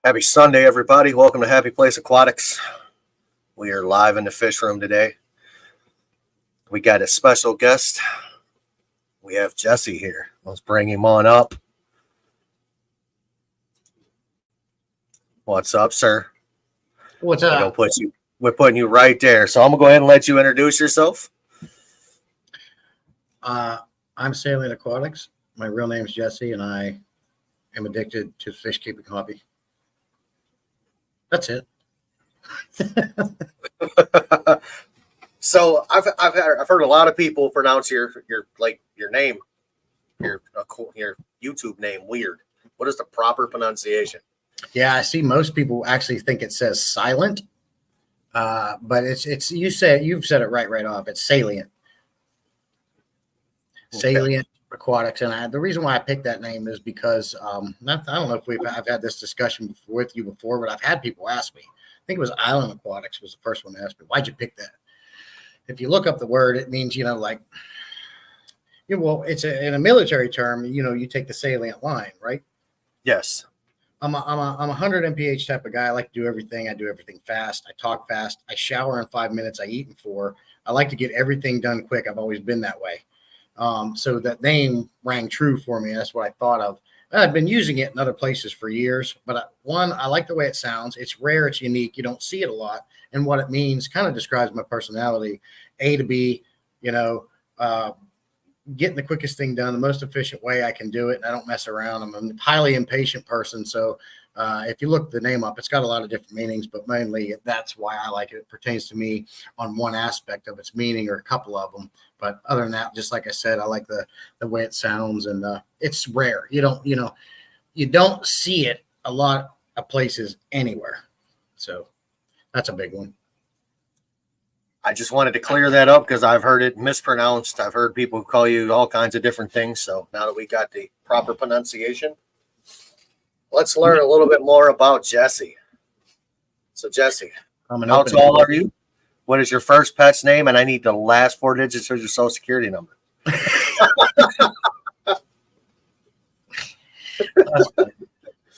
Happy Sunday, everybody. Welcome to Happy Place Aquatics. We are live in the fish room today. We got a special guest. We have Jesse here. Let's bring him on up. What's up, sir? What's up? We're putting you right there. So I'm going to go ahead and let you introduce yourself. I'm Salient Aquatics. My real name is Jesse, and I am addicted to fish keeping hobby. That's it. So I've heard a lot of people pronounce your name, your YouTube name weird. What is the proper pronunciation? Yeah, I see most people actually think it says silent, but it's you've said it right off. It's Salient. Okay. Salient Aquatics, and the reason why I picked that name is because I don't know if I've had this discussion with you before, but I've had people ask me. I think it was Island Aquatics was the first one to ask me, why'd you pick that? If you look up the word, it means it's in a military term. You take the salient line, right? Yes. I'm a 100 mph type of guy. I like to do everything. I do everything fast. I talk fast. I shower in 5 minutes. I eat in 4. I like to get everything done quick. I've always been that way. So that name rang true for me. That's what I thought of. I've been using it in other places for years, but I like the way it sounds. It's rare. It's unique. You don't see it a lot. And what it means kind of describes my personality. A to B, getting the quickest thing done, the most efficient way I can do it. And I don't mess around. I'm a highly impatient person. So if you look the name up, it's got a lot of different meanings, but mainly that's why I like it. It pertains to me on one aspect of its meaning or a couple of them. But other than that, just like I said, I like the way it sounds, and it's rare. You don't see it a lot of places anywhere. So that's a big one. I just wanted to clear that up because I've heard it mispronounced. I've heard people call you all kinds of different things. So now that we got the proper pronunciation, let's learn a little bit more about Jesse. So Jesse, how tall are you? What is your first pet's name? And I need the last 4 digits of your social security number.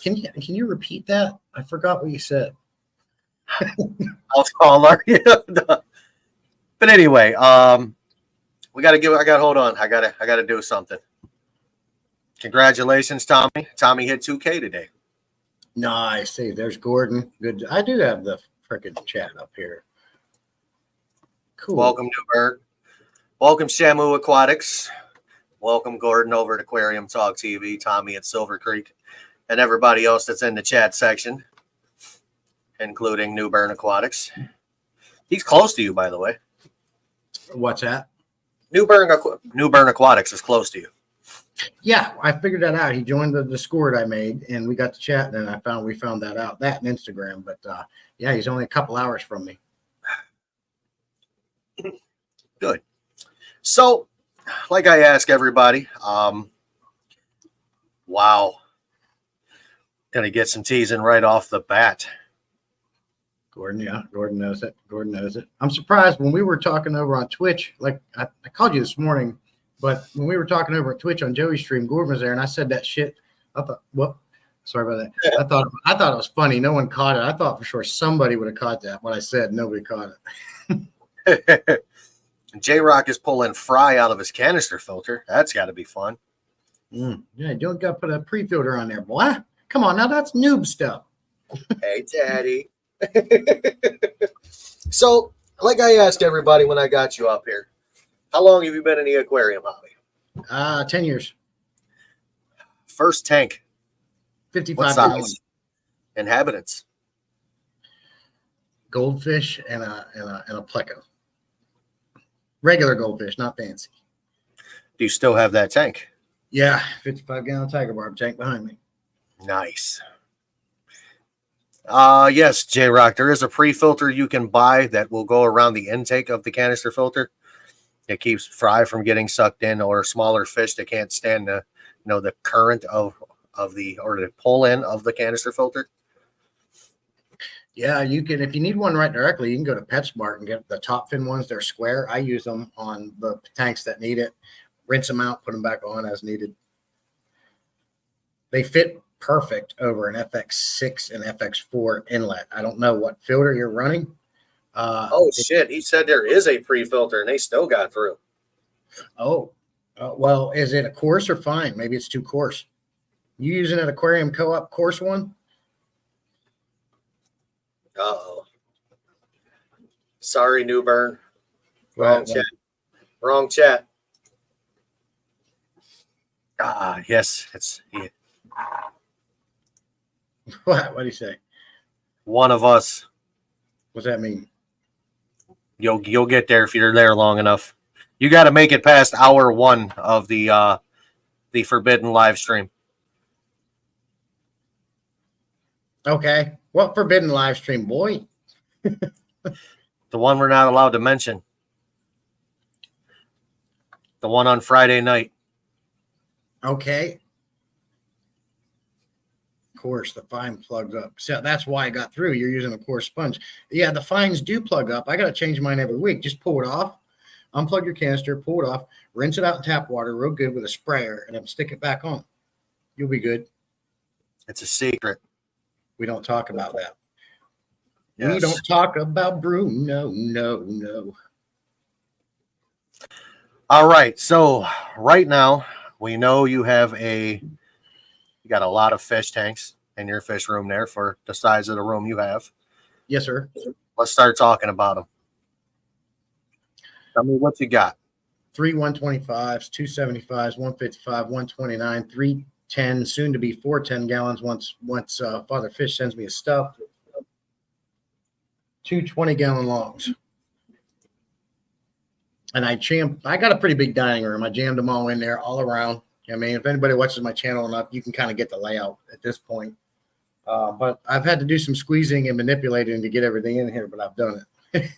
Can you repeat that? I forgot what you said. How tall are you? But anyway, hold on. I gotta do something. Congratulations, Tommy. Tommy hit 2K today. Nice. See, there's Gordon. Good. I do have the freaking chat up here. Cool. Welcome, Newberg. Welcome, Shamu Aquatics. Welcome, Gordon, over at Aquarium Talk TV. Tommy at Silver Creek, and everybody else that's in the chat section, including New Bern Aquatics. He's close to you, by the way. What's that? New Bern Aquatics is close to you. Yeah, I figured that out. He joined the Discord I made, and we got to chat, and we found that out. That and Instagram, but yeah, he's only a couple hours from me. Good. So, like I ask everybody, wow, gonna get some teasing right off the bat. Gordon knows it. I'm surprised when we were talking over on Twitch. Like I called you this morning, but when we were talking over at Twitch on Joey's stream, Gordon was there, and I said that shit. I thought, what? Sorry about that. I thought it was funny. No one caught it. I thought for sure somebody would have caught that. What I said, nobody caught it. J-Rock is pulling fry out of his canister filter. That's got to be fun. Yeah, you don't got to put a pre-filter on there, boy. Come on, now that's noob stuff. Hey, Daddy. So, like I asked everybody when I got you up here, how long have you been in the aquarium hobby? 10 years. First tank. 55 gallons. Inhabitants. Goldfish and a pleco. Regular goldfish, not fancy. Do you still have that tank? Yeah, 55-gallon Tiger Barb tank behind me. Nice. Yes, J-Rock, there is a pre-filter you can buy that will go around the intake of the canister filter. It keeps fry from getting sucked in, or smaller fish that can't stand the current of the pull in of the canister filter. Yeah, you can. If you need one right directly, you can go to PetSmart and get the top fin ones. They're square. I use them on the tanks that need it. Rinse them out, put them back on as needed. They fit perfect over an FX6 and FX4 inlet. I don't know what filter you're running. Oh shit! He said there is a pre-filter, and they still got through. Well, is it a coarse or fine? Maybe it's too coarse. You using an aquarium co-op coarse one? Oh, sorry, Newburn. Wrong chat. Wrong chat. Yes, it's What do you say? one of us. What's that mean? You'll get there if you're there long enough. You got to make it past hour 1 of the forbidden live stream. Okay. What forbidden live stream, boy? The one we're not allowed to mention. The one on Friday night. Okay. Of course, the fine plugs up. So that's why I got through. You're using a coarse sponge. Yeah, the fines do plug up. I got to change mine every week. Just pull it off, unplug your canister, pull it off, rinse it out in tap water real good with a sprayer, and then stick it back on. You'll be good. It's a secret. We don't talk about that. Yes. We don't talk about Bruno. No. All right. So right now we know you got a lot of fish tanks in your fish room there for the size of the room you have. Yes, sir. Let's start talking about them. Tell me what you got. 3 125s, 275s, 155, 129, 310, soon to be 410 gallons once Father Fish sends me his stuff. 2 20-gallon longs. And I got a pretty big dining room. I jammed them all in there all around. I mean, if anybody watches my channel enough, you can kind of get the layout at this point. But I've had to do some squeezing and manipulating to get everything in here, but I've done it.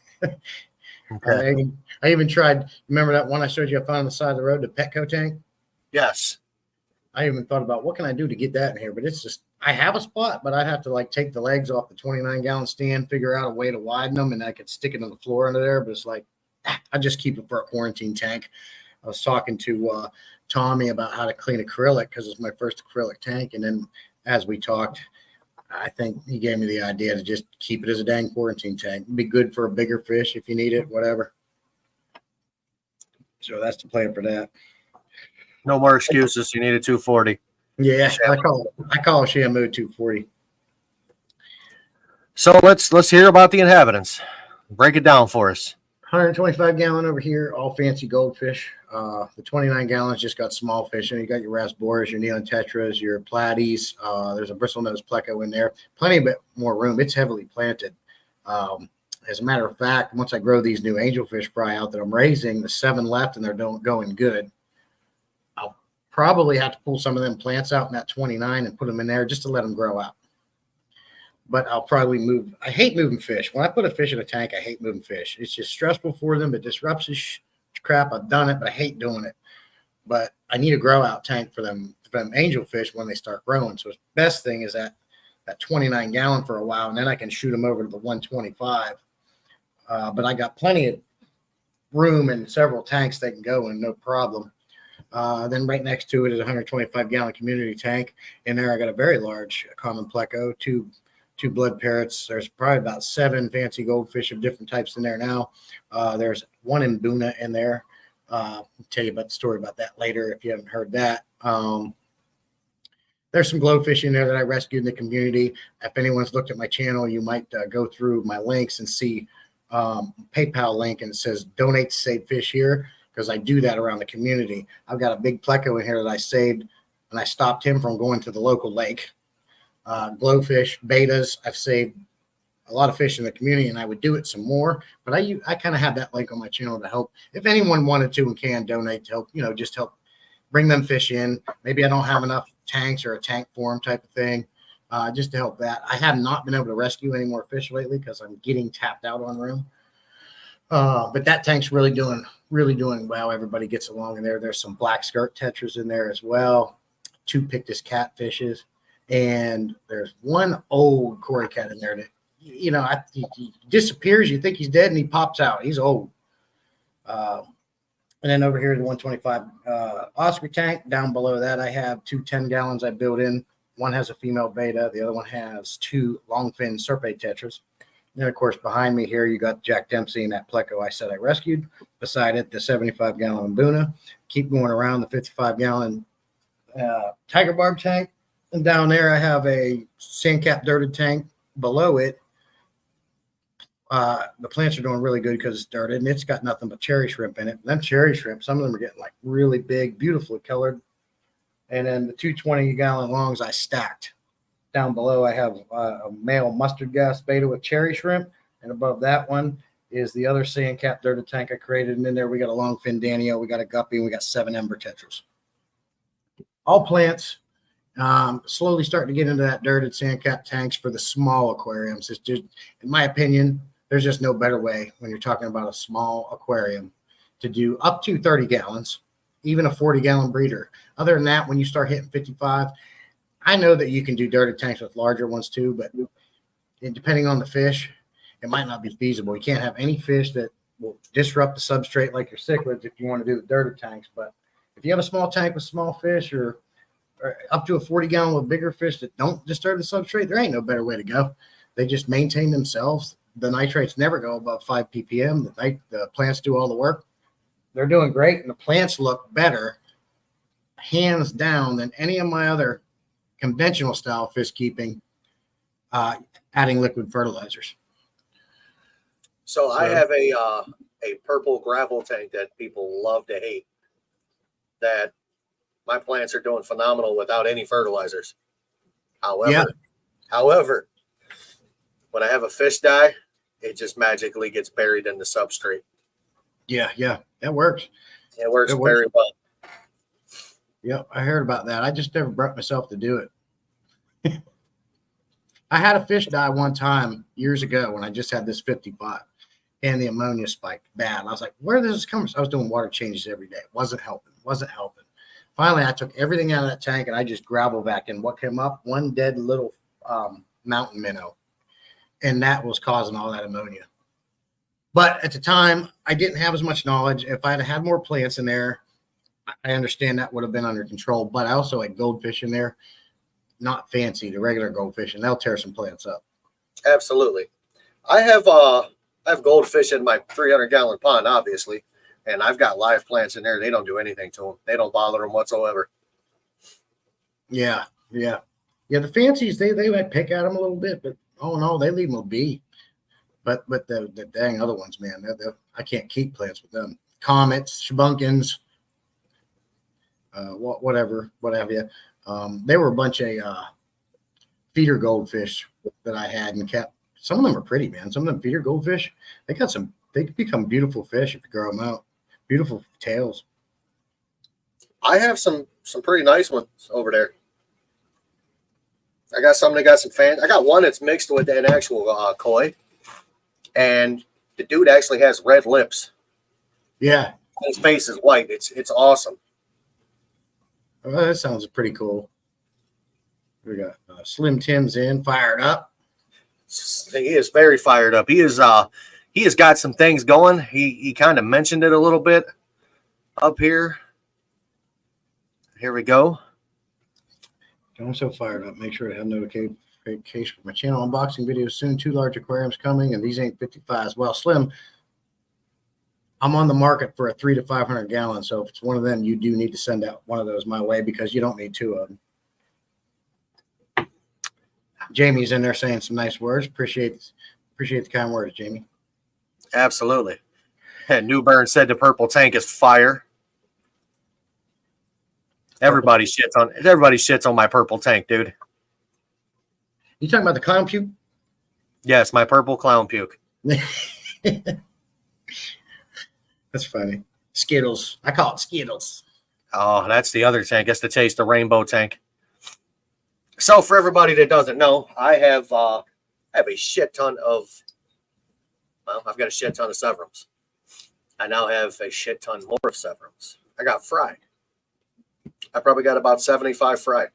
Okay. I even tried. Remember that one I showed you I found on the side of the road, the Petco tank? Yes. I even thought about what can I do to get that in here, but it's just I have a spot, but I'd have to like take the legs off the 29-gallon stand, figure out a way to widen them, and I could stick it on the floor under there. But it's like I just keep it for a quarantine tank. I was talking to Tommy about how to clean acrylic because it's my first acrylic tank, and then as we talked, I think he gave me the idea to just keep it as a dang quarantine tank. It'd be good for a bigger fish if you need it, whatever. So that's the plan for that. No more excuses. You need a 240. Yeah, I call it Shamu 240. So let's hear about the inhabitants. Break it down for us. 125-gallon over here, all fancy goldfish. The 29 gallons just got small fish. And you got your rasboras, your neon tetras, your platies. There's a bristlenose pleco in there. Plenty of more room. It's heavily planted. As a matter of fact, once I grow these new angelfish fry out that I'm raising, the 7 left and they're going good. I'll probably have to pull some of them plants out in that 29 and put them in there just to let them grow out. But I'll probably move. I hate moving fish. When I put a fish in a tank, I hate moving fish. It's just stressful for them. It disrupts the crap. I've done it, but I hate doing it. But I need a grow out tank for them angelfish when they start growing. So the best thing is that 29 gallon for a while, and then I can shoot them over to the 125. But I got plenty of room and several tanks they can go in, no problem. Then right next to it is a 125-gallon community tank. In there, I got a very large common pleco, two blood parrots. There's probably about 7 fancy goldfish of different types in there now. There's one in Buna in there. I'll tell you about the story about that later if you haven't heard that. There's some glowfish in there that I rescued in the community. If anyone's looked at my channel, you might go through my links and see PayPal link, and it says donate to save fish here, because I do that around the community. I've got a big pleco in here that I saved, and I stopped him from going to the local lake. Glowfish, betas, I've saved a lot of fish in the community, and I would do it some more, but I kind of have that link on my channel to help if anyone wanted to and can donate to help, just help bring them fish in. Maybe I don't have enough tanks or a tank for them type of thing, just to help that. I have not been able to rescue any more fish lately because I'm getting tapped out on room. But that tank's really doing well. Everybody gets along in there. There's some black skirt tetras in there as well, 2 pictus catfishes, and there's one old Cory cat in there that, he disappears. You think he's dead, and he pops out. He's old. And then over here, the 125 Oscar tank. Down below that, I have 2 10 gallons I built in One has a female beta. The other one has 2 longfin serpate tetras. And of course, behind me here, you got Jack Dempsey and that pleco I said I rescued. Beside it, the 75-gallon Boona. Keep going around the 55-gallon tiger barb tank. And down there, I have a sandcap dirted tank. Below it, the plants are doing really good because it's dirted, and it's got nothing but cherry shrimp in it. Them cherry shrimp, some of them are getting like really big, beautifully colored. And then the 220-gallon longs I stacked. Down below, I have a male mustard gas beta with cherry shrimp. And above that one is the other sandcap dirted tank I created. And in there, we got a longfin Danio, we got a guppy, and we got 7 ember tetras. All plants slowly starting to get into that dirted sandcap tanks for the small aquariums. It's just, in my opinion, there's just no better way when you're talking about a small aquarium to do up to 30 gallons, even a 40-gallon breeder. Other than that, when you start hitting 55, I know that you can do dirted tanks with larger ones too, but depending on the fish, it might not be feasible. You can't have any fish that will disrupt the substrate like your cichlids if you want to do the dirted tanks. But if you have a small tank with small fish or up to a 40-gallon with bigger fish that don't disturb the substrate, there ain't no better way to go. They just maintain themselves. The nitrates never go above 5 ppm. The plants do all the work. They're doing great, and the plants look better, hands down, than any of my other conventional style fish keeping, adding liquid fertilizers. So I have a purple gravel tank that people love to hate. That my plants are doing phenomenal without any fertilizers. However, when I have a fish die, it just magically gets buried in the substrate. Yeah, that works. It works very well. Yeah, I heard about that. I just never brought myself to do it. I had a fish die one time years ago when I just had this 55 and the ammonia spiked bad. I was like, where does this come from? I was doing water changes every day. Wasn't helping. Finally, I took everything out of that tank and I just gravel back in. What came up? One dead little mountain minnow. And that was causing all that ammonia. But at the time, I didn't have as much knowledge. If I had more plants in there, I understand that would have been under control. But I also had goldfish in there, not fancy, the regular goldfish, and they'll tear some plants up. Absolutely. I have goldfish in my 300-gallon pond, obviously, and I've got live plants in there. They don't do anything to them. They don't bother them whatsoever. Yeah. The fancies, they might pick at them a little bit, but oh no, they leave them be. But the dang other ones, man, I can't keep plants with them. Comets, shabunkins, what have you. They were a bunch of feeder goldfish that I had and kept. Some of them are pretty, man. Some of them feeder goldfish, they become beautiful fish if you grow them out. Beautiful tails. I have some pretty nice ones over there. I got some that got some fans. I got one that's mixed with an actual koi, and the dude actually has red lips. Yeah, his face is white. It's awesome. Well, that sounds pretty cool. We got Slim Tim's fired up. He is very fired up. He has got some things going. He kind of mentioned it a little bit up here. Here we go. I'm so fired up. Make sure to have notification for my channel unboxing videos soon. 2 large aquariums coming, and these ain't 55s. Well, Slim, I'm on the market for a 300 to 500 gallons. So if it's one of them, you do need to send out one of those my way because you don't need 2 of them. Jamie's in there saying some nice words. Appreciate the kind words, Jamie. Absolutely. And Newburn said the purple tank is fire. Everybody shits on my purple tank, dude. You talking about the clown puke? Yes, my purple clown puke. That's funny. Skittles. I call it Skittles. Oh, that's the other tank. That's the Taste of Rainbow tank. So for everybody that doesn't know, I have a shit ton of, I've got a shit ton of Severums. I now have a shit ton more of Severums. I got fried. I probably got about 75 fried.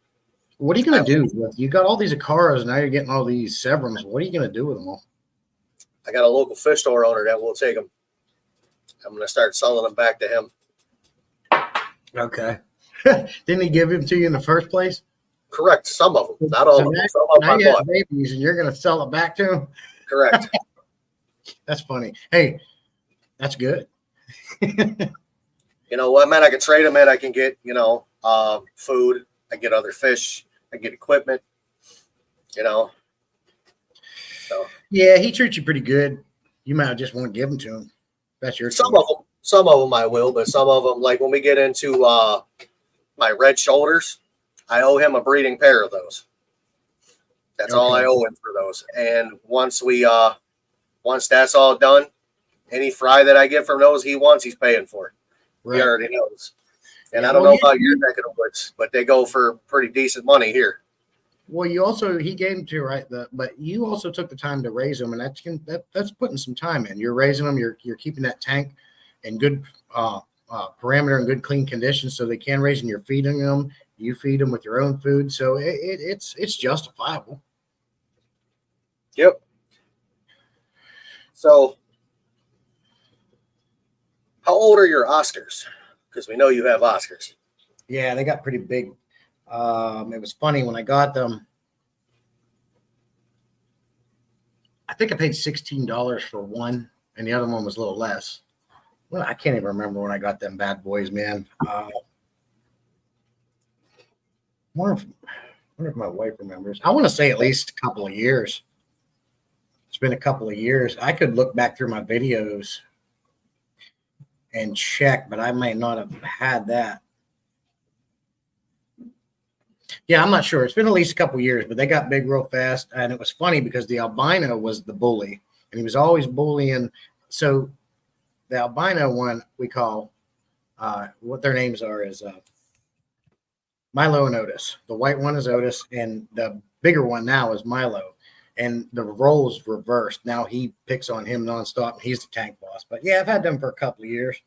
What are you going to do? You got all these Acaras, now you're getting all these Severums. What are you going to do with them all? I got a local fish store owner that will take them. I'm going to start selling them back to him. Okay. Didn't he give him to you in the first place? Correct. Some of them, not all So of them. now, Some of them now I you have bought. babies and you're going to sell it back to them. Correct. That's funny. Hey, that's good. You know what, man? I can trade them in. I can get, food. I get other fish. I get equipment. You know. So Yeah, he treats you pretty good. You might just want to give them to him. That's your choice. some of them I will, but some of them, like when we get into my red shoulders, I owe him a breeding pair of those. That's all I Okay. owe him for those. And once that's all done, any fry that I get from those he wants, he's paying for it. He Right. already knows. And Yeah, I don't well, know about your neck of the woods, but they go for pretty decent money here. Well, you also he gave them to you, right? But you also took the time to raise them, and that's putting some time in. You're raising them. You're keeping that tank in good parameter and good clean condition, so they can raise. And you're feeding them. You feed them with your own food, so it's justifiable. Yep. So, how old are your Oscars? Because we know you have Oscars. Yeah, they got pretty big. It was funny when I got them. I think I paid $16 for one, and the other one was a little less. Well, I can't even remember when I got them bad boys, man. Wonder if my wife remembers. I want to say at least a couple of years. It's been a couple of years. I could look back through my videos and check, but I might not have had that. Yeah, I'm not sure. It's been at least a couple of years, but they got big real fast. And it was funny because the albino was the bully, and he was always bullying. So the albino one we call what their names are is Milo and Otis. The white one is Otis, and the bigger one now is Milo. And the roles reversed. Now he picks on him nonstop, and he's the tank boss. But yeah, I've had them for a couple of years.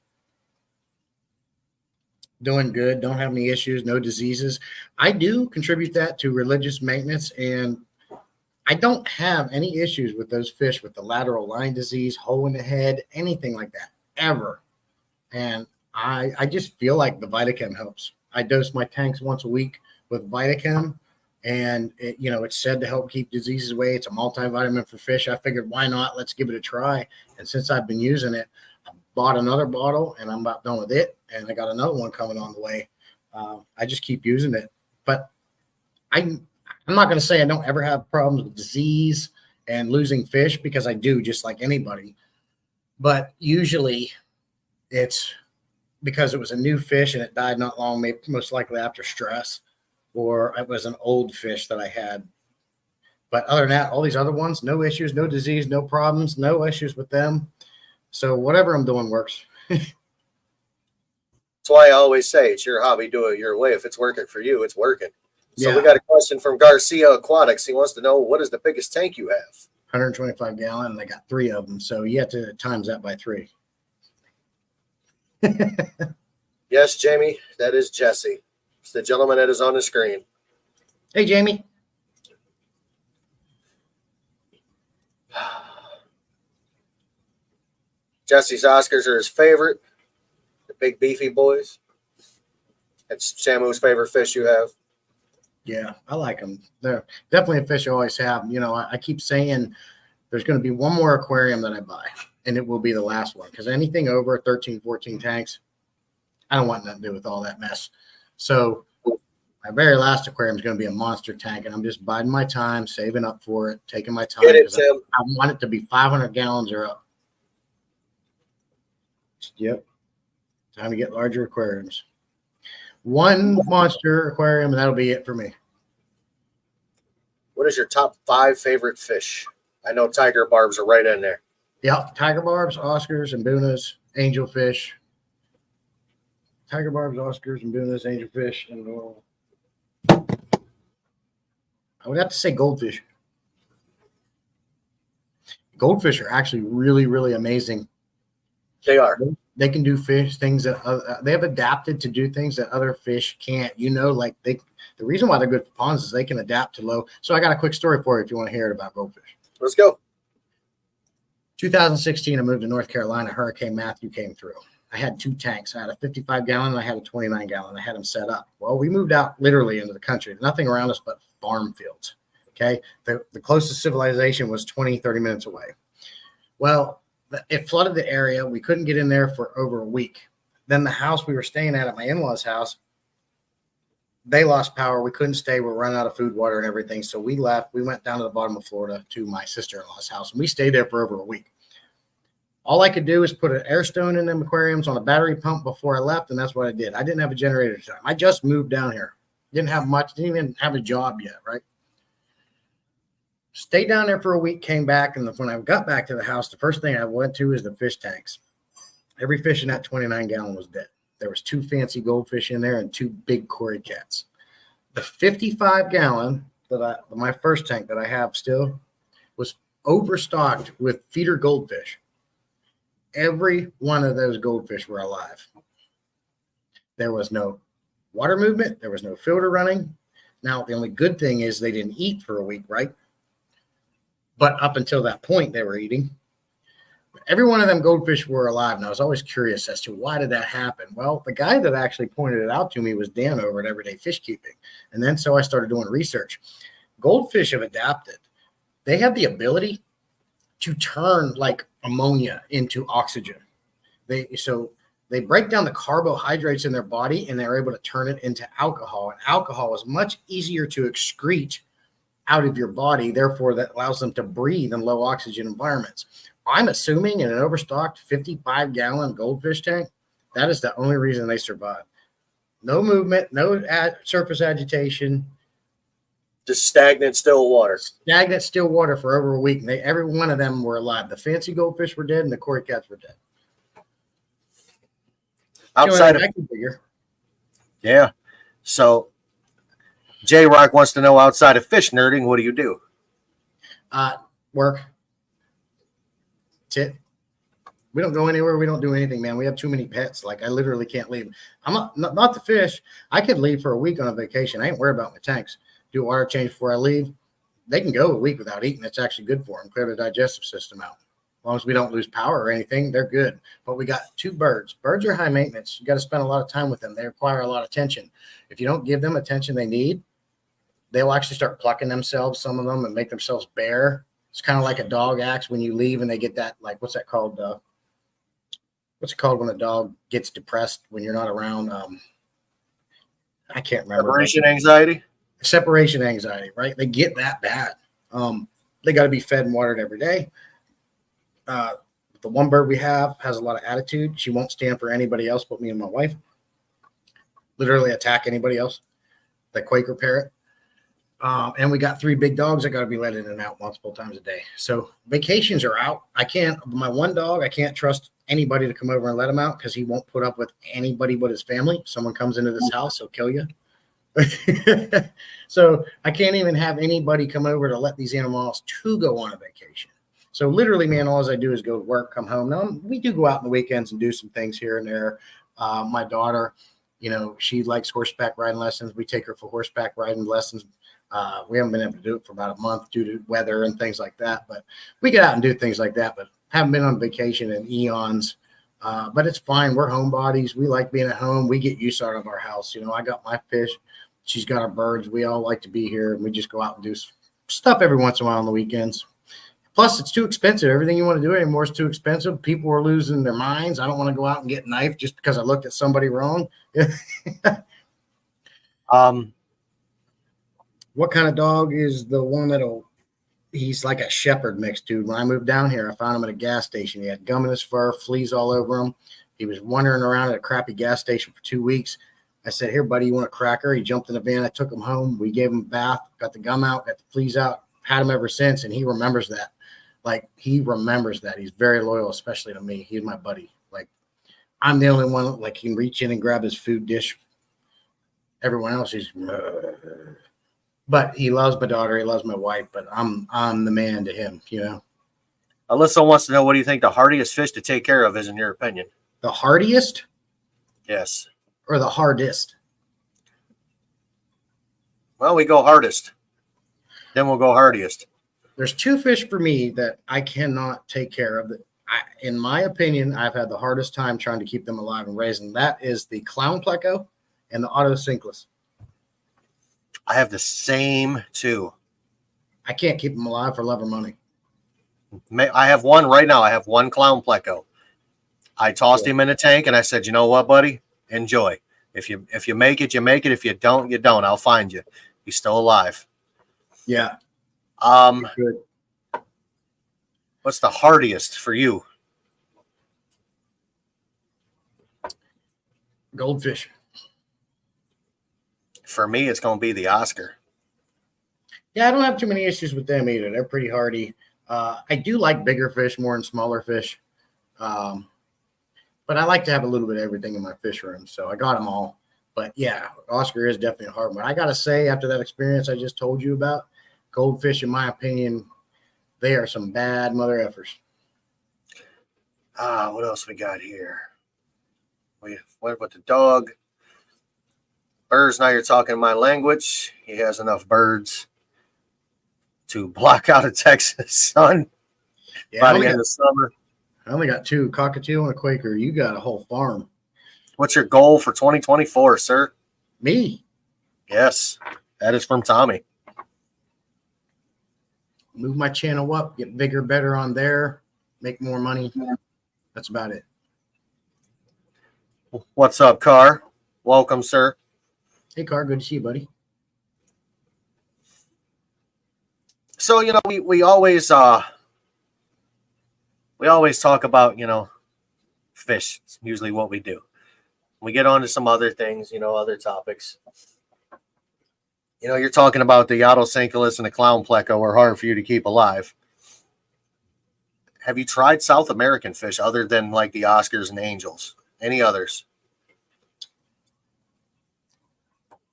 Doing good, don't have any issues, no diseases. I do contribute that to religious maintenance, and I don't have any issues with those fish with the lateral line disease, hole in the head, anything like that, ever. And I just feel like the Vitachem helps. I dose my tanks once a week with Vitachem, and it's said to help keep diseases away. It's a multivitamin for fish. I figured, why not? Let's give it a try. And since I've been using it, I bought another bottle, and I'm about done with it. And I got another one coming on the way. I just keep using it. But I'm not going to say I don't ever have problems with disease and losing fish, because I do, just like anybody. But usually it's because it was a new fish and it died not long, maybe most likely after stress, or it was an old fish that I had. But other than that, all these other ones, no issues, no disease, no problems, no issues with them. So whatever I'm doing works. That's why I always say it's your hobby, do it your way. If it's working for you, it's working. So Yeah. we got a question from Garcia Aquatics. He wants to know, what is the biggest tank you have? 125 gallon, and I got 3 of them. So you have to times that by 3. Yes, Jamie, that is Jesse. It's the gentleman that is on the screen. Hey, Jamie. Jesse's Oscars are his favorite. The big beefy boys. It's Shamu's favorite fish you have. Yeah, I like them. They're definitely a fish I always have. I keep saying there's going to be one more aquarium that I buy, and it will be the last one, because anything over 13, 14 tanks, I don't want nothing to do with all that mess. So my very last aquarium is going to be a monster tank, and I'm just biding my time, saving up for it, taking my time. Get it, Tim. I want it to be 500 gallons or up. Yep. Time to get larger aquariums. One monster aquarium, and that'll be it for me. What is your top 5 favorite fish? I know tiger barbs are right in there. Yep. Tiger barbs, Oscars, and Bunas, angelfish. Tiger barbs, Oscars, and Bunas, angelfish, and I would have to say goldfish. Goldfish are actually really, really amazing. They are. They can do things that they have adapted to do things that other fish can't. The reason why they're good for ponds is they can adapt to low. So I got a quick story for you if you want to hear it about goldfish. Let's go. 2016, I moved to North Carolina. Hurricane Matthew came through. I had 2 tanks. I had a 55 gallon and I had a 29 gallon. I had them set up. Well, we moved out literally into the country. Nothing around us but farm fields. Okay. The closest civilization was 20, 30 minutes away. Well, it flooded the area. We couldn't get in there for over a week. Then the house we were staying at my in-laws' house, they lost power. We couldn't stay. We're running out of food, water, and everything. So we left. We went down to the bottom of Florida to my sister-in-law's house, and we stayed there for over a week. All I could do is put an air stone in them aquariums on a battery pump before I left, and that's what I did. I didn't have a generator at the time. I just moved down here. Didn't have much. Didn't even have a job yet, right? Stayed down there for a week, came back, and when I got back to the house, the first thing I went to is the fish tanks. Every fish in that 29 gallon was dead. There was 2 fancy goldfish in there and 2 big cory cats. The 55 gallon my first tank that I have still was overstocked with feeder goldfish. Every one of those goldfish were alive. There was no water movement. There was no filter running. Now, the only good thing is they didn't eat for a week, right? But up until that point, they were eating. Every one of them goldfish were alive, and I was always curious as to why did that happen. Well, the guy that actually pointed it out to me was Dan over at Everyday Fish Keeping. And then so I started doing research. Goldfish have adapted. They have the ability to turn like ammonia into oxygen. They break down the carbohydrates in their body, and they're able to turn it into alcohol. And alcohol is much easier to excrete out of your body. Therefore, that allows them to breathe in low oxygen environments. I'm assuming in an overstocked 55 gallon goldfish tank, that is the only reason they survive. No movement, no surface agitation. Just stagnant, still water. Stagnant, still water for over a week. And every one of them were alive. The fancy goldfish were dead and the cory cats were dead. Outside of, I can figure. yeah. So J Rock wants to know, outside of fish nerding, what do you do? Work. That's it. We don't go anywhere. We don't do anything, man. We have too many pets. Like, I literally can't leave. I'm not the fish. I could leave for a week on a vacation. I ain't worried about my tanks. Do a water change before I leave. They can go a week without eating. It's actually good for them. Clear the digestive system out. As long as we don't lose power or anything, they're good. But we got 2 birds. Birds are high maintenance. You got to spend a lot of time with them. They require a lot of attention. If you don't give them attention they need, they'll actually start plucking themselves, some of them, and make themselves bare. It's kind of like a dog acts when you leave and they get that, like, what's that called? What's it called when a dog gets depressed when you're not around? I can't remember. Separation anxiety? Separation anxiety, right? They get that bad. They got to be fed and watered every day. The one bird we have has a lot of attitude. She won't stand for anybody else but me and my wife. Literally attack anybody else. The Quaker parrot. And we got 3 big dogs that got to be let in and out multiple times a day. So vacations are out. My one dog, I can't trust anybody to come over and let him out because he won't put up with anybody but his family. Someone comes into this house, he'll kill you. So I can't even have anybody come over to let these animals to go on a vacation. So literally, man, all I do is go to work, come home. Now, we do go out on the weekends and do some things here and there. My daughter, she likes horseback riding lessons. We take her for horseback riding lessons. We haven't been able to do it for about a month due to weather and things like that, but we get out and do things like that, but haven't been on vacation in eons. But it's fine. We're homebodies. We like being at home. We get use out of our house. I got my fish. She's got our birds. We all like to be here, and we just go out and do stuff every once in a while on the weekends. Plus, it's too expensive. Everything you want to do anymore is too expensive. People are losing their minds. I don't want to go out and get knifed just because I looked at somebody wrong. What kind of dog is the one he's like a shepherd mix, dude. When I moved down here, I found him at a gas station. He had gum in his fur, fleas all over him. He was wandering around at a crappy gas station for 2 weeks. I said, "Here, buddy, you want a cracker?" He jumped in the van. I took him home. We gave him a bath, got the gum out, got the fleas out, had him ever since, and he remembers that. He remembers that. He's very loyal, especially to me. He's my buddy. I'm the only one, he can reach in and grab his food dish. Everyone else is, but he loves my daughter. He loves my wife, but I'm the man to him, Alyssa wants to know, what do you think the hardiest fish to take care of is, in your opinion? The hardiest? Yes. Or the hardest? Well, we go hardest. Then we'll go hardiest. There's 2 fish for me that I cannot take care of. in my opinion, I've had the hardest time trying to keep them alive and raising. That is the clown pleco and the autocinkless. I have the same two. I can't keep them alive for love or money. I have one right now. I have one clown pleco. I tossed him in a tank and I said, you know what, buddy? Enjoy. If you make it, you make it. If you don't, you don't. I'll find you. He's still alive. Yeah. Good. What's the hardiest for you? Goldfish. For me, it's going to be the Oscar. Yeah, I don't have too many issues with them either. They're pretty hardy. I do like bigger fish more than smaller fish. But I like to have a little bit of everything in my fish room. So I got them all. But yeah, Oscar is definitely a hard one. I got to say, after that experience I just told you about, goldfish, in my opinion, they are some bad mother effers. What else we got here? What about the dog? Birds, now you're talking my language. He has enough birds to block out a Texas sun by the end of summer. I only got 2, cockatiel and a Quaker. You got a whole farm. What's your goal for 2024, sir? Me? Yes, that is from Tommy. Move my channel up, get bigger, better on there, make more money. That's about it. What's up, Carr? Welcome, sir. Hey, Carr, good to see you, buddy. So, we always talk about, fish. It's usually what we do. We get on to some other things, other topics. You're talking about the autocinculus and the clown pleco are hard for you to keep alive. Have you tried South American fish other than like the Oscars and Angels? Any others?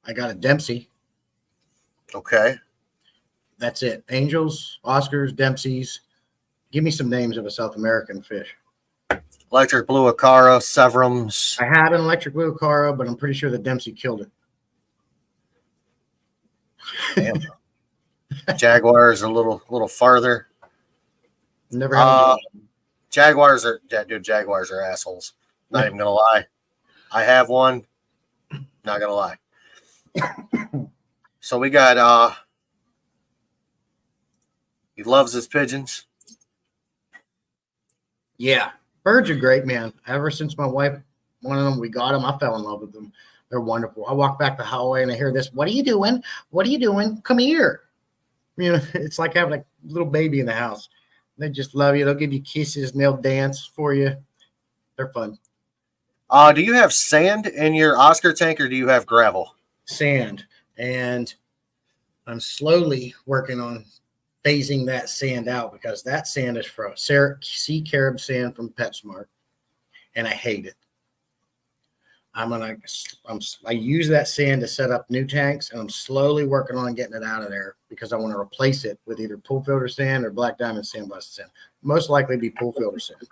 I got a Dempsey. Okay. That's it. Angels, Oscars, Dempseys. Give me some names of a South American fish. Electric blue acara, Severums. I had an electric blue acara, but I'm pretty sure the Dempsey killed it. Damn. Jaguars a little farther. Never had Jaguars are assholes. Not even gonna lie. I have one. Not gonna lie. So we got he loves his pigeons. Yeah. Birds are great, man. Ever since my wife wanted them, we got them. I fell in love with them. They're wonderful. I walk back the hallway and I hear this. What are you doing? What are you doing? Come here. It's like having a little baby in the house. They just love you. They'll give you kisses and they'll dance for you. They're fun. Do you have sand in your Oscar tank or do you have gravel? Sand. And I'm slowly working on phasing that sand out because that sand is from sea carob sand from PetSmart, and I hate it. I use that sand to set up new tanks, and I'm slowly working on getting it out of there because I want to replace it with either pool filter sand or black diamond sandblasted sand. Most likely be pool filter sand,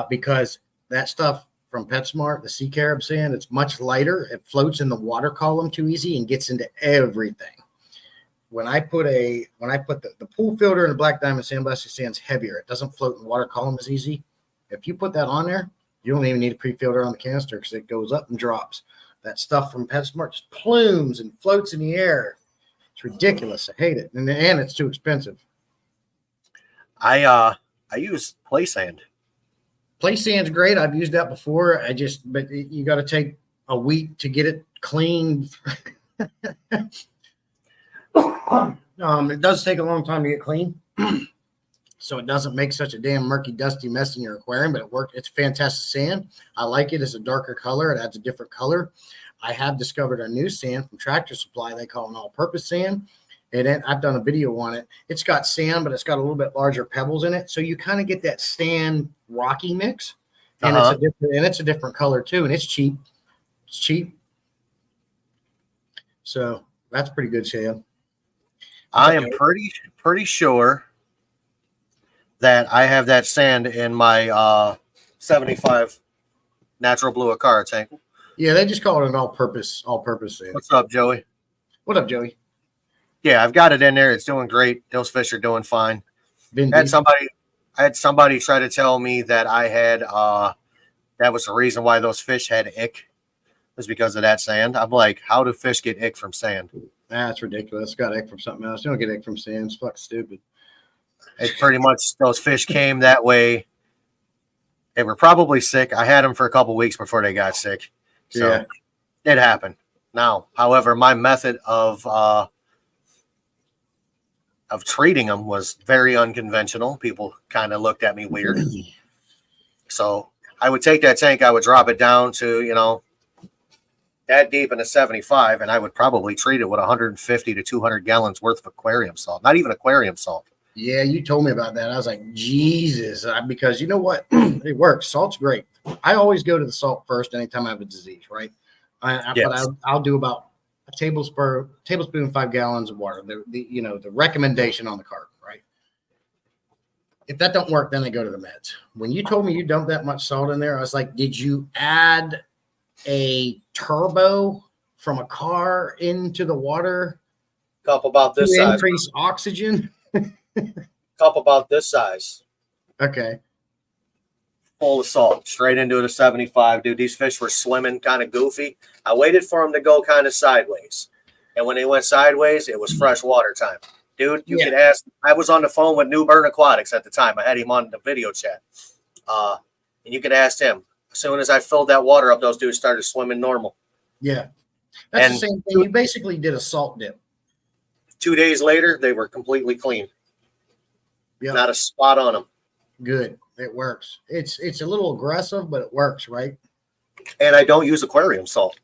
because that stuff from PetSmart, the sea carob sand, it's much lighter. It floats in the water column too easy and gets into everything. When I put the pool filter and the black diamond sandblasted sand's heavier. It doesn't float in the water column as easy. If you put that on there, you don't even need a pre-filter on the canister because it goes up and drops. That stuff from PetSmart just plumes and floats in the air. It's ridiculous. I hate it, and it's too expensive. I use play sand. Play sand's great. I've used that before. But you got to take a week to get it clean. It does take a long time to get clean. So it doesn't make such a damn murky, dusty mess in your aquarium, but it works. It's fantastic sand. I like it. It's a darker color. It adds a different color. I have discovered a new sand from Tractor Supply. They call it an all-purpose sand. I've done a video on it. It's got sand, but it's got a little bit larger pebbles in it. So you kind of get that sand rocky mix. And it's a different color too. And it's cheap. It's cheap. So that's pretty good sand. I am pretty sure that I have that sand in my 75 natural blue acara tank. Yeah, they just call it an all-purpose sand. What's up, Joey? What up, Joey? Yeah, I've got it in there. It's doing great. Those fish are doing fine. I I had somebody try to tell me that I had that was the reason why those fish had ick, was because of that sand. I'm like, how do fish get ick from sand? That's ridiculous. Got ick from something else. You don't get ick from sand. It's fucking stupid. It's pretty much those fish came that way. They were probably sick. I had them for a couple weeks before they got sick. So Yeah. it happened. Now, however, my method of treating them was very unconventional. People kind of looked at me weird. So I would take that tank, I would drop it down to, that deep in a 75, and I would probably treat it with 150 to 200 gallons worth of aquarium salt. Not even aquarium salt. Yeah, you told me about that. I was like, Jesus, because you know what? It works. Salt's great. I always go to the salt first anytime I have a disease, right? Yes. But I'll do about a tablespoon, 5 gallons of water. The recommendation on the carton, right? If that don't work, then I go to the meds. When you told me you dumped that much salt in there, I was like, did you add a turbo from a car into the water Cup about this to size. increase oxygen? Cup about this size. Okay. Full of salt, straight into the 75. Dude, these fish were swimming kind of goofy. I waited for them to go kind of sideways. And when they went sideways, it was fresh water time. Dude, you could ask. I was on the phone with New Bern Aquatics at the time. I had him on the video chat. And you could ask him. As soon as I filled that water up, those dudes started swimming normal. Yeah. That's And the same thing. You basically did a salt dip. 2 days later, they were completely clean. Yeah. Not a spot on them. Good. It works. It's a little aggressive, but it works, right? And I don't use aquarium salt.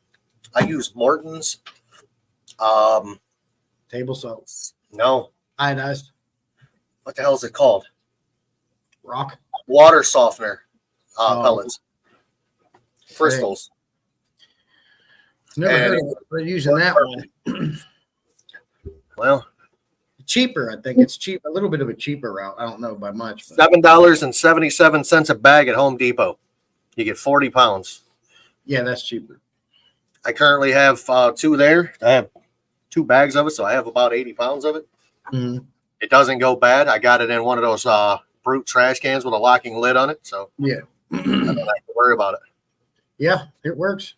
I use Morton's. Table salt. No. Iodized. What the hell is it called? Rock. Water softener pellets. Crystals. Never heard of it, but using that one. Well, Cheaper, I think it's cheap. A little bit of a cheaper route. I don't know by much. But $7.77 a bag at Home Depot. You get 40 pounds. yeah, that's cheaper. I currently have 2 there. I have 2 bags of it, so I have about 80 pounds of it. Mm-hmm. It doesn't go bad. I got it in one of those brute trash cans with a locking lid on it, so Yeah. I don't have to worry about it. Yeah, it works.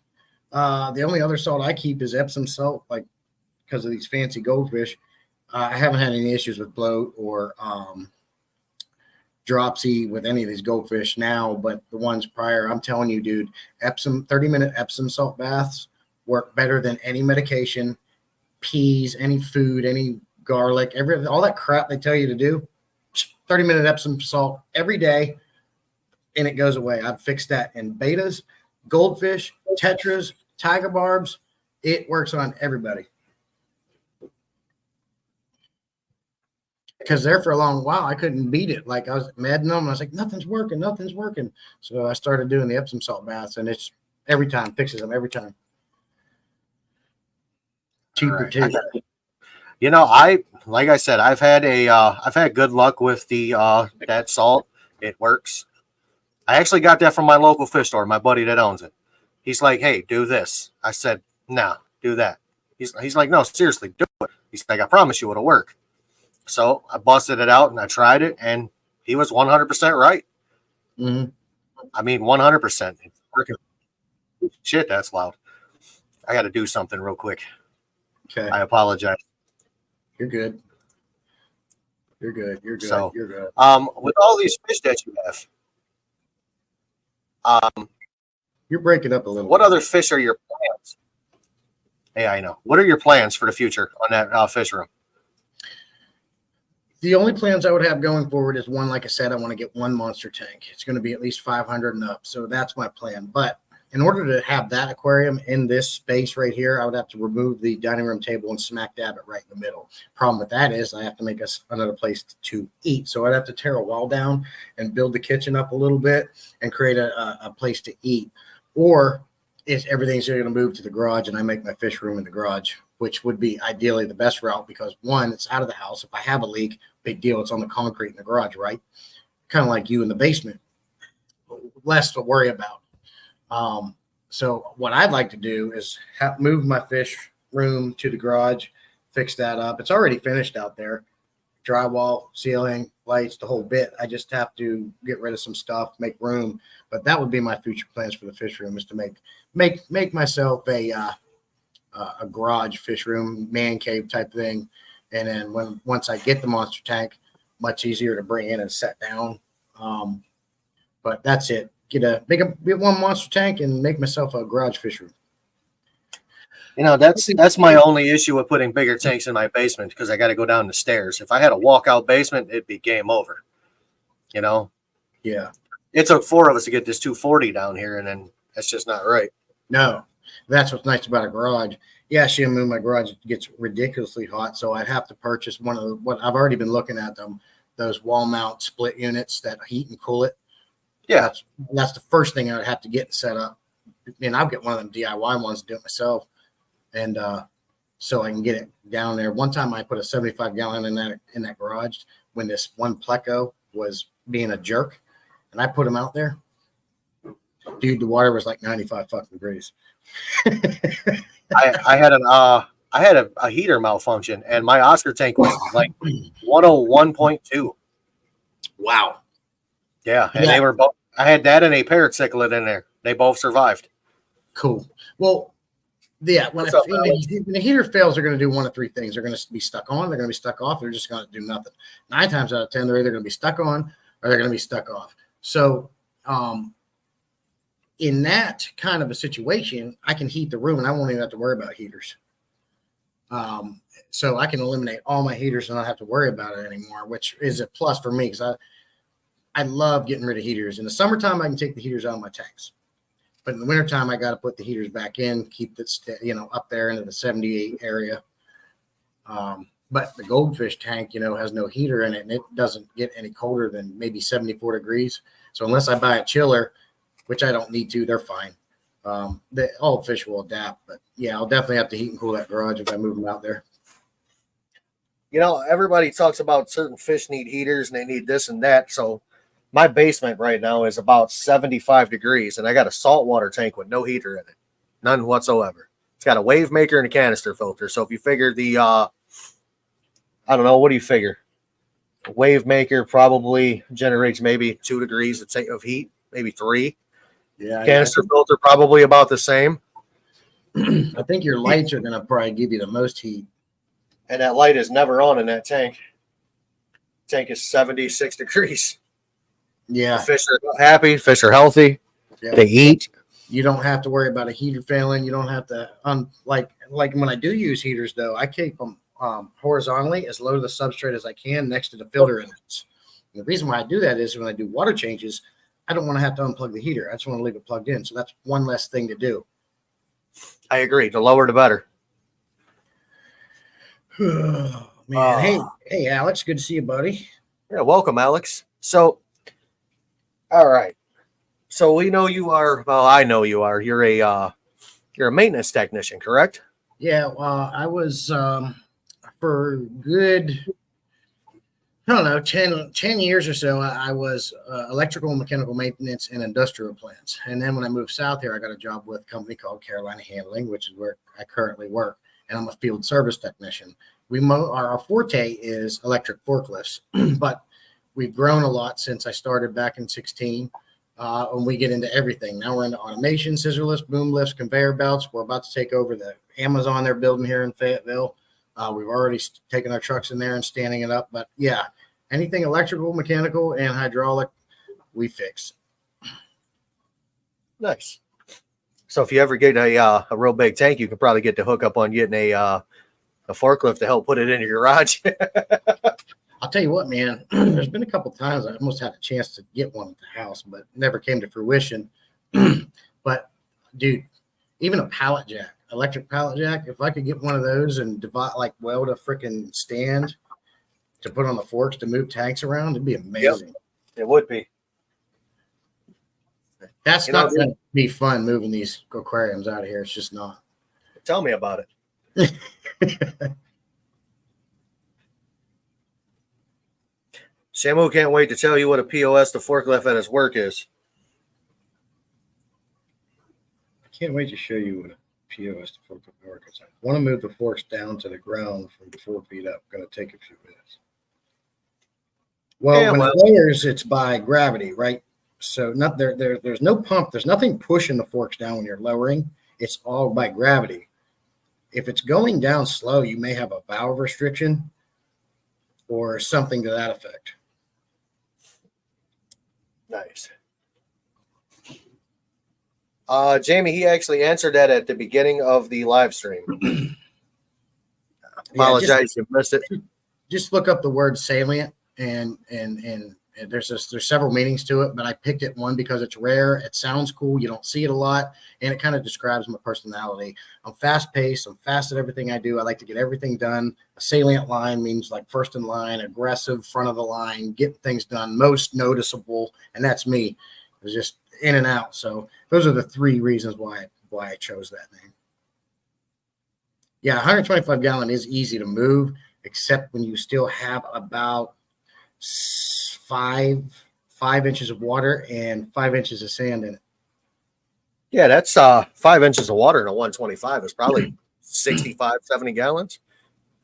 The only other salt I keep is Epsom salt, like because of these fancy goldfish. I haven't had any issues with bloat or dropsy with any of these goldfish now, but the ones prior, I'm telling you, dude, 30-minute Epsom salt baths work better than any medication, peas, any food, any garlic, all that crap they tell you to do. 30-minute Epsom salt every day, and it goes away. I've fixed that in betas, goldfish, tetras, tiger barbs. It works on everybody. Because there for a long while, I couldn't beat it. Like I was mad at them. I was like, nothing's working. So I started doing the Epsom salt baths, and it's every time fixes them every time. Cheaper too. Like I said, I've had good luck with the that salt. It works. I actually got that from my local fish store, my buddy that owns it. He's like, hey, do this. I said, no, do that. He's like, no, seriously, do it. He's like, I promise you it'll work. So I busted it out and I tried it, and he was 100% right. Mm-hmm. I mean, 100%. It's working. Shit, that's loud. I got to do something real quick. Okay. I apologize. You're good. You're good. You're good. So, You're good. with all these fish that you have, You're breaking up a little. what other fish are your plans? Hey, I know. What are your plans for the future on that fish room? The only plans I would have going forward is one, like I said, I want to get one monster tank. It's going to be at least 500 and up. So that's my plan. But in order to have that aquarium in this space right here, I would have to remove the dining room table and smack dab it right in the middle. Problem with that is I have to make us another place to eat. So I'd have to tear a wall down and build the kitchen up a little bit and create a place to eat. Or if everything's going to move to the garage and I make my fish room in the garage, which would be ideally the best route because, one, it's out of the house. If I have a leak, big deal. It's on the concrete in the garage, right? Kind of like you in the basement. Less to worry about. So what I'd like to do is move my fish room to the garage, fix that up. It's already finished out there. Drywall, ceiling, lights, the whole bit. I just have to get rid of some stuff, make room. But that would be my future plans for the fish room, is to make myself a garage fish room, man cave type thing. And then once I get the monster tank, much easier to bring in and set down. But that's it. Get one monster tank and make myself a garage fish room. You know, that's my only issue with putting bigger tanks in my basement, because I got to go down the stairs. If I had a walkout basement, it'd be game over. You know, Yeah. it took 4 of us to get this 240 down here, and then that's just not right. No, that's what's nice about a garage. Yeah, Shamu, my garage gets ridiculously hot, so I'd have to purchase what I've already been looking at those wall mount split units that heat and cool it. Yeah, that's the first thing I'd have to get set up. And I'll get one of them DIY ones to do it myself, and so I can get it down there. One time I put a 75-gallon in that garage when this one Pleco was being a jerk, and I put him out there. Dude, the water was like 95 fucking degrees. I had a heater malfunction, and my Oscar tank was like 101.2. Wow. Yeah, and they were both. I had that and a parrot cichlid in there. They both survived. Cool. Well, yeah. When the heater fails, they're going to do one of 3 things. They're going to be stuck on. They're going to be stuck off. They're just going to do nothing. 9 times out of 10, they're either going to be stuck on or they're going to be stuck off. So, in that kind of a situation, I can heat the room and I won't even have to worry about heaters. So I can eliminate all my heaters and not have to worry about it anymore, which is a plus for me, because I love getting rid of heaters. In the summertime, I can take the heaters out of my tanks, but in the wintertime, I got to put the heaters back in, keep it up there into the 78 area. But the goldfish tank, has no heater in it, and it doesn't get any colder than maybe 74 degrees. So unless I buy a chiller, which I don't need to, they're fine. All fish will adapt, but yeah, I'll definitely have to heat and cool that garage if I move them out there. Everybody talks about certain fish need heaters and they need this and that. So my basement right now is about 75 degrees, and I got a saltwater tank with no heater in it, none whatsoever. It's got a wave maker and a canister filter. So if you figure I don't know, what do you figure? A wave maker probably generates maybe 2 degrees of heat, maybe 3. Yeah, Canister filter probably about the same. I think your lights are going to probably give you the most heat. And that light is never on in that tank. Tank is 76 degrees. Yeah. The fish are happy. Fish are healthy. Yeah. They eat. You don't have to worry about a heater failing. You don't have to like when I do use heaters, though, I keep them horizontally as low to the substrate as I can next to the filter inlets. And the reason why I do that is when I do water changes, I don't want to have to unplug the heater. I just want to leave it plugged in. So that's one less thing to do. I agree. The lower, the better. Oh, man. Hey, Alex. Good to see you, buddy. Yeah, welcome, Alex. So, all right. So we know you are. Well, I know you are. You're a maintenance technician, correct? Yeah. I was for good, I don't know, 10 years or so, I was electrical and mechanical maintenance in industrial plants. And then when I moved south here, I got a job with a company called Carolina Handling, which is where I currently work. And I'm a field service technician. Our forte is electric forklifts, but we've grown a lot since I started back in 16. And we get into everything. Now we're into automation, scissor lifts, boom lifts, conveyor belts. We're about to take over the Amazon they're building here in Fayetteville. We've already taken our trucks in there and standing it up. But yeah, anything electrical, mechanical, and hydraulic, we fix. Nice. So if you ever get a real big tank, you could probably get the hookup on getting a forklift to help put it in your garage. I'll tell you what, man, there's been a couple times I almost had a chance to get one at the house, but never came to fruition. But dude, even a pallet jack, electric pallet jack, if I could get one of those and weld a freaking stand to put on the forks to move tanks around, it'd be amazing. Yep, it would be. That's not going to be fun moving these aquariums out of here. It's just not. Tell me about it. Shamu can't wait to tell you what a POS to forklift at his work is. I can't wait to show you what a POS to forklift work is. I want to move the forks down to the ground from 4 feet up. Going to take a few minutes. Well, Yeah, when well, it lowers, it's by gravity, right? So not there's no pump, there's nothing pushing the forks down when you're lowering. It's all by gravity. If it's going down slow, you may have a valve restriction or something to that effect. nice. Jamie, he actually answered that at the beginning of the live stream. Yeah, Apologize, you missed it. just look up the word salient and there's several meanings to it, but I picked it one because it's rare. It sounds cool. You don't see it a lot, and it kind of describes my personality. I'm fast paced. I'm fast at everything I do. I like to get everything done. A salient line means like first in line, aggressive, front of the line, get things done, most noticeable, and that's me. It's just in and out. So those are the three reasons why I chose that name. Yeah, 125 gallon is easy to move, except when you still have about 5 inches of water and 5 inches of sand in it. Yeah, that's 5 inches of water in a 125 is probably 65, 70 gallons.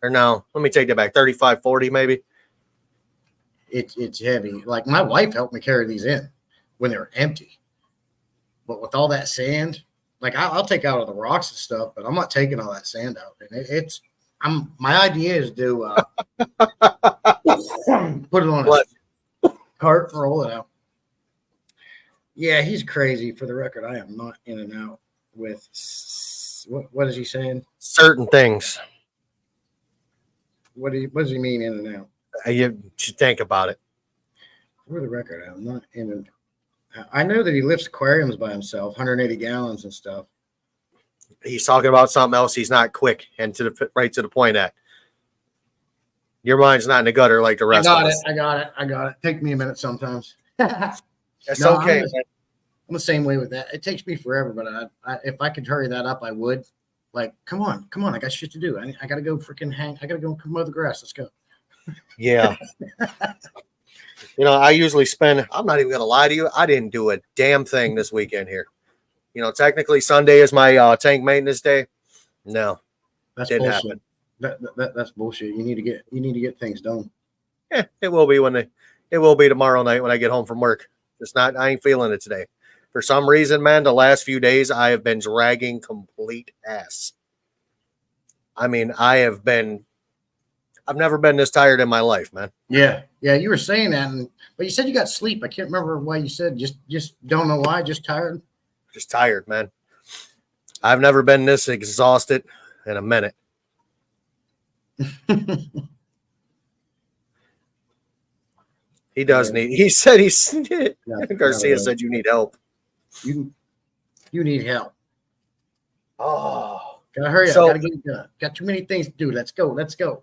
Or no, let me take that back. 35, 40 maybe. It's heavy. Like my wife helped me carry these in when they were empty. But with all that sand, like I'll take out all the rocks and stuff, but I'm not taking all that sand out. And my idea is to put it on What? a cart and roll it out. Yeah, he's crazy. For the record, I am not in and out with what is he saying? Certain things. What does he mean in and out? You should think about it. For the record, I'm not in and I know that he lifts aquariums by himself, 180 gallons and stuff. He's talking about something else. He's not quick and right to the point at. Your mind's not in the gutter like the rest of us. I got it. Take me a minute sometimes. That's No, okay. I'm the same way with that. It takes me forever, but if I could hurry that up, I would. Like, come on. I got shit to do. I got to go freaking hang. I got to go mow the grass. Let's go. Yeah. I usually spend, I'm not even going to lie to you. I didn't do a damn thing this weekend here. Technically Sunday is my tank maintenance day. No, That's didn't bullshit. happen. That's bullshit. You need to get things done. Yeah, it will be it will be tomorrow night when I get home from work. I ain't feeling it today. For some reason, man, the last few days I have been dragging complete ass. I mean, I've never been this tired in my life, man. Yeah, you were saying that, but you said you got sleep. I can't remember why you said. Just don't know why. Just tired. Just tired, man. I've never been this exhausted in a minute. He does need. He said Garcia said you need help. You need help. Oh, Gotta hurry up. So- Gotta get it done. Got too many things to do. Let's go.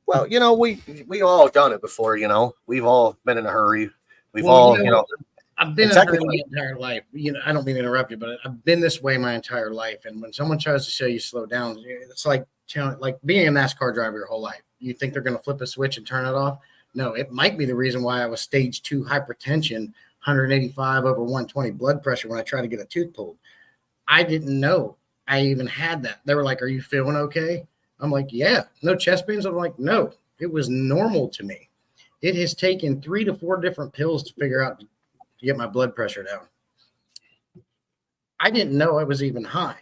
well, we all done it before. We've all been in a hurry. We've Well, all, I've been And in a hurry technically- my entire life. I don't mean to interrupt you, but I've been this way my entire life. And when someone tries to show you slow down, it's like being a NASCAR driver your whole life. You think they're going to flip a switch and turn it off? No, it might be the reason why I was stage 2 hypertension, 185 over 120 blood pressure when I tried to get a tooth pulled. I didn't know I even had that. They were like, "Are you feeling okay?" I'm like, "Yeah." No chest pains? I'm like, "No." It was normal to me. It has taken 3 to 4 different pills to figure out to get my blood pressure down. I didn't know I was even high.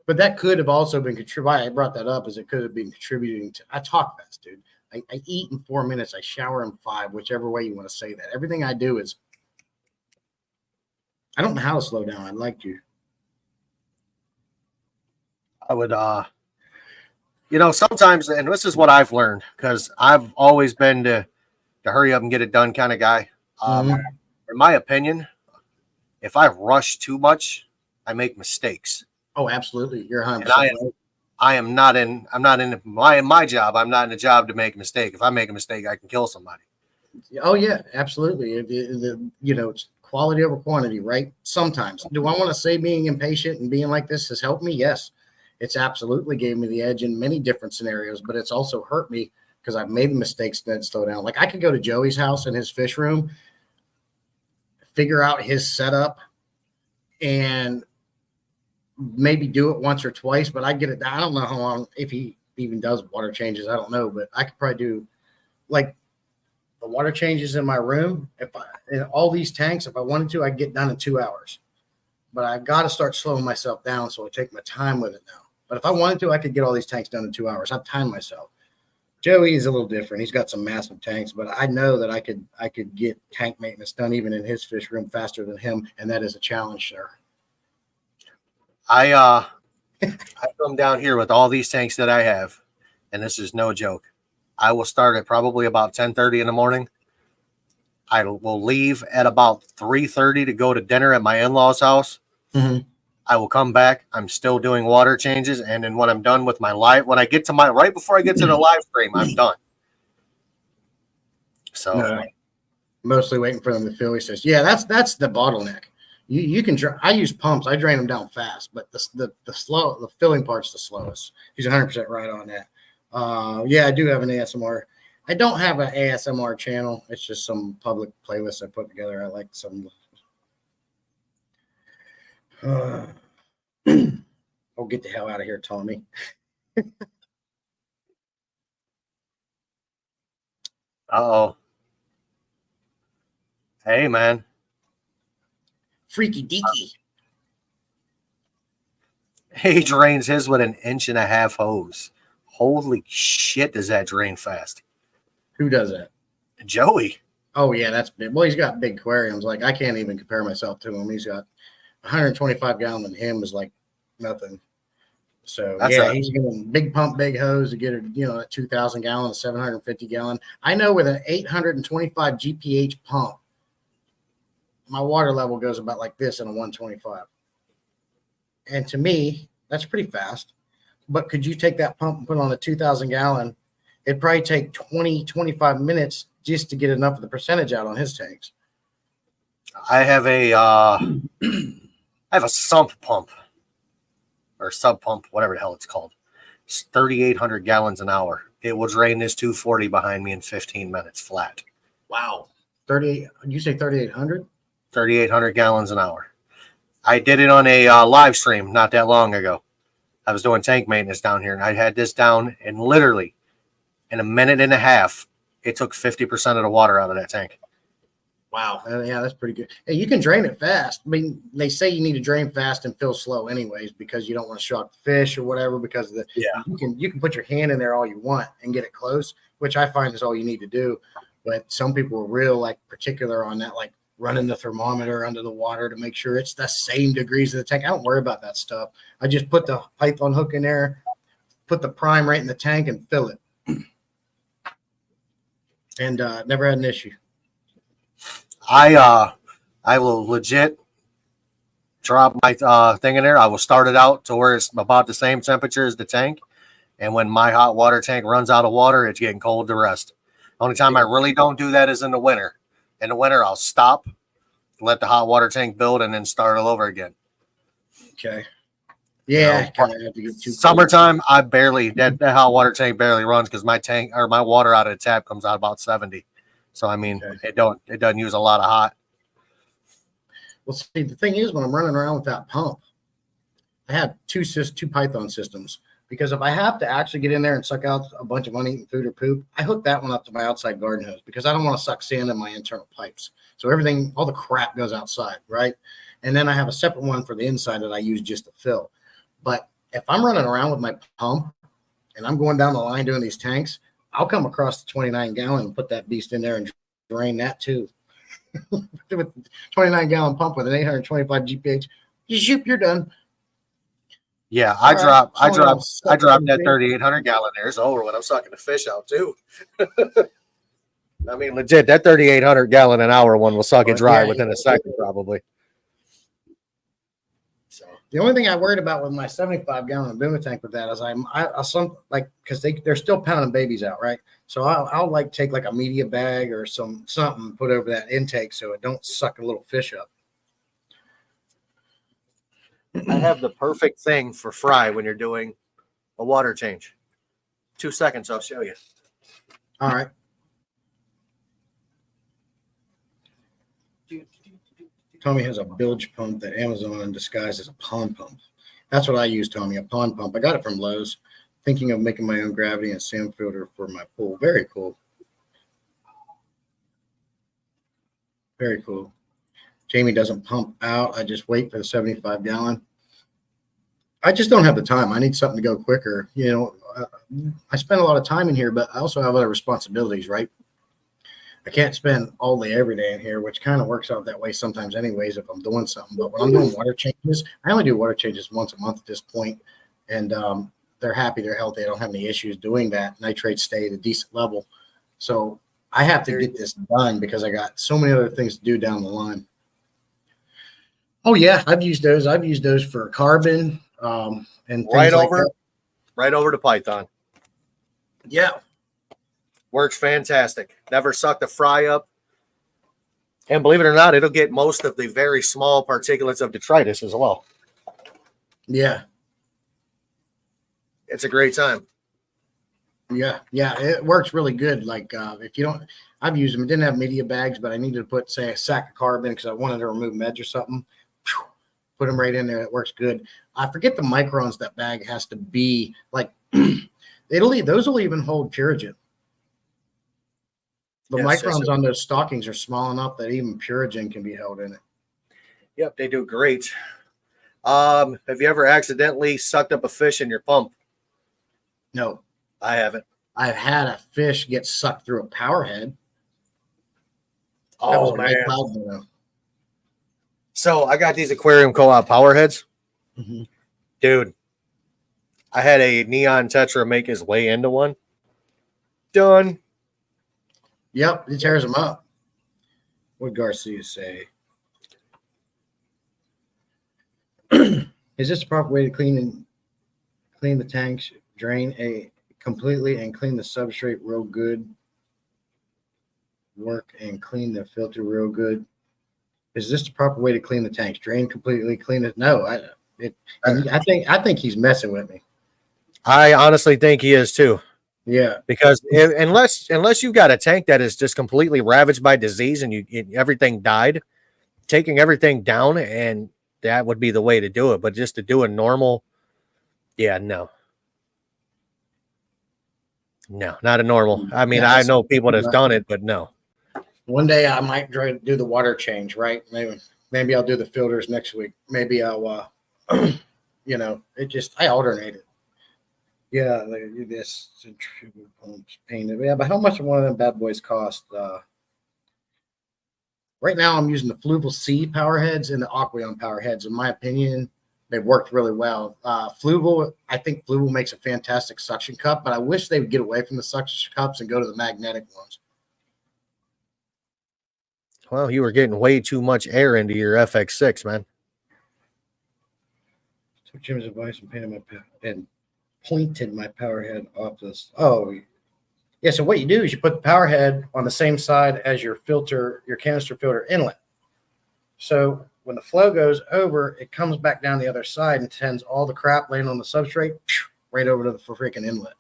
But that could have also been contributing. I brought that up as it could have been contributing to. I talk fast, dude. I eat in 4 minutes. I shower in 5, whichever way you want to say that. Everything I do is. I don't know how to slow down. I'd like to. I would, sometimes, and this is what I've learned because I've always been to hurry up and get it done kind of guy. In my opinion, if I rush too much, I make mistakes. Oh, absolutely. You're 100%. And I'm not in my job. I'm not in a job to make a mistake. If I make a mistake, I can kill somebody. Oh yeah, absolutely. It's quality over quantity, right? Sometimes. Do I want to say being impatient and being like this has helped me? Yes. It's absolutely gave me the edge in many different scenarios, but it's also hurt me because I've made mistakes that slow down. Like I could go to Joey's house in his fish room, figure out his setup, and maybe do it once or twice, but I get it. I don't know how long, if he even does water changes. I don't know, but I could probably do like the water changes in my room. In all these tanks, if I wanted to, I'd get done in 2 hours. But I've got to start slowing myself down, so I take my time with it now. But if I wanted to, I could get all these tanks done in 2 hours. I've timed myself. Joey is a little different. He's got some massive tanks, but I know that I could get tank maintenance done even in his fish room faster than him, and that is a challenge, sir. I come down here with all these tanks that I have, and this is no joke. I will start at probably about 10:30 in the morning. I will leave at about 3:30 to go to dinner at my in-laws' house. Mm-hmm. I will come back. I'm still doing water changes, and then when I'm done with my when I get to right before I get to the live stream, I'm done. So no, mostly waiting for them to fill. He says, "Yeah, that's the bottleneck. You can. I use pumps. I drain them down fast, but the filling part's the slowest." He's 100% right on that. Yeah, I do have an ASMR. I don't have an ASMR channel. It's just some public playlists I put together. I like some. Oh, get the hell out of here, Tommy. Uh-oh. Hey, man. Freaky deaky. He drains his with an 1.5-inch hose. Holy shit, does that drain fast? Who does that? Joey. Oh, yeah, that's big. Well, he's got big aquariums. Like, I can't even compare myself to him. He's got 125 gallon, and him is like nothing. So he's getting big pump, big hose to get it, a 2,000 gallon, 750 gallon. I know with an 825 GPH pump, my water level goes about like this in a 125. And to me, that's pretty fast. But could you take that pump and put it on a 2,000 gallon? It'd probably take 20, 25 minutes just to get enough of the percentage out on his tanks. I have a sump pump or sub pump, whatever the hell it's called. It's 3,800 gallons an hour. It will drain this 240 behind me in 15 minutes flat. Wow. 38. You say 3,800? 3,800 gallons an hour. I did it on a live stream not that long ago. I was doing tank maintenance down here, and I had this down, and literally in a minute and a half, it took 50% of the water out of that tank. Wow. Yeah, that's pretty good. Hey, you can drain it fast. I mean, they say you need to drain fast and fill slow anyways because you don't want to shock the fish or whatever because you can put your hand in there all you want and get it close, which I find is all you need to do. But some people are real particular on that, like running the thermometer under the water to make sure it's the same degrees of the tank. I don't worry about that stuff. I just put the python hook in there, put the prime right in the tank and fill it. And never had an issue. I will legit drop my thing in there. I will start it out to where it's about the same temperature as the tank. And when my hot water tank runs out of water, it's getting cold to rest. The only time I really don't do that is in the winter. In the winter, I'll stop, let the hot water tank build, and then start all over again. Okay. Yeah. Have to get summertime, I barely that hot water tank barely runs because my tank or my water out of the tap comes out about 70. So I mean, it doesn't use a lot of hot. Well, see, the thing is, when I'm running around with that pump, I have two Python systems because if I have to actually get in there and suck out a bunch of uneaten food or poop, I hook that one up to my outside garden hose because I don't want to suck sand in my internal pipes. So everything, all the crap goes outside, right? And then I have a separate one for the inside that I use just to fill. But if I'm running around with my pump and I'm going down the line doing these tanks, I'll come across the 29 gallon and put that beast in there and drain that too. With 29 gallon pump with an 825 GPH, you're done. Yeah, I dropped that 3,800 gallon there. It's over when I'm sucking the fish out too. I mean, legit, that 3,800 gallon an hour one will suck it dry within a second, probably. So the only thing I worried about with my 75 gallon Boomer tank with that is because they're still pounding babies out, right? So I'll take like a media bag or something put over that intake so it don't suck a little fish up. I have the perfect thing for fry when you're doing a water change. 2 seconds, I'll show you. All right. Tommy has a bilge pump that Amazon disguised as a pond pump. That's what I use, Tommy, a pond pump. I got it from Lowe's. Thinking of making my own gravity and sand filter for my pool. Very cool. Very cool. Jamie doesn't pump out. I just wait for the 75 gallon. I just don't have the time. I need something to go quicker. You know, I spend a lot of time in here, but I also have other responsibilities, right? I can't spend all day every day in here, which kind of works out that way sometimes anyways if I'm doing something. But when I'm doing water changes, I only do water changes once a month at this point, and they're happy, they're healthy. I don't have any issues doing that. Nitrates stay at a decent level. So I have to get this done because I got so many other things to do down the line. Oh, yeah, I've used those. I've used those for carbon and things Right like over, that. right over to Python. Yeah. Works fantastic. Never sucked a fry up. And believe it or not, it'll get most of the very small particulates of detritus as well. Yeah. It's a great time. Yeah, it works really good. Like if you don't, I've used them. It didn't have media bags, but I needed to put, say, a sack of carbon because I wanted to remove meds or something. Put them right in there. It works good. I forget the microns that bag has to be. Like those will even hold Purigen. The Yes, microns on those stockings are small enough that even Purigen can be held in it. Yep, they do great. Have you ever accidentally sucked up a fish in your pump? No, I haven't. I've had a fish get sucked through a power head. That Oh, was man. cloud though. So I got these aquarium co-op power heads. Mm-hmm. Dude, I had a neon tetra make his way into one. Done. Yep, it tears them up. What did Garcia say? Is this the proper way to clean the tanks? Drain a completely and clean the substrate real good. Work and clean the filter real good. Is this the proper way to clean the tanks? Drain completely, clean it. No, I think he's messing with me. I honestly think he is too. Yeah, Because unless you've got a tank that is just completely ravaged by disease and everything died, taking everything down, and that would be the way to do it. But just to do a normal, yeah, no, not a normal. I mean, I know people that's done it, but no. One day I might try to do the water change, right? Maybe I'll do the filters next week. Maybe I'll, I alternate it. Yeah, they do this centrifugal pumps painted. Yeah, but how much one of them bad boys cost? Right now, I'm using the Fluval C power heads and the Aqueon power heads. In my opinion, they've worked really well. Fluval, I think Fluval makes a fantastic suction cup, but I wish they would get away from the suction cups and go to the magnetic ones. Well, you were getting way too much air into your FX6, man. Took Jim's advice and pointed my power head off this. Oh, yeah. So what you do is you put the power head on the same side as your filter, your canister filter inlet. So when the flow goes over, it comes back down the other side and sends all the crap laying on the substrate right over to the freaking inlet.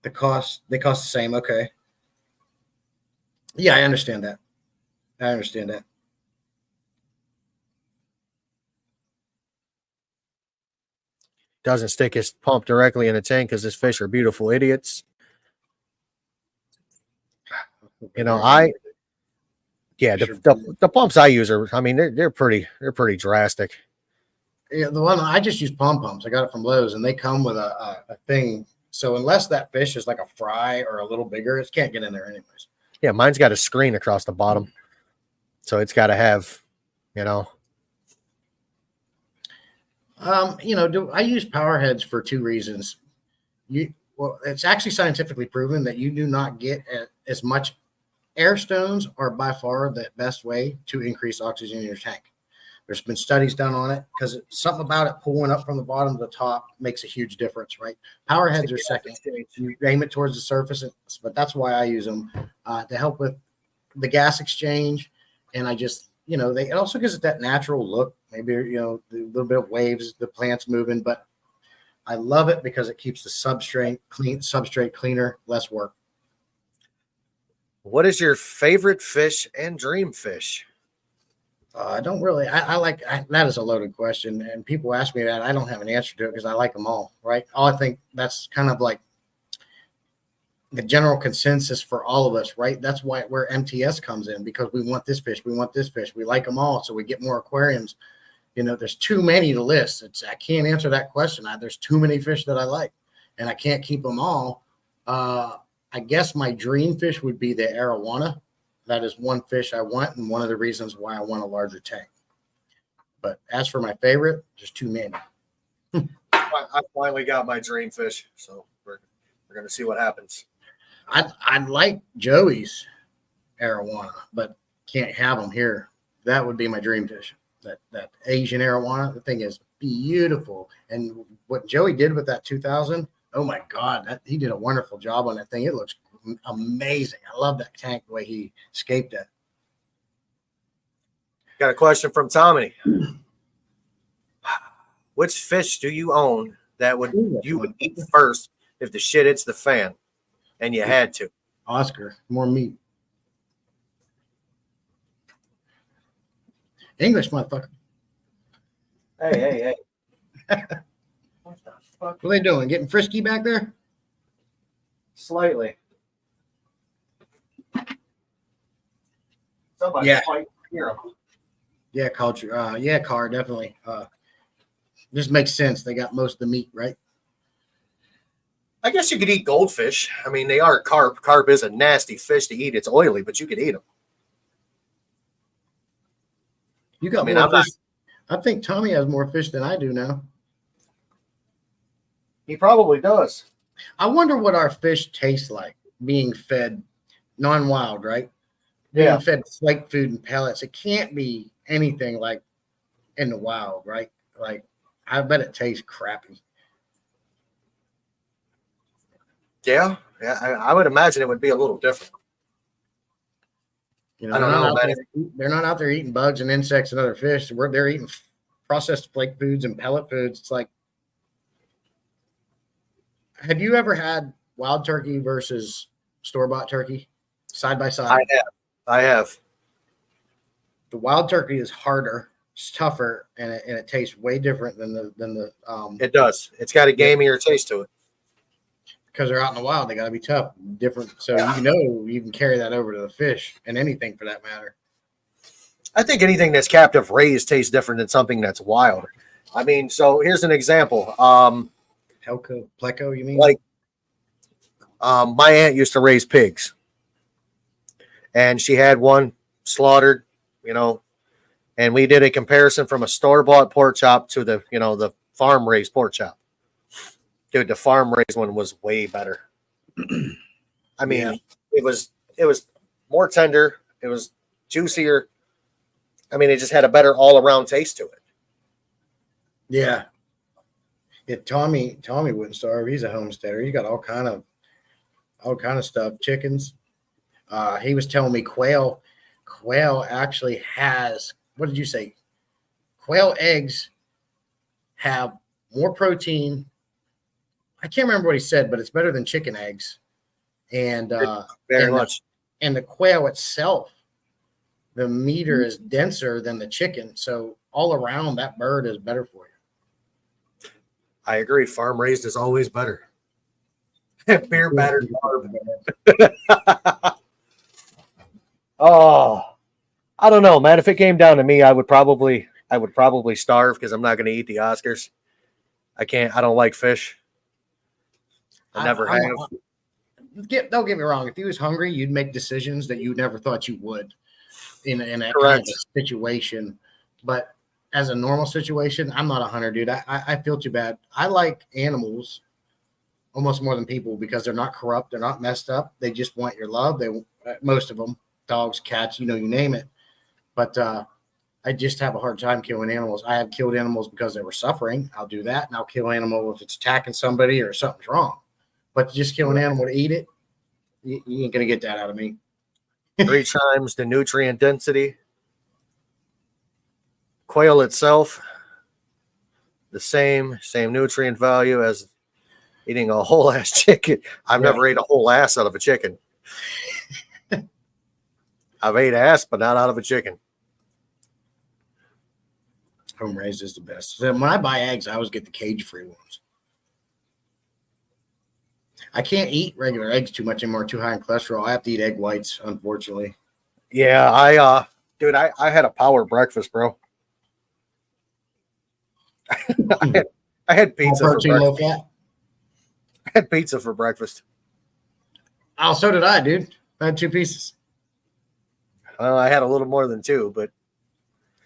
They cost the same. Okay. Yeah, I understand that. Doesn't stick his pump directly in a tank because his fish are beautiful idiots. You know, the pumps I use are, I mean, they're pretty drastic. Yeah, the one I just use pom pumps. I got it from Lowe's, and they come with a thing. So unless that fish is like a fry or a little bigger, it can't get in there anyways. Yeah, mine's got a screen across the bottom, so it's got to have, I use power heads for two reasons. It's actually scientifically proven that you do not get as much. Air stones are by far the best way to increase oxygen in your tank. There's been studies done on it because something about it pulling up from the bottom to the top makes a huge difference, right? Power heads are second. You aim it towards the surface, but that's why I use them to help with the gas exchange. And I just, it also gives it that natural look. Maybe, the little bit of waves, the plants moving, but I love it because it keeps the substrate cleaner, less work. What is your favorite fish and dream fish? I don't really. That is a loaded question, and people ask me that. I don't have an answer to it because I like them all. Right? All I think that's kind of like the general consensus for all of us. Right? That's where MTS comes in, because we want this fish, we want this fish, we like them all, so we get more aquariums. There's too many to list. I can't answer that question. There's too many fish that I like, and I can't keep them all. I guess my dream fish would be the arowana. That is one fish I want, and one of the reasons why I want a larger tank. But as for my favorite, there's too many. I finally got my dream fish, so we're going to see what happens. I'd like Joey's arowana, but can't have them here. That would be my dream fish. That Asian arowana, the thing is beautiful. And what Joey did with that 2000, oh my God, he did a wonderful job on that thing. It looks amazing. I love that tank, the way he escaped it. Got a question from Tommy. Which fish do you own that you would eat first if the shit hits the fan and you had to? Oscar, more meat. English, motherfucker. Hey. What the fuck? What are they doing? Getting frisky back there? Slightly. Somebody might hear them. Yeah, culture. Yeah, car, definitely. This makes sense. They got most of the meat, right? I guess you could eat goldfish. I mean, they are carp. Carp is a nasty fish to eat. It's oily, but you could eat them. You got more fish. I think Tommy has more fish than I do now. He probably does. I wonder what our fish taste like being fed non-wild, right? Yeah. Being fed flake food and pellets. It can't be anything like in the wild, right? Like, I bet it tastes crappy. Yeah. I would imagine it would be a little different. I don't know, man. They're not out there eating bugs and insects and other fish. They're eating processed flake foods and pellet foods. It's like, have you ever had wild turkey versus store-bought turkey side by side? I have. The wild turkey is harder, it's tougher, and it tastes way different than the. It does. It's got a gamier taste to it. Because they're out in the wild, they got to be tough, different. So you can carry that over to the fish and anything for that matter. I think anything that's captive raised tastes different than something that's wild. I mean, so here's an example. Pleco, you mean? Like, my aunt used to raise pigs, and she had one slaughtered, and we did a comparison from a store-bought pork chop to the farm-raised pork chop. Dude, the farm-raised one was way better. I mean, it was more tender. It was juicier. I mean, it just had a better all-around taste to it. Yeah. Tommy wouldn't starve. He's a homesteader. He's got all kind of stuff. Chickens. He was telling me quail actually has, what did you say? Quail eggs have more protein. I can't remember what he said, but it's better than chicken eggs. And very much. And the quail itself, the meter is denser than the chicken. So all around, that bird is better for you. I agree. Farm raised is always better. Beer battered. Oh, I don't know, man. If it came down to me, I would probably starve because I'm not going to eat the Oscars. I don't like fish. I never have. Don't get me wrong. If you was hungry, you'd make decisions that you never thought you would in that Correct. kind of situation. But as a normal situation, I'm not a hunter, dude. I feel too bad. I like animals almost more than people because they're not corrupt. They're not messed up. They just want your love. Most of them, dogs, cats, you name it. But I just have a hard time killing animals. I have killed animals because they were suffering. I'll do that. And I'll kill an animal if it's attacking somebody or something's wrong. But to just kill an animal to eat it, you ain't going to get that out of me. 3 times the nutrient density. Quail itself, the same nutrient value as eating a whole ass chicken. I've never ate a whole ass out of a chicken. I've ate ass, but not out of a chicken. Home raised is the best. So when I buy eggs, I always get the cage-free ones. I can't eat regular eggs too much anymore. Too high in cholesterol. I have to eat egg whites, unfortunately. Yeah, dude, I had a power breakfast, bro. I had Low pizza for protein, low breakfast. fat. I had pizza for breakfast. Oh, so did I, dude. I had 2 pieces. Well, I had a little more than 2, but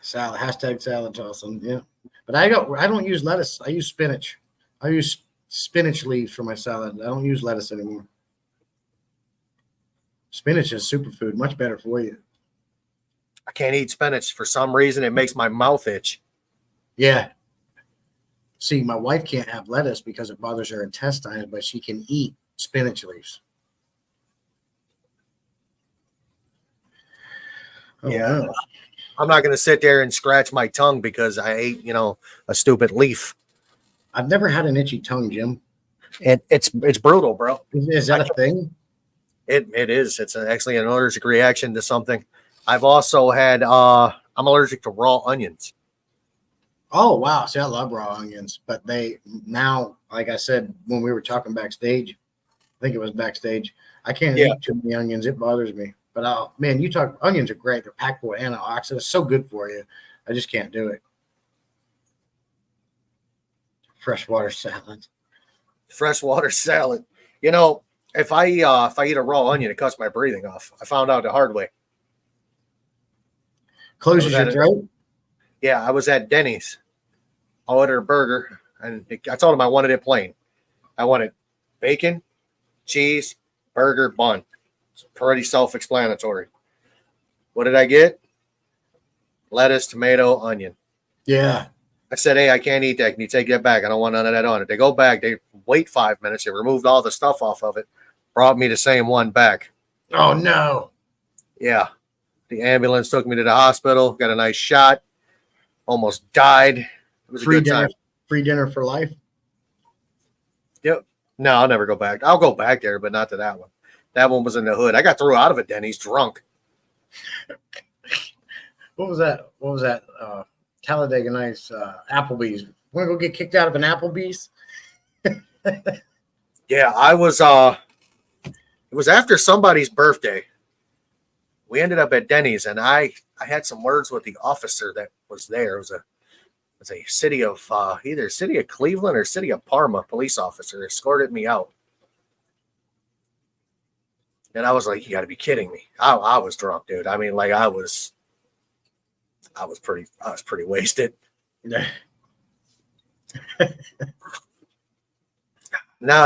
Salad. Hashtag salad tossing. Yeah. But I don't use lettuce. I use spinach. I use spinach leaves for my salad. I don't use lettuce anymore. Spinach is superfood, much better for you. I can't eat spinach for some reason. It makes my mouth itch. Yeah. See, my wife can't have lettuce because it bothers her intestines, but she can eat spinach leaves. Oh, Yeah. wow. I'm not going to sit there and scratch my tongue because I ate, a stupid leaf. I've never had an itchy tongue, Jim. It's brutal, bro. Is that a thing? It is. It's actually an allergic reaction to something. I've also had. I'm allergic to raw onions. Oh, wow. See, I love raw onions, but they now, like I said, when we were talking backstage, I think it was backstage, I can't eat too many onions. It bothers me. But man, you talk onions are great. They're packed with antioxidants. So good for you. I just can't do it. Freshwater salad. Freshwater salad. If I eat a raw onion, it cuts my breathing off. I found out the hard way. Closes your throat? Yeah, I was at Denny's. I ordered a burger, and I told him I wanted it plain. I wanted bacon, cheese, burger, bun. It's pretty self-explanatory. What did I get? Lettuce, tomato, onion. Yeah. I said, hey, I can't eat that. Can you take that back? I don't want none of that on it. They go back. They wait 5 minutes. They removed all the stuff off of it. Brought me the same one back. Oh, no. Yeah. The ambulance took me to the hospital. Got a nice shot. Almost died. It was Free a good dinner. time. Free dinner for life? Yep. No, I'll never go back. I'll go back there, but not to that one. That one was in the hood. I got thrown out of a Denny's drunk. What was that? Talladega Nights, Applebee's. Want to go get kicked out of an Applebee's? Yeah, I was it was after somebody's birthday. We ended up at Denny's, and I had some words with the officer that was there. It was a city of either city of Cleveland or city of Parma police officer escorted me out. And I was like, you got to be kidding me. I was drunk, dude. I mean, like I was pretty wasted. Now,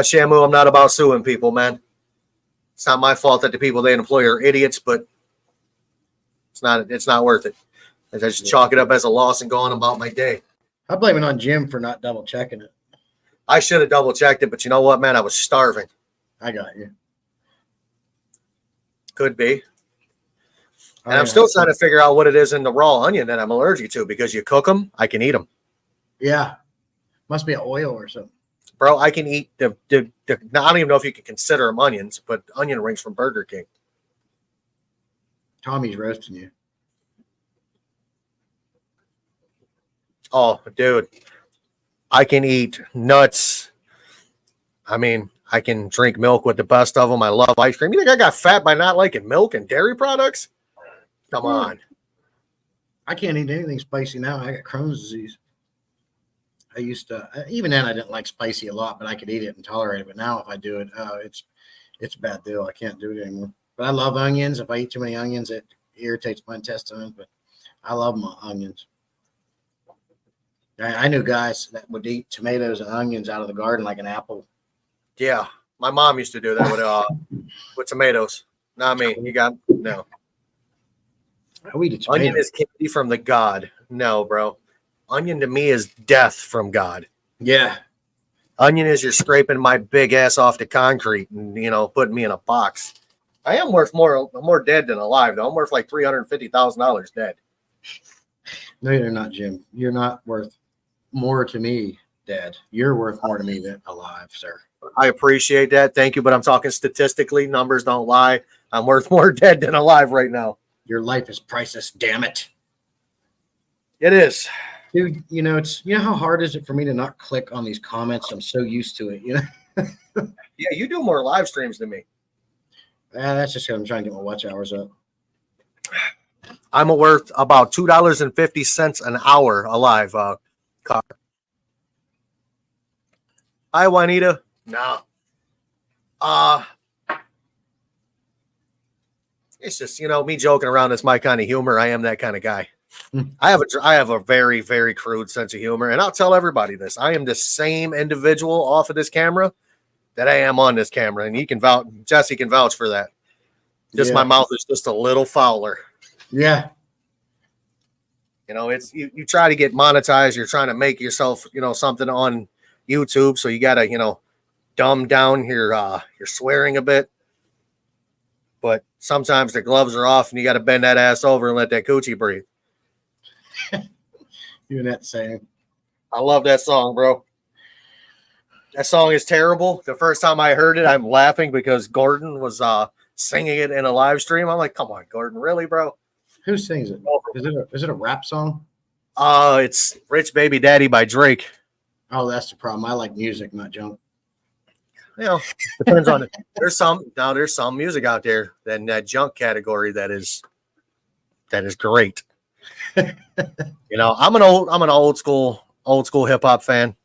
Shamu, I'm not about suing people, man. It's not my fault that the people they employ are idiots, but it's not worth it. I just chalk it up as a loss and go on about my day. I blame it on Jim for not double checking it. I should have double checked it, but you know what, man? I was starving. I got you. Could be. And I'm still trying to figure out what it is in the raw onion that I'm allergic to, because you cook them, I can eat them. Yeah. Must be an oil or something. Bro, I can eat I don't even know if you can consider them onions, but onion rings from Burger King. Tommy's roasting you. Oh, dude. I can eat nuts. I mean, I can drink milk with the best of them. I love ice cream. You think I got fat by not liking milk and dairy products? Come on. I can't eat anything spicy now. I got Crohn's disease. I used to, even then I didn't like spicy a lot, but I could eat it and tolerate it. But now if I do it, it's a bad deal. I can't do it anymore. But I love onions. If I eat too many onions, it irritates my intestines, but I love my onions. I knew guys that would eat tomatoes and onions out of the garden like an apple. Yeah. My mom used to do that with tomatoes. Not me. No. I eat a tomato. Onion is candy from the God. No, bro. Onion to me is death from God. Yeah. Onion is you're scraping my big ass off the concrete and, putting me in a box. I am worth more dead than alive, though. I'm worth like $350,000 dead. No, you're not, Jim. You're not worth more to me, Dad. You're worth more to me than alive, sir. I appreciate that. Thank you. But I'm talking statistically. Numbers don't lie. I'm worth more dead than alive right now. Your life is priceless, damn it. It is. Dude, you know how hard is it for me to not click on these comments? I'm so used to it, Yeah, you do more live streams than me. That's just because I'm trying to get my watch hours up. I'm worth about $2.50 an hour alive. Car. Hi, Juanita. No. It's just me joking around. It's my kind of humor. I am that kind of guy. I have a very, very crude sense of humor, and I'll tell everybody this. I am the same individual off of this camera that I am on this camera, and he can vouch. Jesse can vouch for that. Just my mouth is just a little fouler. Yeah. It's you try to get monetized. You're trying to make yourself, something on YouTube, so you gotta, dumb down your swearing a bit. But sometimes the gloves are off, and you got to bend that ass over and let that coochie breathe. You and that same. I love that song, bro. That song is terrible. The first time I heard it, I'm laughing because Gordon was singing it in a live stream. I'm like, come on, Gordon, really, bro? Who sings it? Is it a rap song? It's Rich Baby Daddy by Drake. Oh, that's the problem. I like music, not junk. Depends on it. There's some music out there in that junk category that is great. I'm an old school hip hop fan.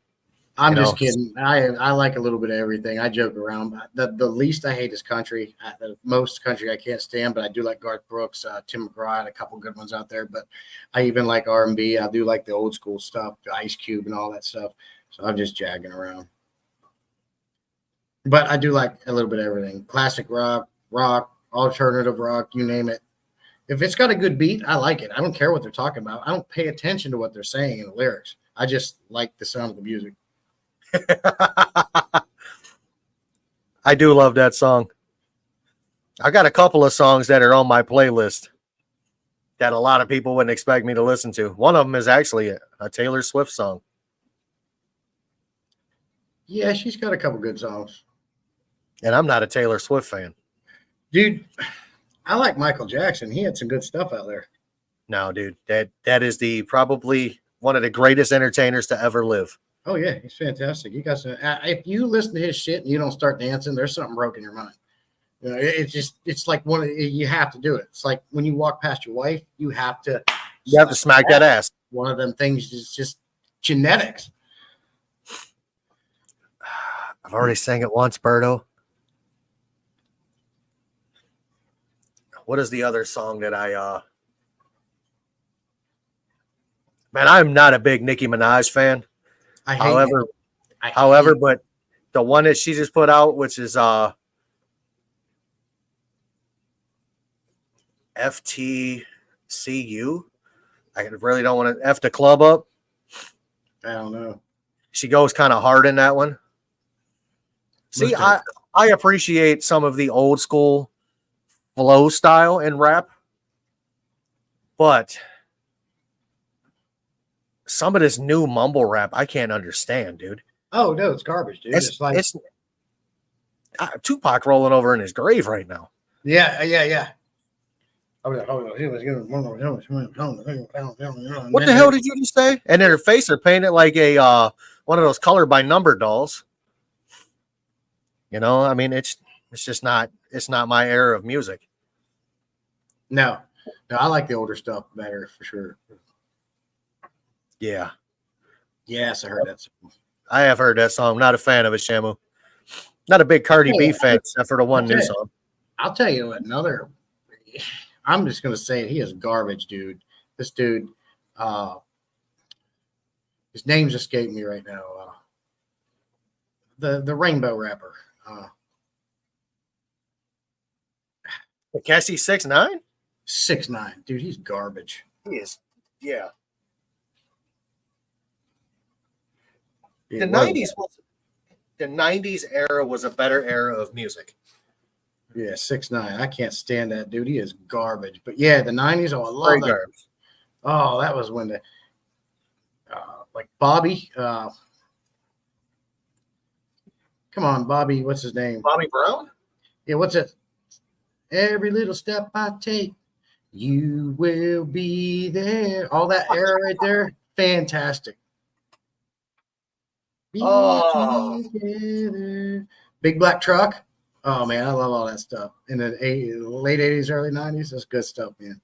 I'm just kidding. I like a little bit of everything. I joke around. The least I hate is country. The most country I can't stand, but I do like Garth Brooks, Tim McGraw, and a couple good ones out there. But I even like R&B. I do like the old school stuff, the Ice Cube and all that stuff. So I'm just jagging around. But I do like a little bit of everything. Classic rock, alternative rock, you name it. If it's got a good beat, I like it. I don't care what they're talking about. I don't pay attention to what they're saying in the lyrics. I just like the sound of the music. I do love that song. I got a couple of songs that are on my playlist that a lot of people wouldn't expect me to listen to. One of them is actually a Taylor Swift song. Yeah, she's got a couple good songs. And I'm not a Taylor Swift fan. Dude, I like Michael Jackson. He had some good stuff out there. No, dude, that is probably one of the greatest entertainers to ever live. Oh yeah, he's fantastic. You got some. If you listen to his shit and you don't start dancing, there's something broken in your mind. It's like you have to do it. It's like when you walk past your wife, you have to smack that ass. One of them things is just genetics. I've already sang it once, Berto. What is the other song that man, I'm not a big Nicki Minaj fan. However, but the one that she just put out, which is FTCU, I really don't want to F the club up. I don't know. She goes kind of hard in that one. See, I appreciate some of the old school flow style in rap, but some of this new mumble rap I can't understand, dude. Oh no, it's garbage, dude. It's like Tupac rolling over in his grave right now. Yeah. What the hell did you just say? And in her face, they're painted like a one of those color by number dolls. I mean, it's just not. It's not my era of music. No, I like the older stuff better for sure. Yeah. Yes, I heard that song. I have heard that song. I'm not a fan of it, Shamu. Not a big Cardi B fan, except for the one new song. I'll tell you another. I'm just going to say it. He is garbage, dude. This dude, his name's escaped me right now. The rainbow rapper. Cassie 6ix9ine? 6ix9ine. Dude, he's garbage. He is. Yeah. The 90s era was a better era of music. Yeah, 6ix9ine. I can't stand that dude. He is garbage. But yeah, the 90s. Oh, I love that. Garbage. Oh, that was when the like Bobby. Come on, Bobby. What's his name? Bobby Brown. Yeah. What's it? Every little step I take, you will be there. All that era right there. fantastic. Be Oh. together. Big Black Truck. Oh man, I love all that stuff. In the late 80s, early 90s, that's good stuff, man.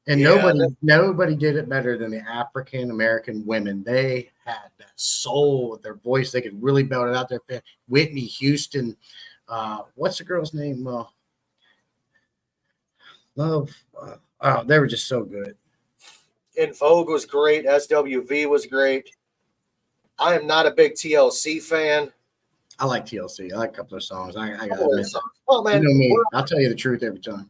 And Yeah, nobody did it better than the African American women. They had that soul with their voice. They could really belt it out there. Whitney Houston. What's the girl's name? Love. Oh, they were just so good. In Vogue was great. SWV was great. I am not a big TLC fan. I like TLC. I like a couple of songs. I got to Oh, admit that. oh man, You know me. I'll tell you the truth every time.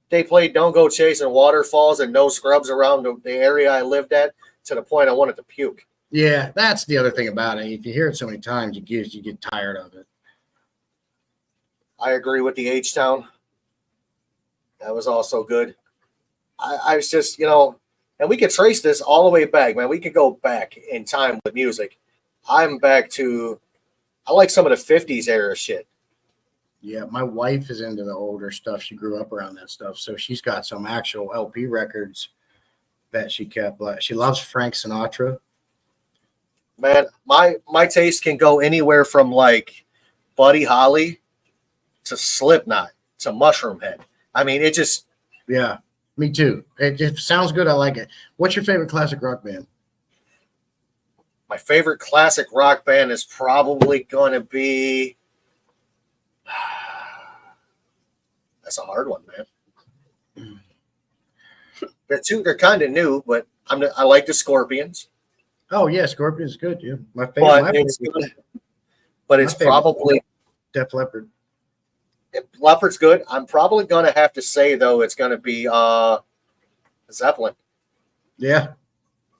they played "Don't Go Chasing Waterfalls" and "No Scrubs" around the area I lived at to the point I wanted to puke. Yeah, that's the other thing about it. If you hear it so many times, you get tired of it. I agree with the H-Town. That was also good. I was just, and we could trace this all the way back, man. We could go back in time with music. I'm back to, I like some of the 50s era shit. Yeah, my wife is into the older stuff. She grew up around that stuff. So she's got some actual LP records that she kept. She loves Frank Sinatra. Man, my taste can go anywhere from like Buddy Holly to Slipknot to Mushroom Head. I mean, it just. Yeah, me too. It just sounds good. I like it. What's your favorite classic rock band? My favorite classic rock band is probably going to be. That's a hard one, man. They're kind of new, but I like the Scorpions. Oh yeah, Scorpion's good. Yeah, my But favorite. it's probably Def Leppard. Leopard's good. I'm probably going to have to say though it's going to be Zeppelin. Yeah,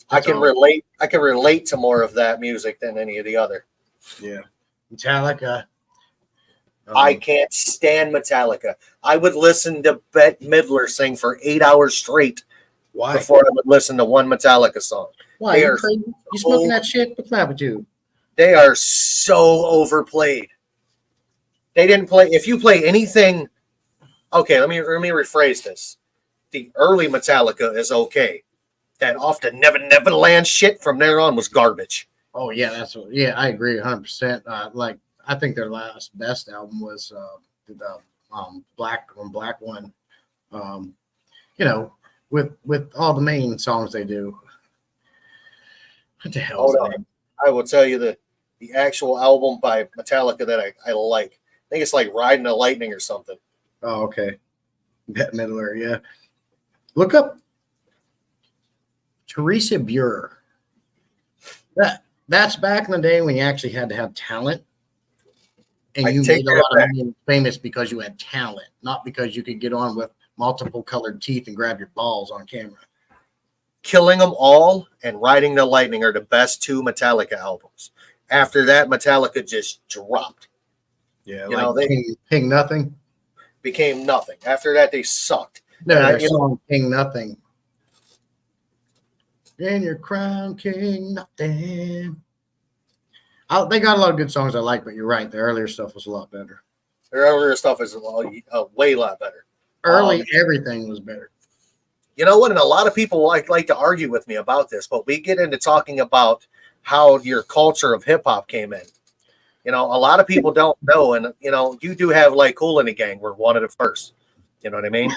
I can relate to more of that music than any of the other. Yeah, Metallica. I can't stand Metallica. I would listen to Bette Midler sing for 8 hours straight. Why? Before I would listen to one Metallica song. Why? You crazy? You smoking that shit? What's the matter with you? They are so overplayed. They didn't play. If you play anything, okay. Let me rephrase this. The early Metallica is okay. That off the Neverland shit from there on was garbage. Oh yeah, I agree 100%. Like I think their last best album was the Black one. With all the main songs they do. What the hell? I will tell you the actual album by Metallica that I like. I think it's like Riding the Lightning or something. Oh, okay. Bette Midler, yeah. Look up Teresa Buer. That's back in the day when you actually had to have talent. And you made a lot of money famous because you had talent, not because you could get on with multiple colored teeth and grab your balls on camera. Killing Them All and Riding the Lightning are the best two Metallica albums. After that, Metallica just dropped. Yeah, they King Nothing became nothing. After that, they sucked. No, song King Nothing. In your crown, King Nothing. They got a lot of good songs I like, but you're right. The earlier stuff was a lot better. Their earlier stuff is a way lot better. Everything was better. You know what? And a lot of people like to argue with me about this, but we get into talking about how your culture of hip hop came in. A lot of people don't know, and you do have like Kool and the Gang were one of the first. You know what I mean?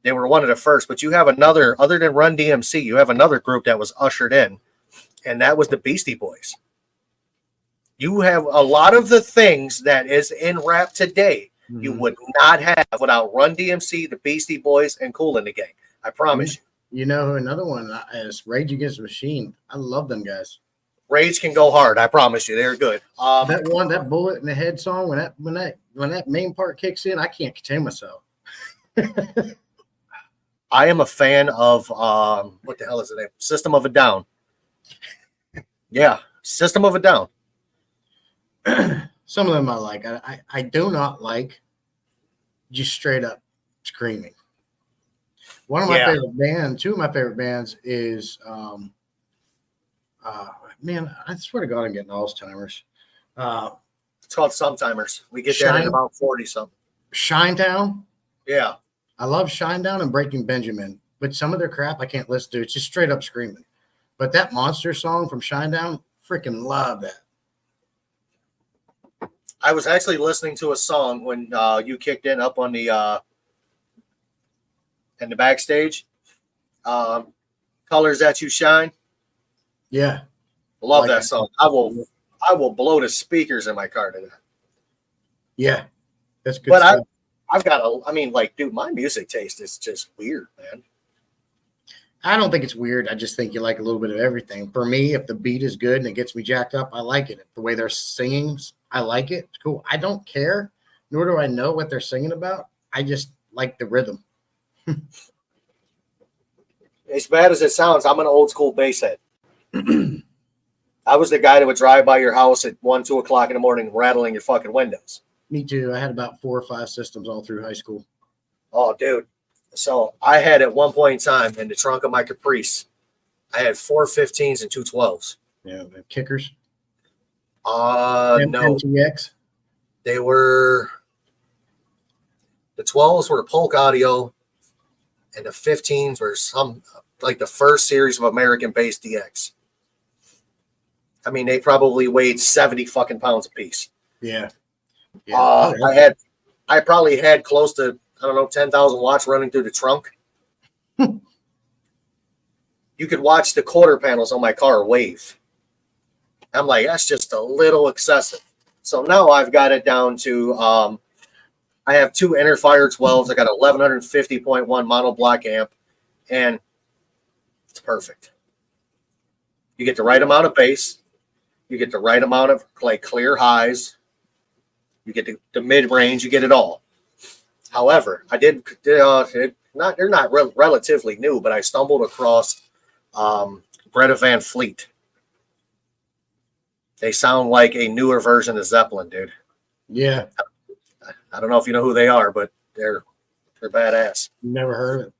They were one of the first, but you have another, other than Run DMC, you have another group that was ushered in, and that was the Beastie Boys. You have a lot of the things that is in rap today, you would not have without Run DMC, the Beastie Boys, and Kool and the Gang. I promise you. You know, another one is Rage Against the Machine. I love them guys. Rage can go hard. I promise you, they're good. That Bullet in the Head song, when that main part kicks in, I can't contain myself. I am a fan of what the hell is the name? System of a Down. Yeah, System of a Down. Some of them I like. I do not like just straight up screaming. One of my favorite bands, two of my favorite bands is man, I swear to God, I'm getting Alzheimer's. It's called Sometimers. We get that in about 40 something. Shinedown. Yeah. I love Shinedown and Breaking Benjamin, but some of their crap I can't listen to. It's just straight up screaming. But that Monster song from Shinedown, freaking love that. I was actually listening to a song when you kicked in up on the in the backstage. Colors That You Shine. Yeah. Love Like that that. song. I will blow the speakers in my car to that. Yeah. That's good But stuff. I've got I mean, like, dude, my music taste is just weird, man. I don't think it's weird. I just think you like a little bit of everything. For me, if the beat is good and it gets me jacked up, I like it. If the way they're singing, I like it. It's cool. I don't care, nor do I know what they're singing about. I just like the rhythm. As bad as it sounds, I'm an old school bass head. I was the guy that would drive by your house at 1, 2 o'clock in the morning, rattling your fucking windows. Me too. I had about 4 or 5 systems all through high school. Oh, dude. So I had at one point in time in the trunk of my Caprice, I had 4 15s and 2 12s. Yeah, the kickers. No, MTX. they were the 12s were Polk Audio, and the 15s were some like the first series of American Bass DX. I mean, they probably weighed 70 fucking pounds a piece. Yeah. Yeah. I probably had close to, I don't know, 10,000 watts running through the trunk. You could watch the quarter panels on my car wave. I'm like, that's just a little excessive. So now I've got it down to, I have 2 Interfire 12s. I got a 1150.1 monoblock amp, and it's perfect. You get the right amount of bass. You get the right amount of like clear highs. You get the mid range. You get it all. However, I did they're not relatively new, but I stumbled across Greta Van Fleet. They sound like a newer version of Zeppelin, dude. Yeah. I don't know if you know who they are, but they're badass. Never heard of it.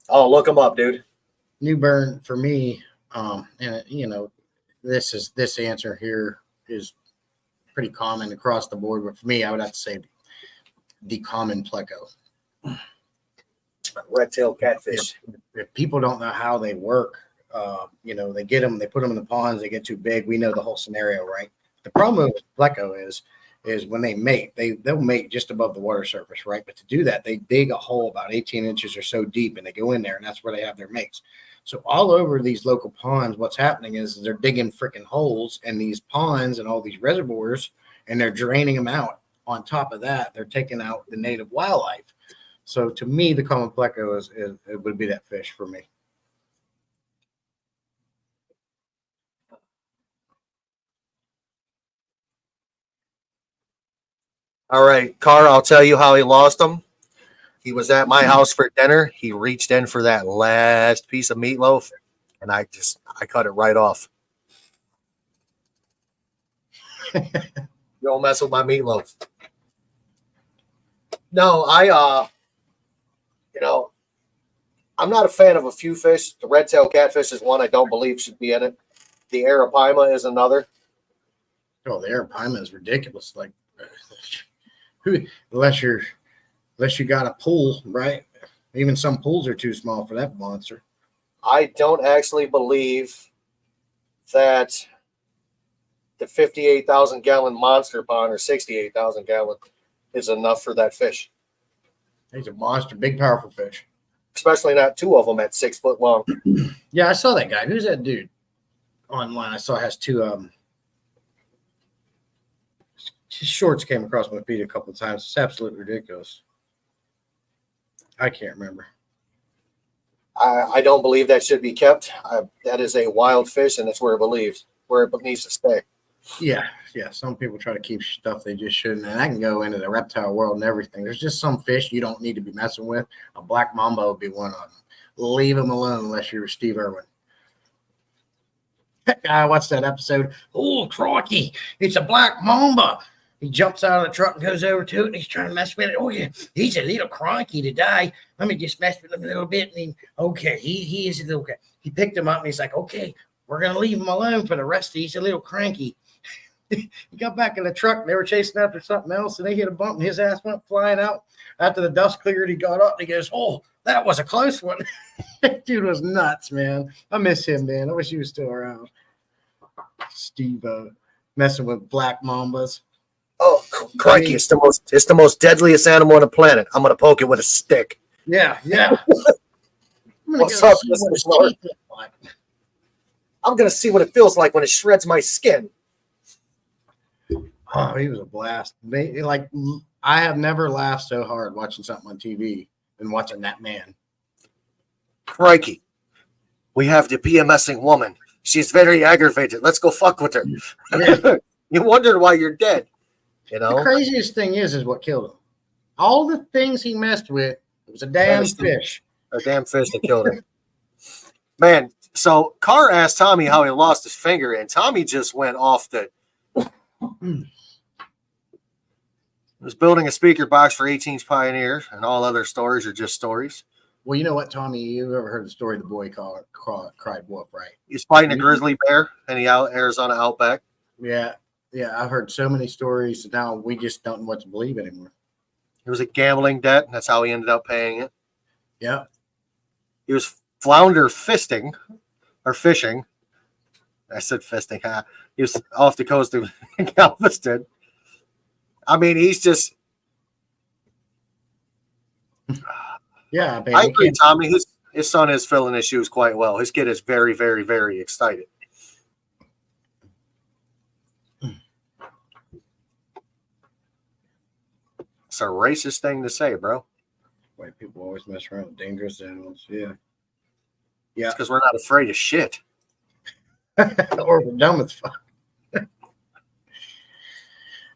Oh, look them up, dude. New Burn for me, and you know, this answer here is pretty common across the board, but for me, I would have to say the common pleco. Red tail catfish. If people don't know how they work, you know, they get them, they put them in the ponds, they get too big. We know the whole scenario, right? The problem with pleco is when they mate, they'll mate just above the water surface, right? But to do that, they dig a hole about 18 inches or so deep, and they go in there, and that's where they have their mates. So all over these local ponds, what's happening is they're digging freaking holes in these ponds and all these reservoirs, and they're draining them out. On top of that, they're taking out the native wildlife. So to me, the common pleco it would be that fish for me. All right, Carr, I'll tell you how he lost them. He was at my house for dinner. He reached in for that last piece of meatloaf, and I cut it right off. You don't mess with my meatloaf. No, you know, I'm not a fan of a few fish. The red tail catfish is one I don't believe should be in it. The arapaima is another. Oh, the arapaima is ridiculous. Like, unless you got a pool, right? Even some pools are too small for that monster. I don't actually believe that the 58,000 gallon monster pond or 68,000 gallon is enough for that fish. He's a monster, big, powerful fish. Especially not 2 of them at 6 foot long. Yeah, I saw that guy. Who's that dude online? I saw has 2 his shorts came across my feed a couple of times. It's absolutely ridiculous. I can't remember. I don't believe that should be kept. That is a wild fish, and it's where it needs to stay. Yeah. Some people try to keep stuff they just shouldn't, and I can go into the reptile world and everything. There's just some fish you don't need to be messing with. A black mamba would be one of them. Leave them alone unless you're Steve Irwin. I watched that episode. Oh, crikey, it's a black mamba. He jumps out of the truck and goes over to it, and he's trying to mess with it. Oh, yeah, he's a little cranky today. Let me just mess with him a little bit. And he is a little okay. He picked him up, and he's like, okay, we're going to leave him alone for the rest of He's a little cranky. he got back in the truck. And they were chasing after something else, and they hit a bump, and his ass went flying out. After the dust cleared, he got up and he goes, "Oh, that was a close one." Dude was nuts, man. I miss him, man. I wish he was still around. Steve messing with black mambas. Oh, crikey! It's the most deadliest animal on the planet. I'm gonna poke it with a stick. Yeah. What's up, Mr. Lord? I'm gonna see what it feels like when it shreds my skin. Oh, he was a blast. I have never laughed so hard watching something on TV than watching that man. Crikey! We have the PMSing woman. She's very aggravated. Let's go fuck with her. Yeah. You wondered why you're dead. You know? The craziest thing is what killed him. All the things he messed with, it was a damn fish. A damn fish that killed him. Man, so Carr asked Tommy how he lost his finger, and Tommy just went off the. Was building a speaker box for 18's Pioneer, and all other stories are just stories. Well, you know what, Tommy? You ever heard the story of the boy cried wolf, right? He's fighting a grizzly bear in the Arizona outback. Yeah. I've heard so many stories. Now we just don't know what to believe anymore. It was a gambling debt. That's how he ended up paying it. Yeah. He was flounder fishing. I said fisting. Huh? He was off the coast of Galveston. I mean, he's just. Yeah, baby. I agree, Tommy. His son is filling his shoes quite well. His kid is very, very, very excited. It's a racist thing to say, bro. White people always mess around with dangerous animals. Yeah. It's because we're not afraid of shit. Or we're dumb as fuck.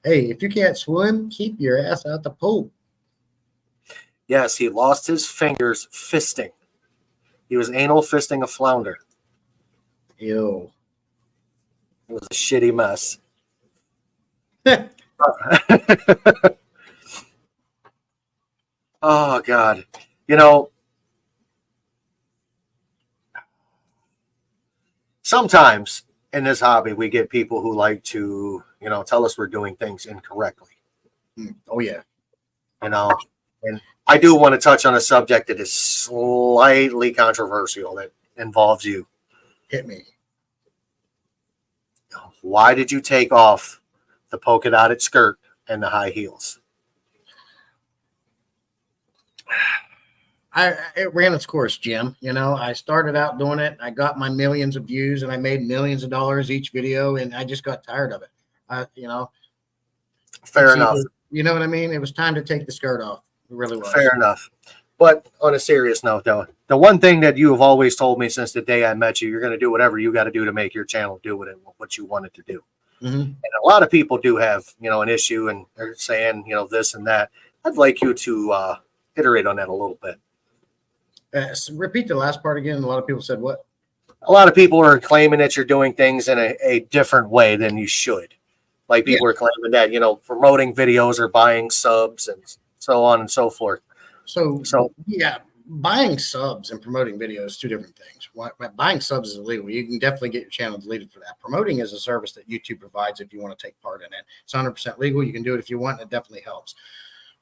Hey, if you can't swim, keep your ass out the pool. Yes, he lost his fingers fisting. He was anal fisting a flounder. Ew. It was a shitty mess. Oh, God. You know, sometimes in this hobby, we get people who like to, tell us we're doing things incorrectly. Oh, yeah. And I do want to touch on a subject that is slightly controversial that involves you. Hit me. Why did you take off the polka dotted skirt and the high heels? It ran its course, Jim. I started out doing it. I got my millions of views, and I made millions of dollars each video, and I just got tired of it. Fair enough. You know what I mean? It was time to take the skirt off. It really was. Fair enough. But on a serious note, though, the one thing that you have always told me since the day I met you, you're going to do whatever you got to do to make your channel do what you want it to do. Mm-hmm. And a lot of people do have, an issue, and they're saying, this and that. I'd like you to iterate on that a little bit. So repeat the last part again. A lot of people said what? A lot of people are claiming that you're doing things in a different way than you should. Like people are claiming that, promoting videos or buying subs and so on and so forth. So yeah, buying subs and promoting videos, two different things. Buying subs is illegal. You can definitely get your channel deleted for that. Promoting is a service that YouTube provides if you want to take part in it. It's 100% legal. You can do it if you want. It definitely helps.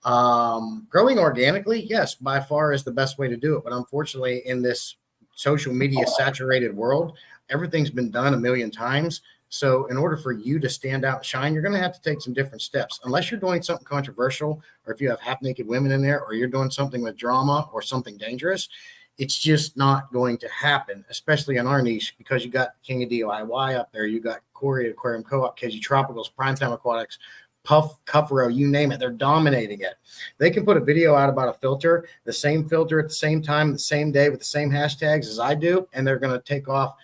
Growing organically, yes, by far is the best way to do it. But unfortunately, in this social media saturated world, everything's been done a million times. So in order for you to stand out and shine, you're going to have to take some different steps. Unless you're doing something controversial, or if you have half naked women in there, or you're doing something with drama or something dangerous, it's just not going to happen, especially in our niche, because you got King of DIY up there. You got Corey Aquarium Co-op, KG Tropicals, Primetime Aquatics, Puff, Cuffrow, you name it. They're dominating it. They can put a video out about a filter, the same filter at the same time, the same day with the same hashtags as I do, and they're going to take off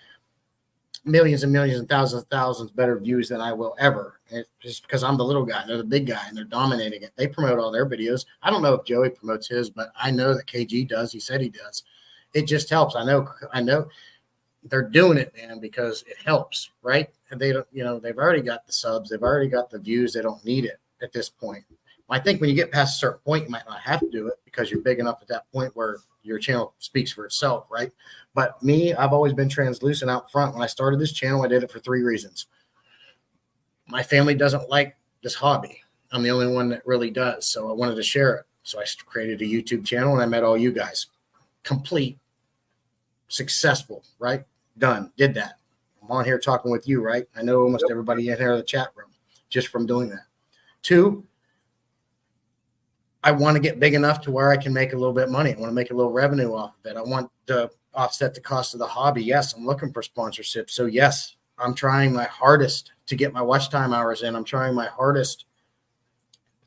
millions and millions and thousands better views than I will ever. It's just because I'm the little guy. They're the big guy, and they're dominating it. They promote all their videos. I don't know if Joey promotes his, but I know that KG does. He said he does. It just helps. I know they're doing it, man, because it helps, right? And they don't, they've already got the subs, they've already got the views. They don't need it at this point. I think when you get past a certain point, you might not have to do it because you're big enough at that point where your channel speaks for itself, right? But me, I've always been translucent out front. When I started this channel, I did it for 3 reasons. my family doesn't like this hobby. I'm the only one that really does. So I wanted to share it. So I created a YouTube channel and I met all you guys. Complete, successful, right? Done. Did that. I'm on here talking with you, right? I know almost everybody in here in the chat room just from doing that. 2, I want to get big enough to where I can make a little bit of money. I want to make a little revenue off of it. I want to offset the cost of the hobby. Yes, I'm looking for sponsorship. So yes, I'm trying my hardest to get my watch time hours in. I'm trying my hardest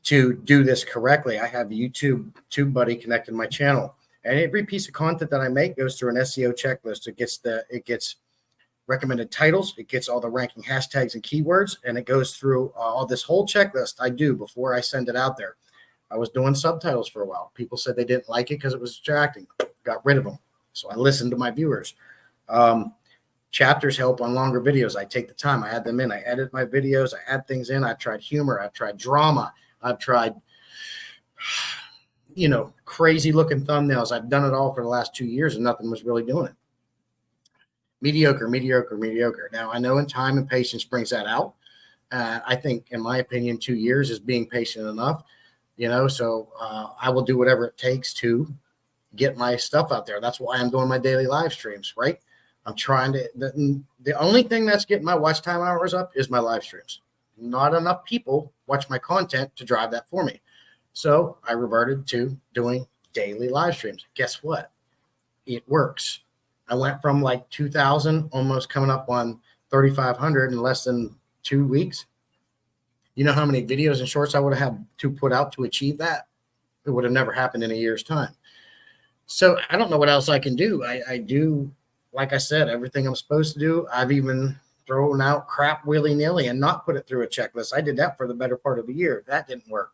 to do this correctly. I have YouTube buddy connected to my channel, and every piece of content that I make goes through an SEO checklist. It gets recommended titles, it gets all the ranking hashtags and keywords, and it goes through all this whole checklist I do before I send it out there. I was doing subtitles for a while. People said they didn't like it because it was distracting. Got rid of them. So I listened to my viewers. Chapters help on longer videos. I take the time. I add them in. I edit my videos. I add things in. I've tried humor. I've tried drama. I've tried, crazy looking thumbnails. I've done it all for the last 2 years and nothing was really doing it. Mediocre. Now, I know in time and patience brings that out. I think, in my opinion, 2 years is being patient enough. So I will do whatever it takes to get my stuff out there. That's why I'm doing my daily live streams, right? I'm trying to, the only thing that's getting my watch time hours up is my live streams. Not enough people watch my content to drive that for me. So I reverted to doing daily live streams. Guess what? It works. I went from like 2,000, almost coming up on 3,500 in less than 2 weeks. You know how many videos and shorts I would have had to put out to achieve that? It would have never happened in a year's time. So I don't know what else I can do. I do, like I said, everything I'm supposed to do. I've even thrown out crap willy-nilly and not put it through a checklist. I did that for the better part of a year. That didn't work.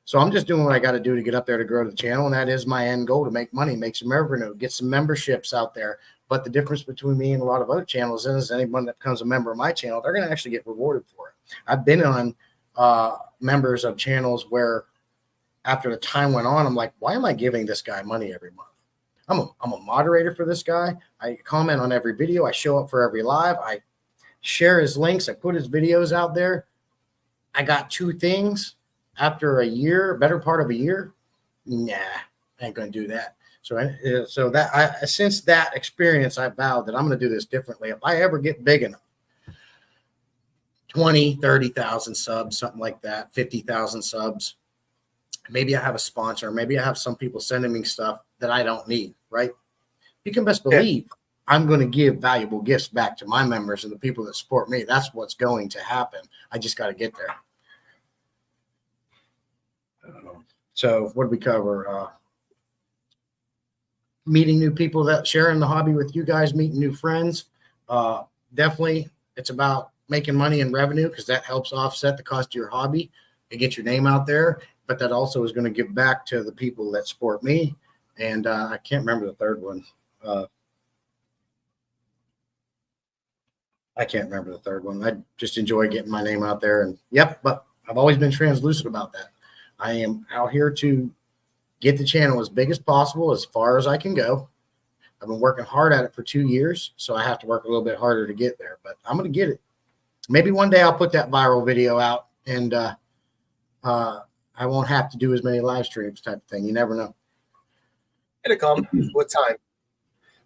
So I'm just doing what I got to do to get up there to grow the channel. And that is my end goal, to make money, make some revenue, get some memberships out there. But the difference between me and a lot of other channels is anyone that becomes a member of my channel, they're going to actually get rewarded for it. I've been on members of channels where after the time went on, I'm like, why am I giving this guy money every month? I'm a moderator for this guy. I comment on every video. I show up for every live. I share his links. I put his videos out there. I got 2 things after a year, better part of a year. Nah, I ain't going to do that. Since that experience, I vowed that I'm going to do this differently. If I ever get big enough, 20, 30,000 subs, something like that, 50,000 subs, maybe I have a sponsor. Maybe I have some people sending me stuff that I don't need, right? You can best believe I'm going to give valuable gifts back to my members and the people that support me. That's what's going to happen. I just got to get there. So what did we cover? Meeting new people, that sharing the hobby with you guys, meeting new friends. Definitely it's about making money and revenue, because that helps offset the cost of your hobby and get your name out there. But that also is going to give back to the people that support me. And I can't remember the third one. I just enjoy getting my name out there. And but I've always been translucent about that. I am out here to get the channel as big as possible, as far as I can go. I've been working hard at it for 2 years, so I have to work a little bit harder to get there. But I'm going to get it. Maybe one day I'll put that viral video out, and I won't have to do as many live streams type of thing. You never know. It'll come with time.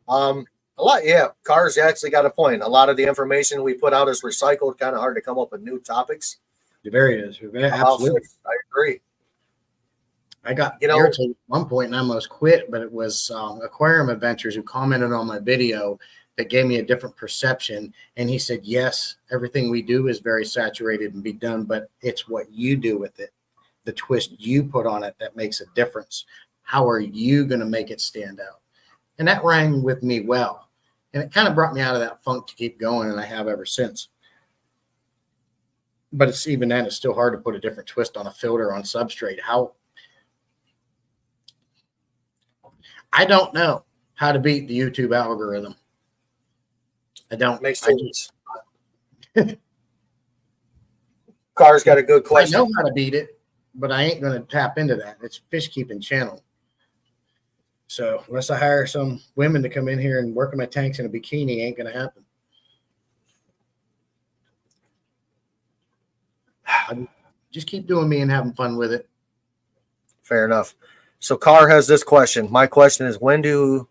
A lot, Cars actually got a point. A lot of the information we put out is recycled. Kind of hard to come up with new topics. Very is. Absolutely. I agree. I got irritated at one point and I almost quit, but it was Aquarium Adventures who commented on my video that gave me a different perception. And he said, yes, everything we do is very saturated and be done, but it's what you do with it, the twist you put on it, that makes a difference. How are you going to make it stand out? And that rang with me well. And it kind of brought me out of that funk to keep going, and I have ever since. But it's even then, it's still hard to put a different twist on a filter on substrate. I don't know how to beat the YouTube algorithm. I don't. Makes sense. Car's got a good question. I know how to beat it, but I ain't going to tap into that. It's a fish keeping channel. So unless I hire some women to come in here and work in my tanks in a bikini, ain't going to happen. Just keep doing me and having fun with it. Fair enough. So Carr has this question. My question is, when you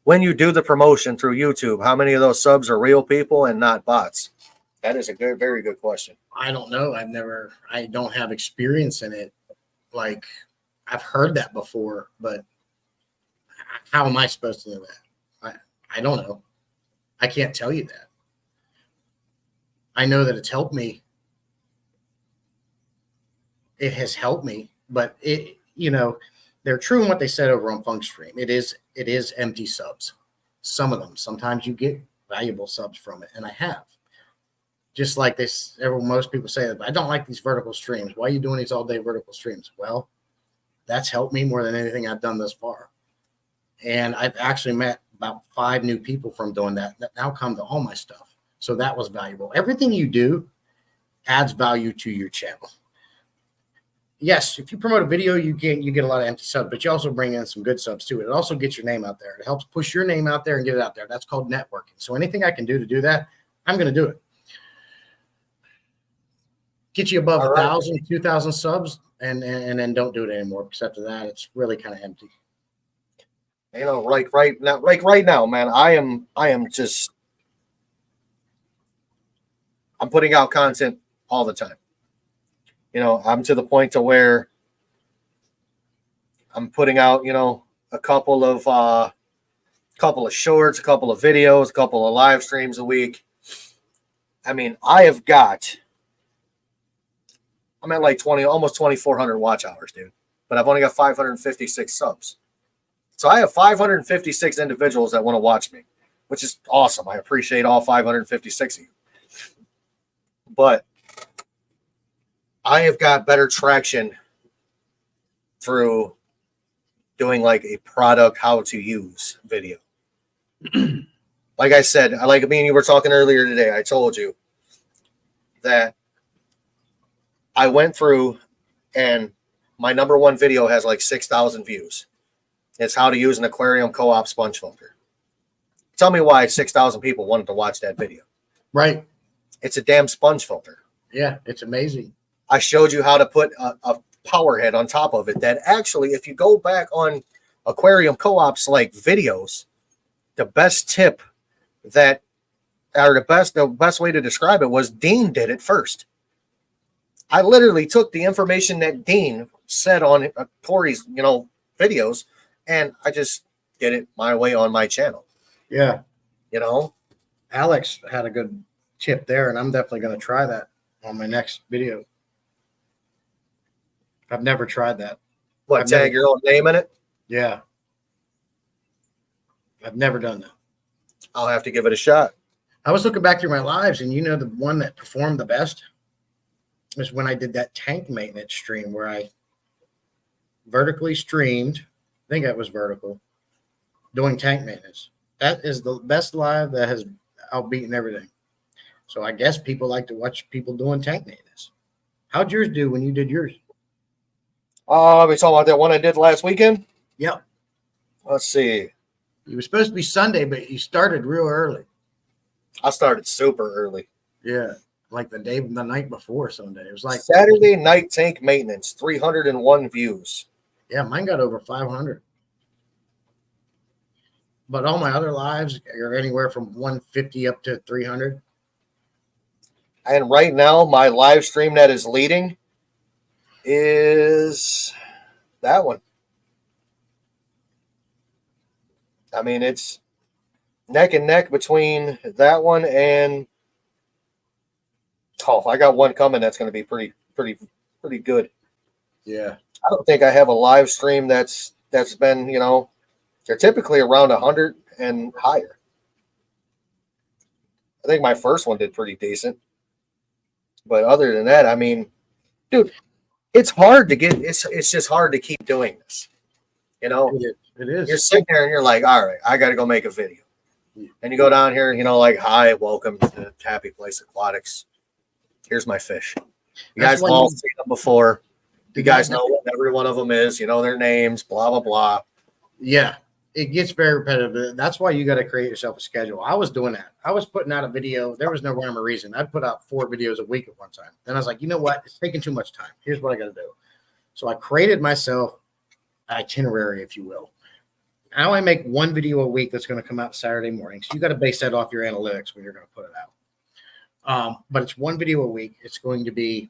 do the promotion through YouTube, how many of those subs are real people and not bots? That is a good, very good question. I don't know. I don't have experience in it. Like, I've heard that before, but how am I supposed to know that? I don't know. I can't tell you that. I know that it's helped me. It has helped me, but they're true in what they said over on Funk Stream. It is empty subs. Some of them. Sometimes you get valuable subs from it, and I have. Just like this, most people say, I don't like these vertical streams. Why are you doing these all day vertical streams? Well, that's helped me more than anything I've done thus far. And I've actually met about 5 new people from doing that now come to all my stuff. So that was valuable. Everything you do adds value to your channel. Yes, if you promote a video, you get a lot of empty subs, but you also bring in some good subs too. It also gets your name out there. It helps push your name out there and get it out there. That's called networking. So anything I can do to do that, I'm going to do it. Get you above 1,000, 2,000 subs, and then don't do it anymore. Because after that, it's really kind of empty. Right now, man, I'm putting out content all the time. I'm to the point to where I'm putting out, a couple of shorts, a couple of videos, a couple of live streams a week. I mean, I'm at like almost 2,400 watch hours, dude. But I've only got 556 subs. So I have 556 individuals that want to watch me, which is awesome. I appreciate all 556 of you. But I have got better traction through doing like a product how to use video. Like I said, like me and you were talking earlier today, I told you that I went through and my number one video has like 6,000 views. It's how to use an aquarium co-op sponge filter. Tell me why 6,000 people wanted to watch that video. Right. It's a damn sponge filter. Yeah, it's amazing. I showed you how to put a power head on top of it that actually, if you go back on aquarium co-ops like videos, the best tip the best way to describe it was Dean did it first. I literally took the information that Dean said on Corey's, videos, and I just did it my way on my channel. Yeah. Alex had a good tip there, and I'm definitely going to try that on my next video. I've never tried that. What, tag your own name in it? Yeah. I've never done that. I'll have to give it a shot. I was looking back through my lives, and the one that performed the best was when I did that tank maintenance stream where I vertically streamed. I think that was vertical, doing tank maintenance. That is the best live that has outbeaten everything. So I guess people like to watch people doing tank maintenance. How'd yours do when you did yours? We talking about that one I did last weekend? Yep. Let's see. You were supposed to be Sunday, but you started real early. I started super early. Yeah. Like the night before Sunday. It was like Saturday night tank maintenance, 301 views. Yeah, mine got over 500. But all my other lives are anywhere from 150 up to 300. And right now, my live stream that is leading is that one. I mean, it's neck and neck between that one and I got one coming that's going to be pretty good. Yeah. I don't think I have a live stream that's been, they're typically around 100 and higher. I think my first one did pretty decent. But other than that, I mean, dude, it's hard to get, it's just hard to keep doing this. It is. You're sitting there and you're like, all right, I got to go make a video. And you go down here, like, hi, welcome to Happy Place Aquatics. Here's my fish. You guys have all seen them before. You guys know what every one of them is. You know their names, blah, blah, blah. Yeah. it gets very repetitive. That's why you got to create yourself a schedule. I was doing that. I was putting out a video. There was no rhyme or reason. I'd put out 4 videos a week at one time. Then I was like, you know what? It's taking too much time. Here's what I got to do. So I created myself an itinerary, if you will. Now I make 1 video a week that's going to come out Saturday morning. So you got to base that off your analytics when you're going to put it out. But it's 1 video a week. It's going to be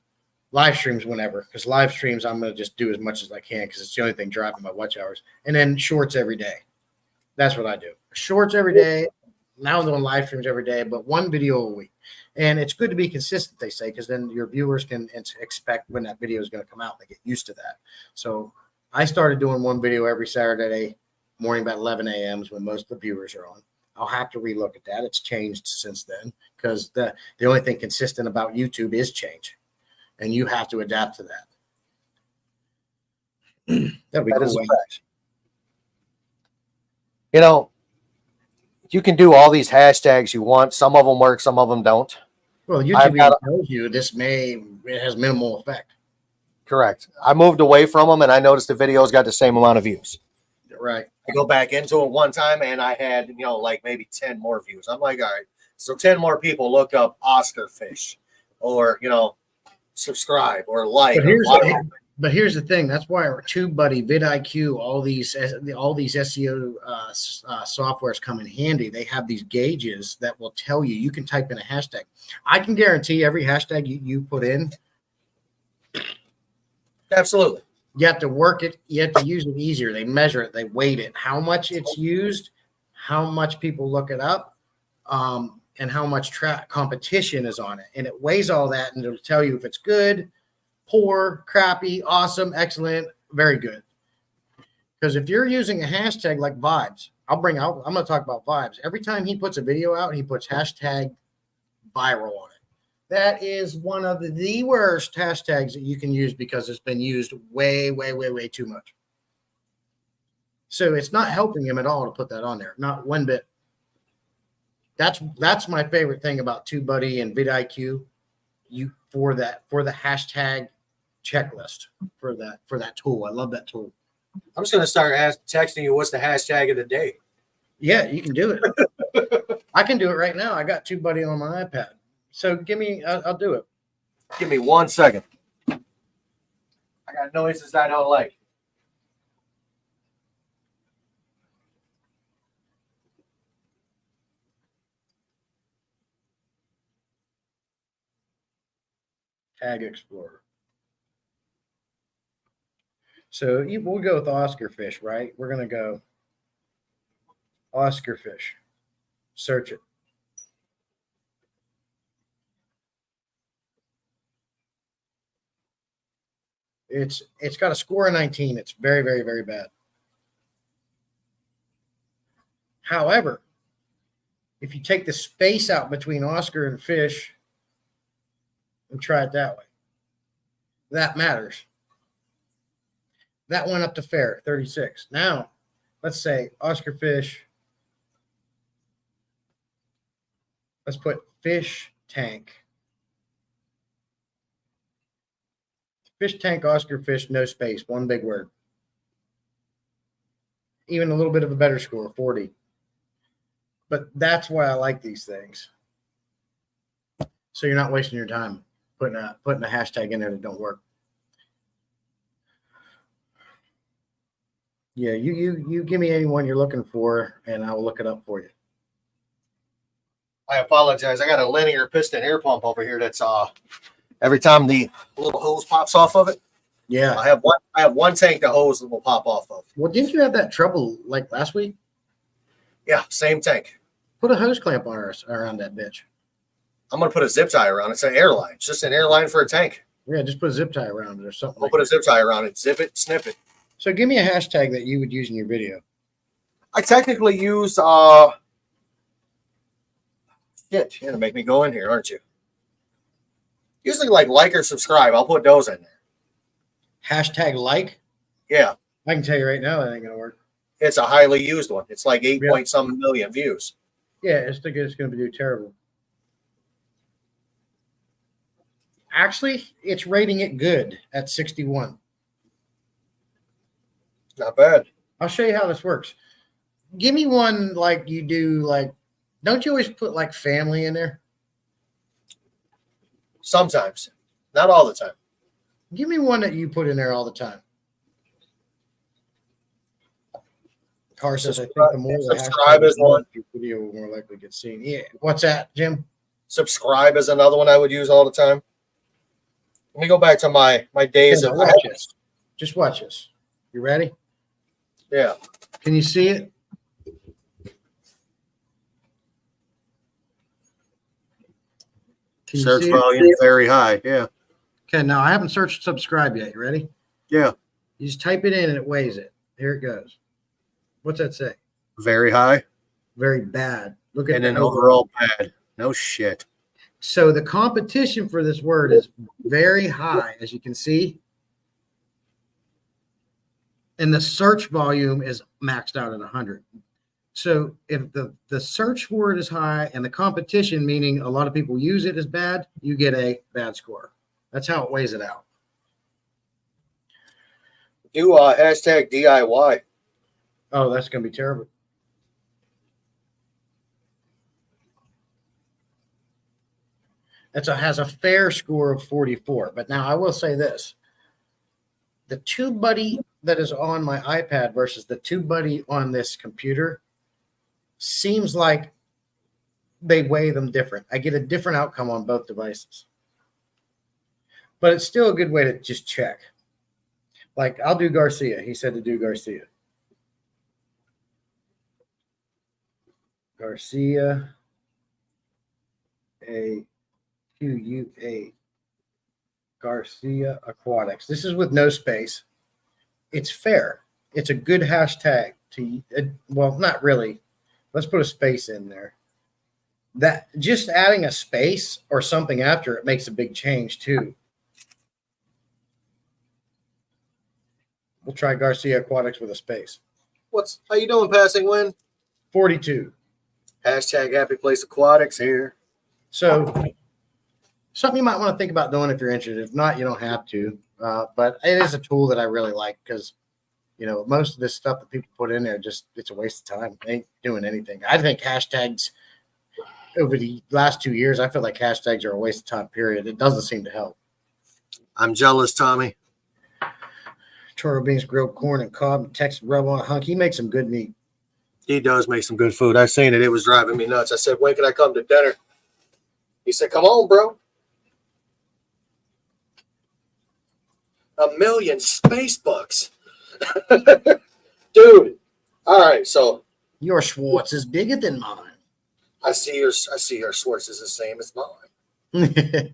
live streams whenever, because live streams I'm going to just do as much as I can because it's the only thing driving my watch hours. And then shorts every day. That's what I do. Shorts every day. Now I'm doing live streams every day, but 1 video a week. And it's good to be consistent, they say, because then your viewers can expect when that video is going to come out. They get used to that. So I started doing 1 video every Saturday morning about 11 a.m. is when most of the viewers are on. I'll have to relook at that. It's changed since then because the only thing consistent about YouTube is change, and you have to adapt to that. That'd be cool. You know, you can do all these hashtags you want. Some of them work, some of them don't. Well, YouTube even tells you it has minimal effect. Correct. I moved away from them, and I noticed the videos got the same amount of views. Right. I go back into it one time, and I had, like maybe 10 more views. I'm like, all right. So 10 more people looked up Oscar fish or, subscribe or like. But here's the thing. That's why our TubeBuddy, vidIQ, all these SEO softwares come in handy. They have these gauges that will tell you. You can type in a hashtag. I can guarantee every hashtag you put in. Absolutely. You have to work it. You have to use it easier. They measure it. They weight it. How much it's used, how much people look it up, and how much competition is on it. And it weighs all that, and it'll tell you if it's good, poor, crappy, awesome, excellent, very good. Because if you're using a hashtag like vibes, I'm going to talk about vibes. Every time he puts a video out, he puts hashtag viral on it. That is one of the worst hashtags that you can use because it's been used way, way, way, way too much. So it's not helping him at all to put that on there. Not one bit. That's my favorite thing about TubeBuddy and vidIQ. For the hashtag checklist for that tool. I love that tool. I'm just going to start texting you what's the hashtag of the day. Yeah, you can do it. I can do it right now. I got TubeBuddy on my iPad. So I'll do it. Give me 1 second. I got noises I don't like. Tag Explorer. So we'll go with Oscar fish, right? We're going to go Oscar fish. Search it. It's got a score of 19. It's very, very, very bad. However, if you take the space out between Oscar and fish and try it that way, that matters. That went up to fair, 36. Now, let's say Oscar fish. Let's put fish tank. Fish tank, Oscar fish, no space, one big word. Even a little bit of a better score, 40. But that's why I like these things. So you're not wasting your time putting a hashtag in there that don't work. Yeah, you give me anyone you're looking for, and I will look it up for you. I apologize. I got a linear piston air pump over here that's every time the little hose pops off of it. Yeah. I have one tank the hose will pop off of. Well, didn't you have that trouble like last week? Yeah, same tank. Put a hose clamp on around that bitch. I'm gonna put a zip tie around it. It's an airline. It's just an airline for a tank. Yeah, just put a zip tie around it or something. We'll put a zip tie around it, zip it, snip it. So give me a hashtag that you would use in your video. I technically use shit, you're gonna make me go in here, aren't you? Usually like or subscribe. I'll put those in there. Hashtag like? Yeah. I can tell you right now that ain't gonna work. It's a highly used one. It's like 8 point some million views. Yeah, it's gonna do terrible. Actually, it's rating it good at 61. Not bad. I'll show you how this works. Give me one like you do. Like, don't you always put like family in there? Sometimes, not all the time. Give me one that you put in there all the time. Car says, I think the more the Subscribe is one. your video will more likely get seen. Yeah. What's that, Jim? Subscribe is another one I would use all the time. Let me go back to my days of Watch this. Just watch this. You ready? Yeah. Can you see it? Can you Search see volume it? very high. Yeah. Okay, now I haven't searched subscribe yet. You ready? Yeah. You just type it in and it weighs it. Here it goes. What's that say? Very high. Very bad. Look at And the then overall bad. No shit. So the competition for this word is very high, as you can see. And the search volume is maxed out at 100. So if the search word is high and the competition, meaning a lot of people use it, is bad, you get a bad score. That's how it weighs it out. Do hashtag DIY. Oh, that's going to be terrible. Has a fair score of 44. But now I will say this. The TubeBuddy that is on my iPad versus the TubeBuddy on this computer seems like they weigh them different. I get a different outcome on both devices. But it's still a good way to just check. Like, I'll do Garcia. He said to do Garcia. Garcia, A-Q-U-A, Garcia Aquatics. This is with no space. It's fair. It's a good hashtag to, well, not really. Let's put a space in there. That just adding a space or something after it makes a big change too. We'll try Garcia Aquatics with a space. How you doing, Passing Wind? 42. Hashtag Happy Place Aquatics here. So something you might want to think about doing if you're interested. If not, you don't have to. But it is a tool that I really like because, you know, most of this stuff that people put in there, it's a waste of time. They ain't doing anything. I think hashtags over the last 2 years, I feel like hashtags are a waste of time, period. It doesn't seem to help. I'm jealous, Tommy. Toro beans, grilled corn, and cob, and Texas rub on hunk. He makes some good meat. He does make some good food. I've seen it. It was driving me nuts. I said, when can I come to dinner? He said, come on, bro. 1,000,000 space bucks. Dude. All right, so Your Schwartz is bigger than mine. I see your Schwartz is the same as mine.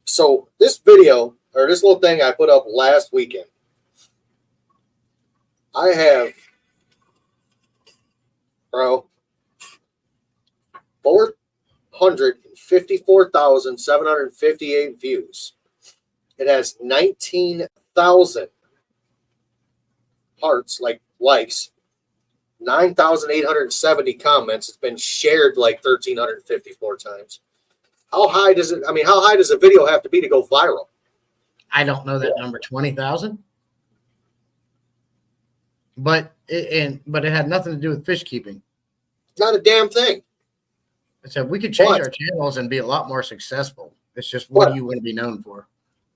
So this video or this little thing I put up last weekend, I have, bro, 454,758 views. It has 19,000 hearts, like likes, 9,870 comments. It's been shared like 1,354 times. How high does a video have to be to go viral? I don't know that number, 20,000. But it had nothing to do with fish keeping. Not a damn thing. I said we could change our channels and be a lot more successful. It's just what do you want to be known for?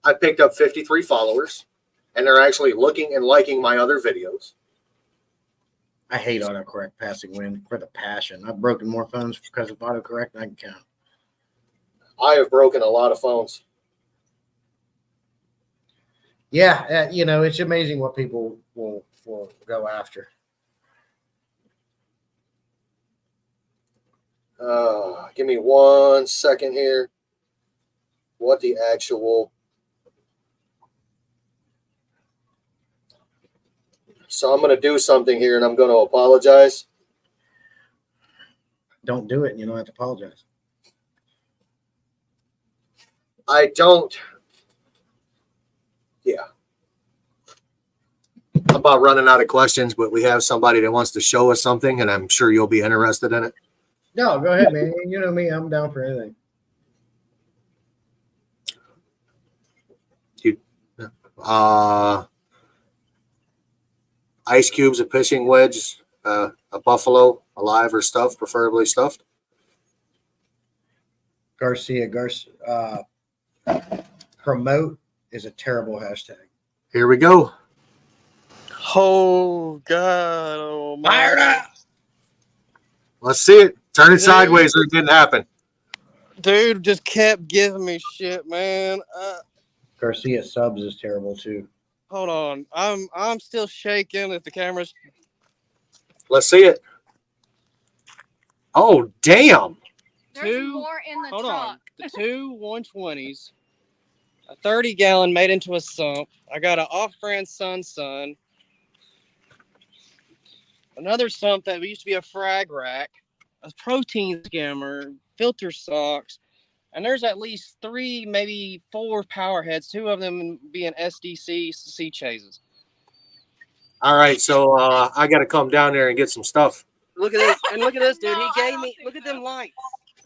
I picked up 53 followers, and they're actually looking and liking my other videos. I hate autocorrect passing wind for the passion. I've broken more phones because of autocorrect than I can count. I have broken a lot of phones. Yeah, you know, it's amazing what people will go after. Give me 1 second here. What the actual... So I'm going to do something here, and I'm going to apologize. Don't do it, and you don't have to apologize. I don't... Yeah. I'm about running out of questions, but we have somebody that wants to show us something, and I'm sure you'll be interested in it. No, go ahead, man. You know me. I'm down for anything. Ice cubes, a fishing wedge, A buffalo, alive or stuffed, preferably stuffed. Garcia. Promote is a terrible hashtag. Here we go. Oh God! Oh my! Fired up. Let's see it. Turn it sideways or it didn't happen. Dude just kept giving me shit, man. Garcia subs is terrible too. Hold on, I'm still shaking. If the camera's Let's see it. Oh, damn. There's more in the hold truck. on, the two 120s, a 30-gallon made into a sump. I got an off-brand Sun, another sump that used to be a frag rack, a protein skimmer, filter socks, and there's at least 3, maybe 4 power heads, 2 of them being SDC sea chases. All right, so I got to come down there and get some stuff. Look at this, and look at this, dude. No, He I gave don't me. think Look at so. them lights.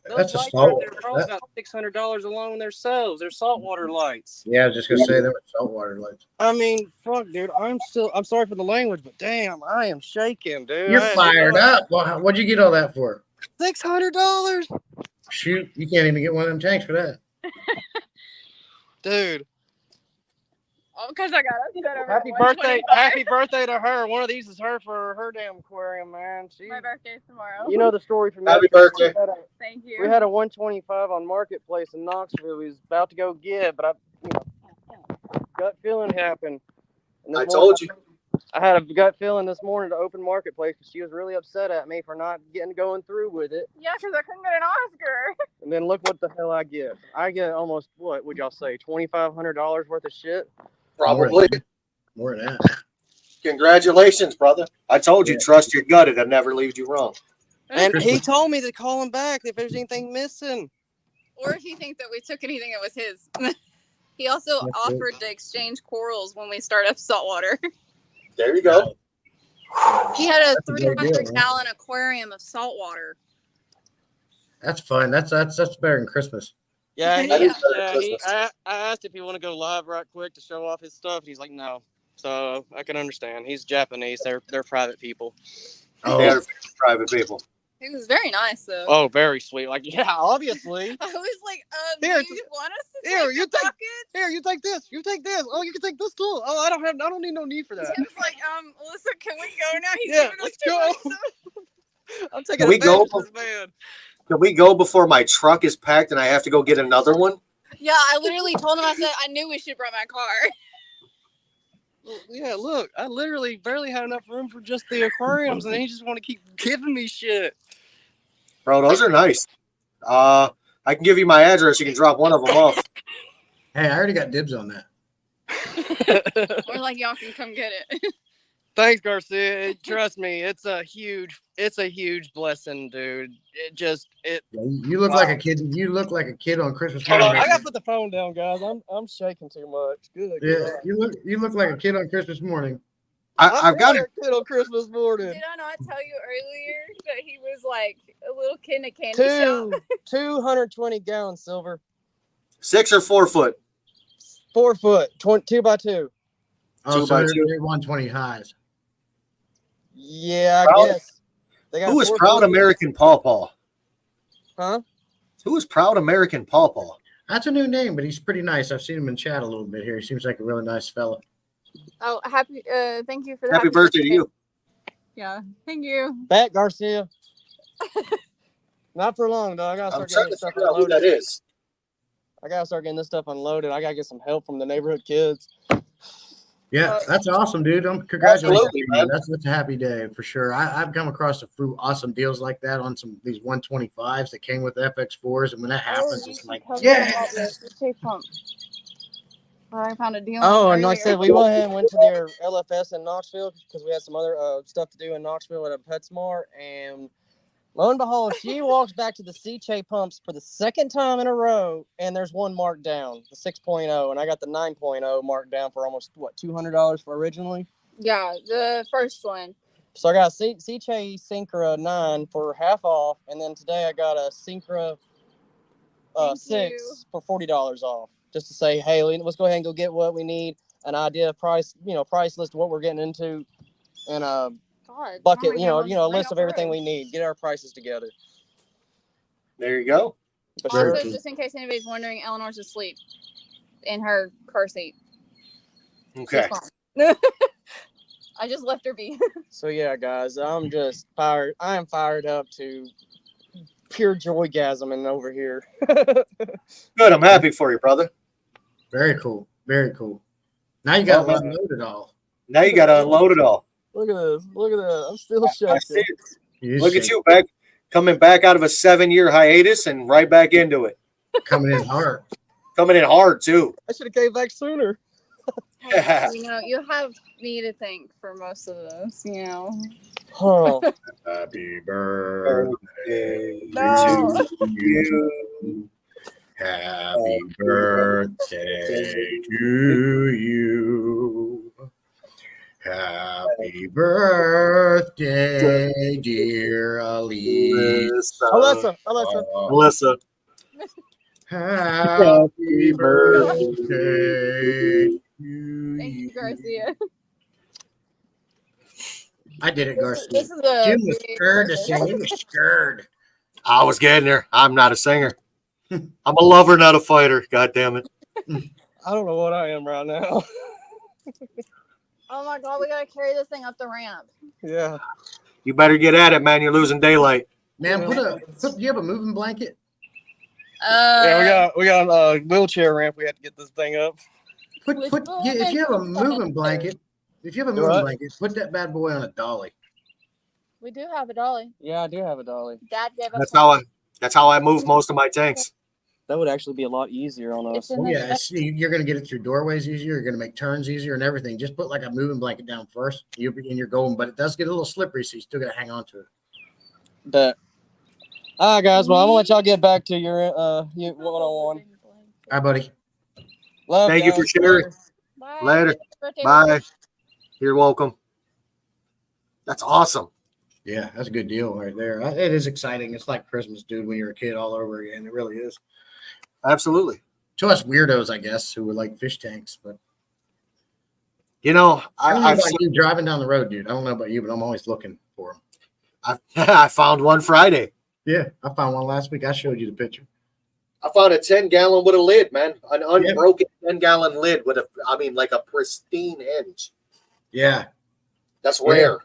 Those That's a lights salt. right there are probably about $600 alone themselves. They're saltwater lights. Yeah, I was just gonna say they were saltwater lights. I mean, fuck, dude. I'm sorry for the language, but damn, I am shaking, dude. You're fired up. Well, what'd you get all that for? $600, Shoot, you can't even get one of them tanks for that. dude. Oh, because I got upset over Happy the birthday! 125. Happy birthday to her. One of these is her for her damn aquarium, man. She, My birthday's tomorrow. you know the story from Happy yesterday. birthday. Thank you. We had a 125 on Marketplace in Knoxville. We was about to go get, but gut feeling happened. And this I morning, told you. I had a gut feeling this morning to open Marketplace because she was really upset at me for not going through with it. Yeah, because I couldn't get an Oscar. And then look what the hell I get. I get almost, what would y'all say, $2,500 worth of shit? Probably. More than that. Congratulations, brother. I told you, trust your gut. It'll never lead you wrong. And he Christmas. told me to call him back if there's anything missing. Or if you think that we took anything that was his. He also That's offered to exchange corals when we start up saltwater. There you go. He had a That's a good deal, 300-gallon aquarium of saltwater. That's fun. That's better than Christmas. Yeah, That is I asked if he want to go live right quick to show off his stuff. He's like, no. So I can understand. He's Japanese. They're private people. Oh, They are private people. He was very nice, though. Oh, very sweet. Like, yeah, obviously. I was like, Here, do you want us to here, take you the take- buckets? Here, you take this. You take this. Oh, you can take this too. Oh, I don't need no need for that. Tim's like, Melissa, can we go now? He's Yeah, giving us let's too go. much stuff. I'm taking Can we go? advantage of this man. Can we go before my truck is packed and I have to go get another one? Yeah, I literally told him, I said, I knew we should have brought my car. Yeah, look, I literally barely had enough room for just the aquariums, and then he just want to keep giving me shit. Bro, those are nice. I can give you my address. You can drop one of them off. hey, I already got dibs on that. We're like, y'all can come get it. Thanks, Garcia. Trust me, it's a huge blessing, dude. Yeah, you look like a kid. You look like a kid on Christmas Hold on, morning. I gotta put the phone down, guys. I'm shaking too much. Good. Yeah, God. you look like a kid on Christmas morning. I've got a it. kid on Christmas morning. Did I not tell you earlier that he was like a little kid in a candy shop? 220 gallons silver, 6 or 4 foot. 4 foot, 2 by 2. Oh, Two so by they're two. 120 highs. Yeah, Proud- I guess. They got Who is 4 Proud foot- American Paw Paw? Huh? Who is Proud American Paw Paw? That's a new name, but he's pretty nice. I've seen him in chat a little bit here. He seems like a really nice fella. Oh, happy! Thank you for the Happy birthday to you. Yeah, thank you. Back, Garcia. Not for long, though. I gotta I'm start trying getting to this stuff figure out who unloaded. that is. I gotta start getting this stuff unloaded. I gotta get some help from the neighborhood kids. Yeah, that's awesome, dude. Congratulations. Absolutely, man. That's a happy day for sure. I've come across a few awesome deals like that on these 125s that came with FX4s, and when that happens, it's like, yeah. I found a deal. Oh, on and like I earlier. said, we went ahead and went to their LFS in Knoxville because we had some other stuff to do in Knoxville at a PetSmart. And lo and behold, she walks back to the C-Che pumps for the second time in a row, and there's one marked down, the 6.0, and I got the 9.0 marked down for almost, $200 for originally? Yeah, the first one. So I got a C-Che Syncra 9 for half off, and then today I got a Syncra Thank 6 you. for $40 off. Just to say, hey, let's go ahead and go get what we need, an idea, price list of what we're getting into, and God, God. bucket, Mama, you know, you're a list of everything we first. need. Get our prices together. There you go. But Very Also, cool. just in case anybody's wondering, Eleanor's asleep in her car seat. Okay. She's fine. I just left her be. So yeah, guys, I'm just fired. I am fired up to pure joygasming over here. Good. I'm happy for you, brother. Very cool. Very cool. Now you got to Well, unload it all. Now you got to unload it all. Look at this. Look at that. I'm still I see shaking. it. You Look at shake. you coming back out of a 7-year hiatus and right back into it. Coming in hard. Coming in hard too. I should have came back sooner. Yeah. You know, you have me to thank for most of this, you know. Huh. Happy birthday No. to you. Happy birthday to you. Happy birthday, dear Elise. Alyssa. Melissa. Happy birthday to Thank you, you. Garcia. I did it, Garcia. This is a Jim was big scared to birthday. sing. He was scared. I was getting there. I'm not a singer. I'm a lover, not a fighter. God damn it. I don't know what I am right now. Oh my God, we gotta carry this thing up the ramp. Yeah. You better get at it, man. You're losing daylight. Man, do you have a moving blanket? Yeah, we got a wheelchair ramp. We had to get this thing up. If you have a moving blanket, put that bad boy on a dolly. We do have a dolly. Yeah, I do have a dolly. Dad gave us That's how I move most of my tanks. That would actually be a lot easier on us. It's in Oh the yeah, you're gonna get it through doorways easier. You're gonna make turns easier and everything. Just put like a moving blanket down first. You'll begin your golden, but it does get a little slippery, so you still gotta hang on to it. But all right, guys. Well, I'm gonna let y'all get back to your one-on-one. Hi, buddy. Love. Thank you for guys. sharing. Bye. Later. Birthday, Bye. You're welcome. That's awesome. Yeah, that's a good deal right there. It is exciting. It's like Christmas, dude, when you're a kid all over again. It really is. Absolutely. To us weirdos, I guess, who would like fish tanks, but You know, I don't know I've about seen, you driving down the road, dude. I don't know about you, but I'm always looking for them. I found one Friday. Yeah, I found one last week. I showed you the picture. I found a 10-gallon with a lid, man. An unbroken 10-gallon lid with like a pristine hinge. Yeah, That's rare.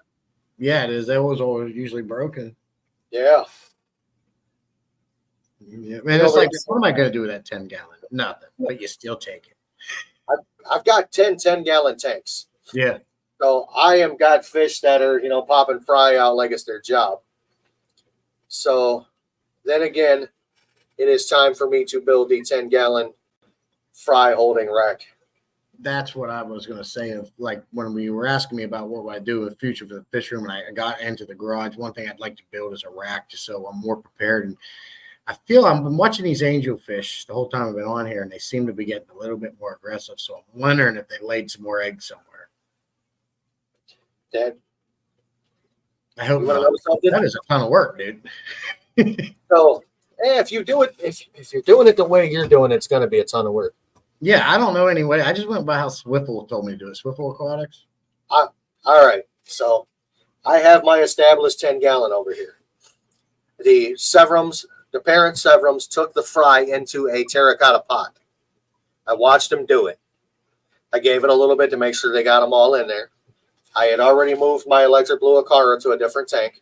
yeah, it is. That was always usually broken. Yeah. Yeah, man, it's like, what am I going to do with that 10-gallon? Nothing, but you still take it. I've got 10-gallon tanks. Yeah, So I am got fish that are, popping fry out like it's their job. So then again, it is time for me to build the 10-gallon fry holding rack. that's what I was going to say. Of like when we were asking me about what would I do with future for the fish room, and I got into the garage, one thing I'd like to build is a rack, just so I'm more prepared. And I feel I've been watching these angelfish the whole time I've been on here, and they seem to be getting a little bit more aggressive. So I'm wondering if they laid some more eggs somewhere. Dad, I hope you want to not. know something? That is a ton of work, dude. So, if you do it, if you're doing it the way you're doing it, it's going to be a ton of work. Yeah, I don't know any way. I just went by how Swiffle told me to do it. Swiffle Aquatics. All right. So I have my established 10-gallon over here. The parent Severums took the fry into a terracotta pot. I watched them do it. I gave it a little bit to make sure they got them all in there. I had already moved my electric blue Acara to a different tank.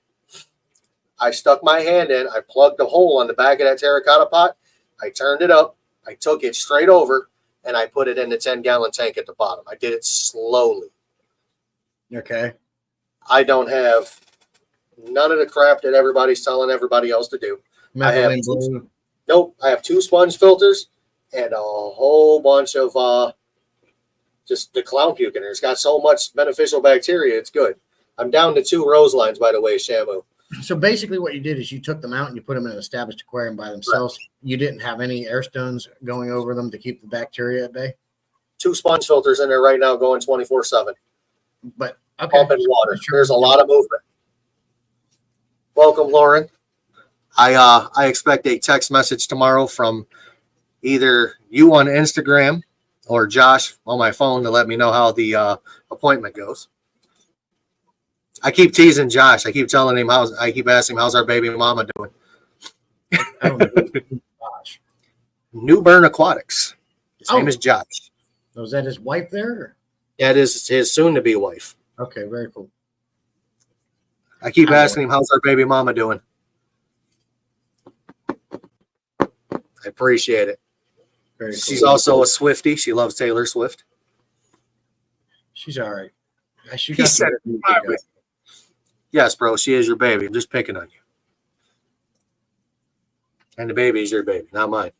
I stuck my hand in. I plugged a hole on the back of that terracotta pot. I turned it up. I took it straight over, and I put it in the 10-gallon tank at the bottom. I did it slowly. Okay. I don't have none of the crap that everybody's telling everybody else to do. Methylene blue. Nope. I have 2 sponge filters and a whole bunch of just the clown puke in there. It's got so much beneficial bacteria. It's good. I'm down to 2 rose lines, by the way, Shamu. So basically what you did is you took them out and you put them in an established aquarium by themselves. Right. You didn't have any air stones going over them to keep the bacteria at bay? 2 sponge filters in there right now going 24/7. But okay. Pumping water. There's a lot of movement. Welcome, Lauren. I expect a text message tomorrow from either you on Instagram or Josh on my phone to let me know how the appointment goes. I keep teasing Josh. I keep telling him I keep asking him, how's our baby mama doing? I don't know. Gosh. New Bern Aquatics. His name Oh. is Josh. Was that his wife there? That is his soon-to-be wife. Okay, very cool. I keep asking him, how's our baby mama doing? I appreciate it. Very She's cool. also a Swiftie. She loves Taylor Swift. She's all right. She He got said, the yes, bro, she is your baby. I'm just picking on you. And the baby is your baby, not mine.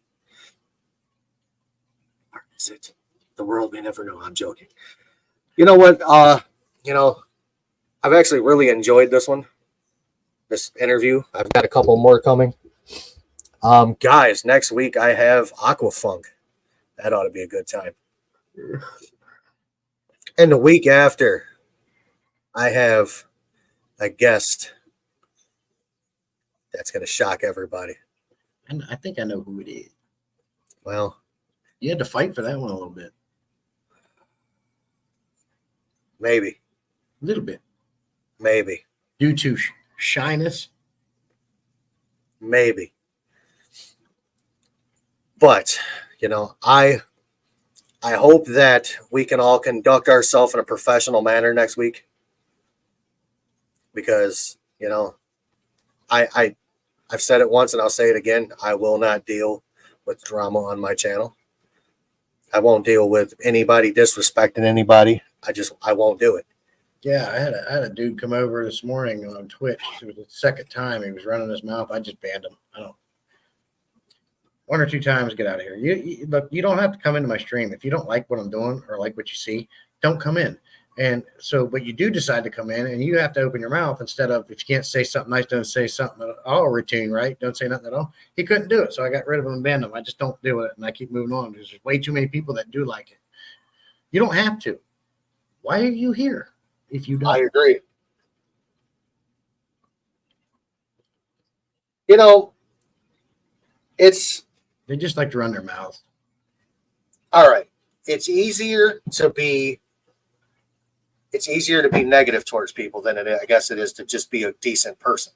Or is it? The world may never know. I'm joking. You know what? I've actually really enjoyed this one. This interview. I've got a couple more coming. Guys, next week I have Aquafunk. That ought to be a good time. And the week after, I have a guest that's going to shock everybody. I think I know who it is. Well, You had to fight for that one a little bit. maybe, A little bit. maybe, Due to shyness. maybe. But, I hope that we can all conduct ourselves in a professional manner next week. Because, I've said it once and I'll say it again. I will not deal with drama on my channel. I won't deal with anybody disrespecting anybody. I won't do it. Yeah, I had a dude come over this morning on Twitch. It was the second time he was running his mouth. I just banned him. I don't. One or two times, get out of here. Look, you don't have to come into my stream if you don't like what I'm doing or like what you see. Don't come in. And so, but you do decide to come in, and you have to open your mouth instead of, if you can't say something nice, don't say something at all routine, right? Don't say nothing at all. He couldn't do it, so I got rid of him and banned him. I just don't do it, and I keep moving on because there's way too many people that do like it. You don't have to. Why are you here if you don't? I agree. They just like to run their mouth. All right. It's easier to be negative towards people than I guess it is to just be a decent person.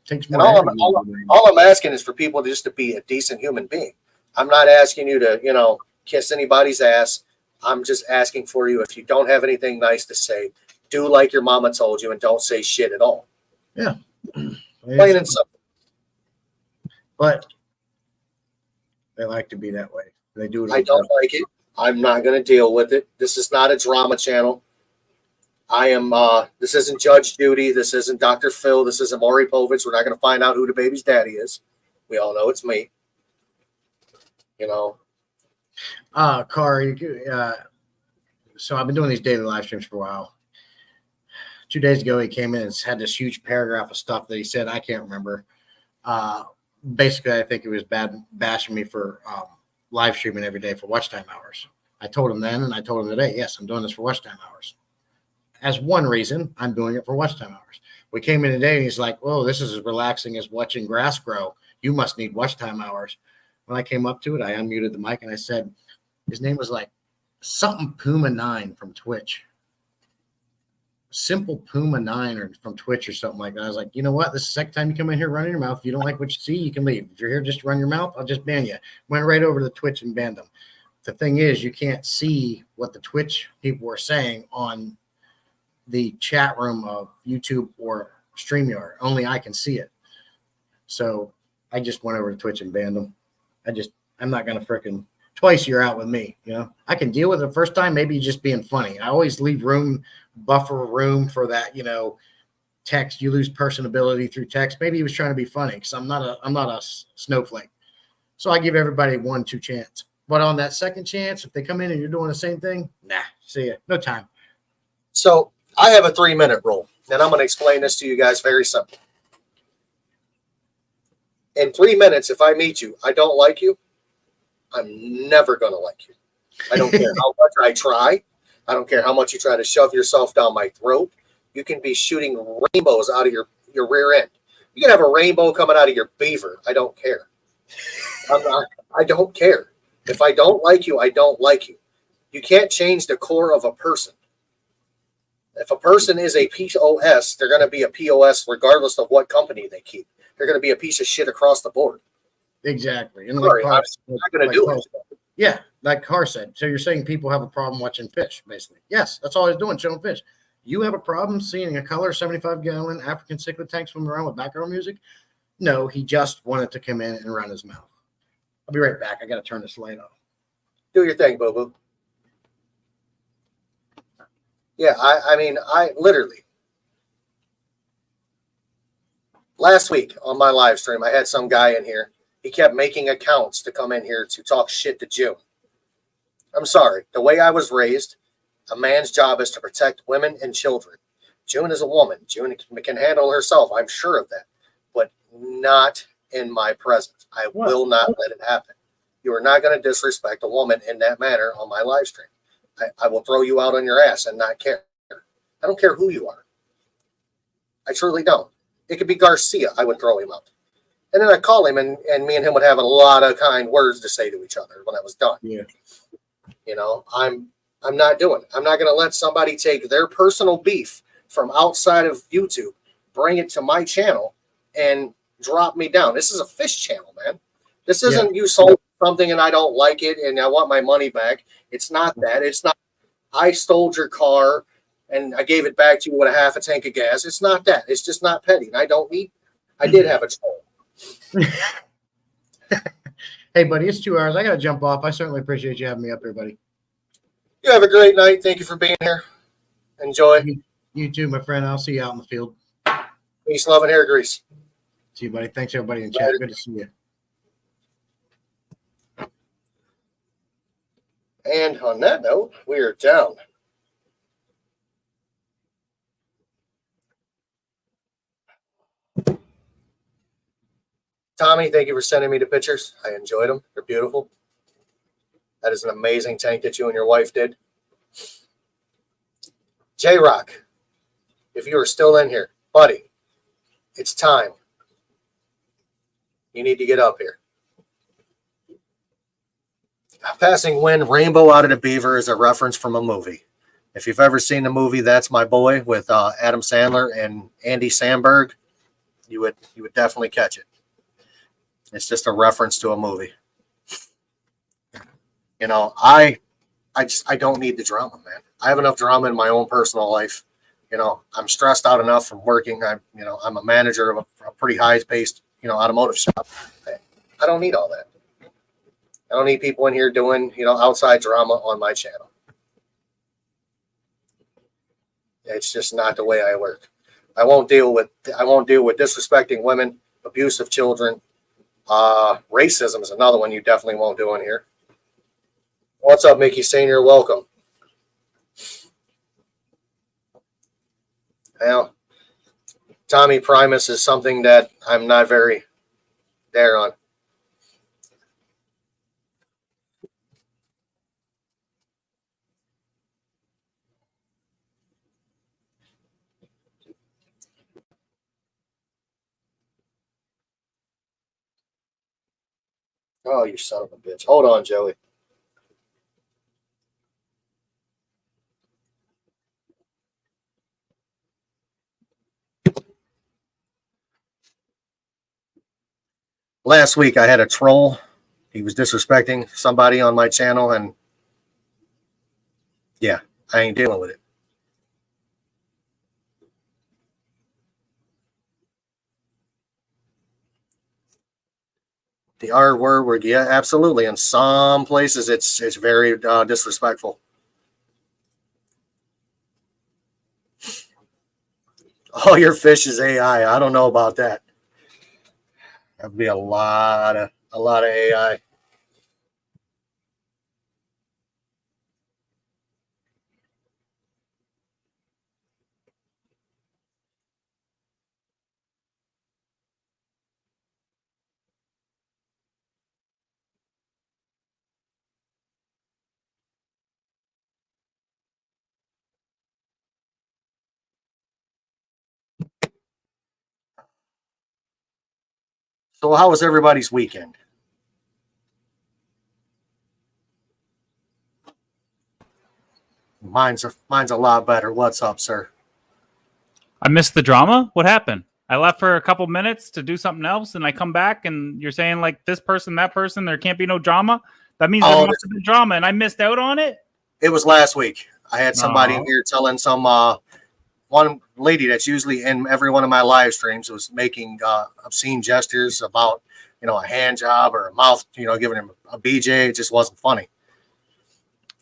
Takes And more all energy. I'm asking is for people just to be a decent human being. I'm not asking you to, kiss anybody's ass. I'm just asking for you, if you don't have anything nice to say, do like your mama told you and don't say shit at all. Yeah. Plain and simple. But they like to be that way. They do it. I don't like it. I'm not going to deal with it. This is not a drama channel. This isn't Judge Judy. This isn't Dr. Phil. This isn't Maury Povich. We're not going to find out who the baby's daddy is. We all know it's me. Car, so I've been doing these daily live streams for a while. 2 days ago, he came in and had this huge paragraph of stuff that he said. I can't remember. Basically, I think he was bashing me for live streaming every day for watch time hours. I told him then, and I told him today, yes, I'm doing this for watch time hours. As one reason, I'm doing it for watch time hours. We came in today, and he's like, "Whoa, this is as relaxing as watching grass grow. You must need watch time hours." When I came up to it, I unmuted the mic, and I said, his name was like something Puma 9 from Twitch. Simple Puma 9 or from Twitch or something like that. I was like, you know what? This is the second time you come in here running your mouth. If you don't like what you see, you can leave. If you're here just to run your mouth, I'll just ban you. Went right over to the Twitch and banned them. The thing is, you can't see what the Twitch people were saying on the chat room of YouTube or StreamYard. Only I can see it. So I just went over to Twitch and banned them. I'm not going to frickin' twice you're out with me. I can deal with it the first time. Maybe just being funny. I always leave buffer room for that, text. You lose personability through text. Maybe he was trying to be funny because I'm not a snowflake. So I give everybody 1-2 chance. But on that second chance, if they come in and you're doing the same thing, nah, see ya. No time. So I have a 3-minute rule, and I'm going to explain this to you guys very simple. In 3 minutes, if I meet you, I don't like you, I'm never going to like you. I don't care how much I try. I don't care how much you try to shove yourself down my throat. You can be shooting rainbows out of your rear end. You can have a rainbow coming out of your beaver. I don't care. I don't care. If I don't like you, I don't like you. You can't change the core of a person. If a person is a POS, they're going to be a POS regardless of what company they keep. They're going to be a piece of shit across the board. Exactly. And Sorry, like I'm not going to do Carl it. said. Yeah, like Carr said. So you're saying people have a problem watching fish, basically. Yes, that's all he's doing, showing fish. You have a problem seeing a color 75-gallon African cichlid tank swimming around with background music? No, he just wanted to come in and run his mouth. I'll be right back. I got to turn this light off. Do your thing, boo-boo. Yeah, I mean, I literally, last week on my live stream, I had some guy in here. He kept making accounts to come in here to talk shit to June. I'm sorry. The way I was raised, a man's job is to protect women and children. June is a woman. June can handle herself. I'm sure of that. But not in my presence. I will not let it happen. You are not going to disrespect a woman in that manner on my live stream. I will throw you out on your ass and not care. I don't care who you are. I truly don't. It could be Garcia. I would throw him out. And then I'd call him, and me and him would have a lot of kind words to say to each other when I was done. Yeah. You know, I'm not doing it. I'm not going to let somebody take their personal beef from outside of YouTube, bring it to my channel, and drop me down. This is a fish channel, man. This isn't you sold something and I don't like it and I want my money back. It's not that. It's not I stole your car and I gave it back to you with a half a tank of gas. It's not that. It's just not petty. And I don't need. I did have a troll. Hey, buddy, it's 2 hours. I got to jump off. I certainly appreciate you having me up here, buddy. You have a great night. Thank you for being here. Enjoy. You too, my friend. I'll see you out in the field. Peace, love, and hair grease. See you, buddy. Thanks, everybody in chat. Good to see you. And on that note, we are down. Tommy, thank you for sending me the pictures. I enjoyed them. They're beautiful. That is an amazing tank that you and your wife did. J-Rock, if you are still in here, buddy, it's time. You need to get up here. Passing Wind, Rainbow Out of the Beaver is a reference from a movie. If you've ever seen the movie That's My Boy with Adam Sandler and Andy Samberg, you would definitely catch it. It's just a reference to a movie. You know, I don't need the drama, man. I have enough drama in my own personal life. You know, I'm stressed out enough from working. I'm a manager of a pretty high-paced, automotive shop. I don't need all that. I don't need people in here doing, outside drama on my channel. It's just not the way I work. I won't deal with disrespecting women, abuse of children. Racism is another one you definitely won't do in here. What's up, Mickey Senior? Welcome. Well, Tommy Primus is something that I'm not very there on. Oh, you son of a bitch. Hold on, Joey. Last week I had a troll. He was disrespecting somebody on my channel, and yeah, I ain't dealing with it. The R word, yeah, absolutely. In some places, it's very disrespectful. All your fish is AI. I don't know about that. That'd be a lot of AI. So how was everybody's weekend? Mine's a lot better. What's up, sir? I missed the drama. What happened? I left for a couple minutes to do something else, and I come back, and you're saying like this person, that person, there can't be no drama. That means there must have been drama, and I missed out on it. It was last week. I had somebody Oh. here telling some one lady that's usually in every one of my live streams was making obscene gestures about a hand job or a mouth, giving him a BJ. It just wasn't funny.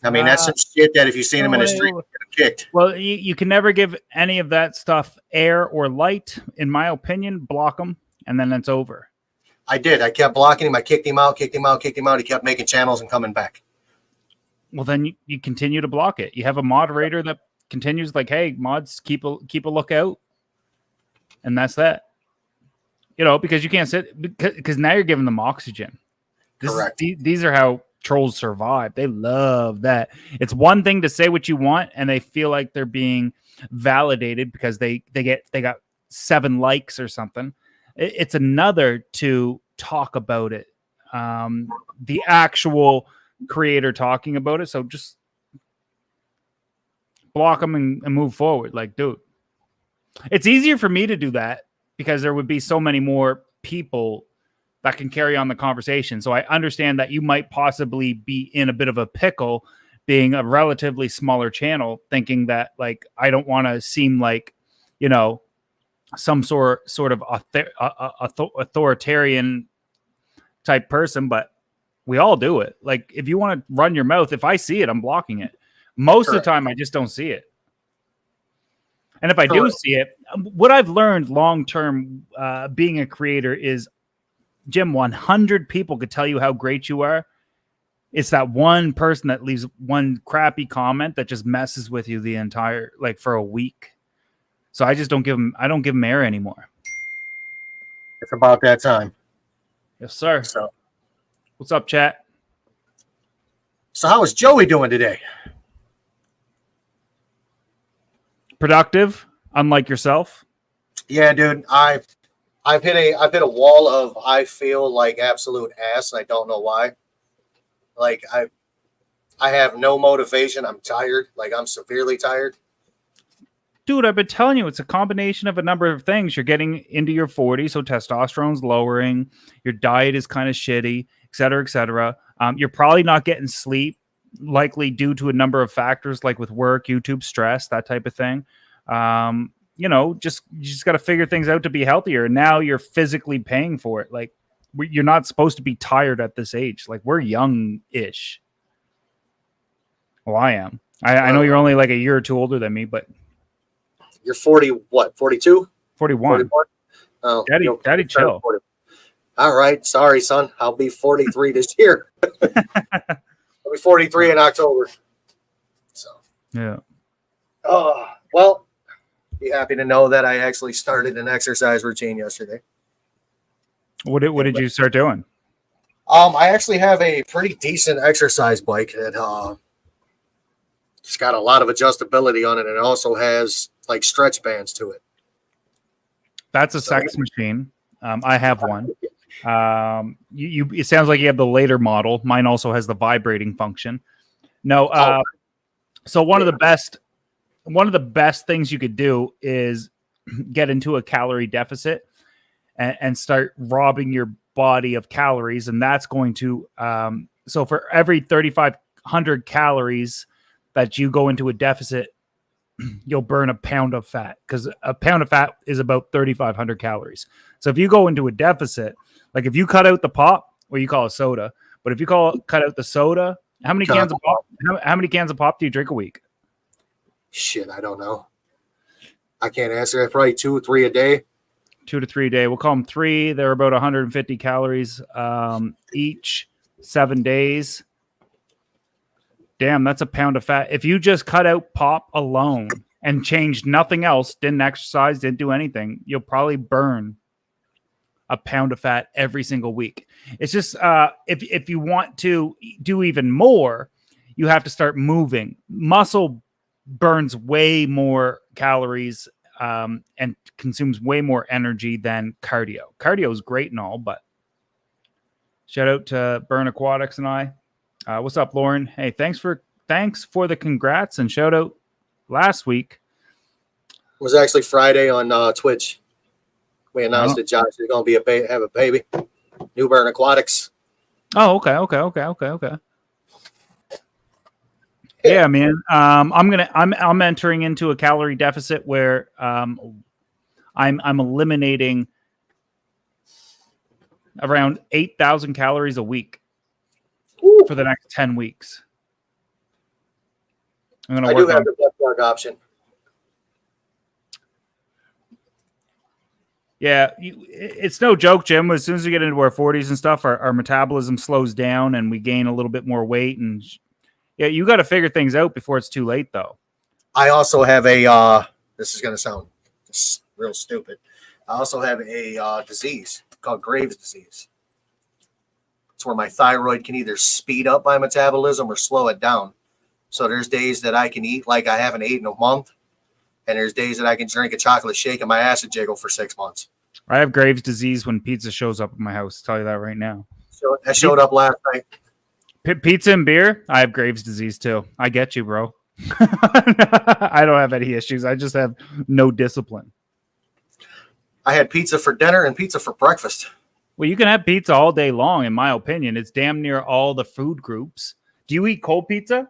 I mean, that's some shit that if you seen him in the street, you get kicked. Well, you can never give any of that stuff air or light. In my opinion, block them, and then it's over. I did. I kept blocking him. I kicked him out. He kept making channels and coming back. Well, then you continue to block it. You have a moderator that continues like, hey, mods, keep a lookout. And that's that. Because you can't sit, because now you're giving them oxygen. Correct. These are how trolls survive. They love that. It's one thing to say what you want, and they feel like they're being validated because they got 7 likes or something. It's another to talk about it. The actual creator talking about it. So just block them and move forward. Like, dude, it's easier for me to do that because there would be so many more people that can carry on the conversation. So I understand that you might possibly be in a bit of a pickle being a relatively smaller channel, thinking that like, I don't want to seem like, some sort of authoritarian type person, but we all do it. Like if you want to run your mouth, if I see it, I'm blocking it. Most of the time, I just don't see it. And if I do see it, what I've learned long-term being a creator is, Jim, 100 people could tell you how great you are. It's that one person that leaves one crappy comment that just messes with you the entire, like for a week. So I just don't give them air anymore. It's about that time. Yes, sir. So what's up, chat? So how is Joey doing today? Productive, unlike yourself. Yeah, dude. I've hit a wall of I feel like absolute ass. I don't know why. Like I have no motivation. I'm tired. Like I'm severely tired. Dude, I've been telling you, it's a combination of a number of things. You're getting into your 40s, so testosterone's lowering. Your diet is kind of shitty, et cetera, et cetera. You're probably not getting sleep, likely due to a number of factors like with work, YouTube, stress, that type of thing. You just got to figure things out to be healthier. And now you're physically paying for it. Like you're not supposed to be tired at this age. Like we're young-ish. Well, I am. I know you're only like a year or two older than me, but you're 40, what, 42? 41. Oh, Daddy chill. 40. All right. Sorry, son. I'll be 43 this year. I'll be 43 in October. So, yeah. Well, be happy to know that I actually started an exercise routine yesterday. What did you start doing? I actually have a pretty decent exercise bike that it's got a lot of adjustability on it, and it also has like stretch bands to it. That's a sex machine. I have one. It sounds like you have the later model. Mine also has the vibrating function. No. So one of the best things you could do is get into a calorie deficit and start robbing your body of calories. And that's going to, so for every 3,500 calories that you go into a deficit, you'll burn a pound of fat, because a pound of fat is about 3,500 calories. So if you go into a deficit, like if you cut out the pop, or you call it soda, but if you cut out the soda, how many cans of pop? How many cans of pop do you drink a week? Shit, I don't know. I can't answer that. Probably 2 or 3 a day. 2 to 3 a day. We'll call them 3. They're about 150 calories each, 7 days. Damn, that's a pound of fat. If you just cut out pop alone and changed nothing else, didn't exercise, didn't do anything, you'll probably burn a pound of fat every single week. It's just if you want to do even more, you have to start moving. Muscle burns way more calories and consumes way more energy than cardio. Cardio is great and all, but shout out to Burn Aquatics and I. What's up, Lauren? Hey, thanks for thanks for the congrats and shout out last week. It was actually Friday on Twitch. We announced Oh. that Josh is going to be have a baby. New Burn Aquatics. Oh, okay. Yeah, man. I'm entering into a calorie deficit where I'm eliminating around 8,000 calories a week for the next 10 weeks. I'm gonna I work do have on. the blood plug option. Yeah, it's no joke, Jim. As soon as we get into our 40s and stuff, our metabolism slows down and we gain a little bit more weight. And yeah, you got to figure things out before it's too late, though. I also have a. This is going to sound real stupid. I also have a disease called Graves' disease. It's where my thyroid can either speed up my metabolism or slow it down. So there's days that I can eat like I haven't eaten in a month, and there's days that I can drink a chocolate shake and my acid jiggle for 6 months. I have Graves' disease when pizza shows up at my house. I'll tell you that right now. So that showed up last night. Pizza and beer. I have Graves' disease too. I get you, bro. I don't have any issues. I just have no discipline. I had pizza for dinner and pizza for breakfast. Well, you can have pizza all day long, in my opinion. It's damn near all the food groups. Do you eat cold pizza?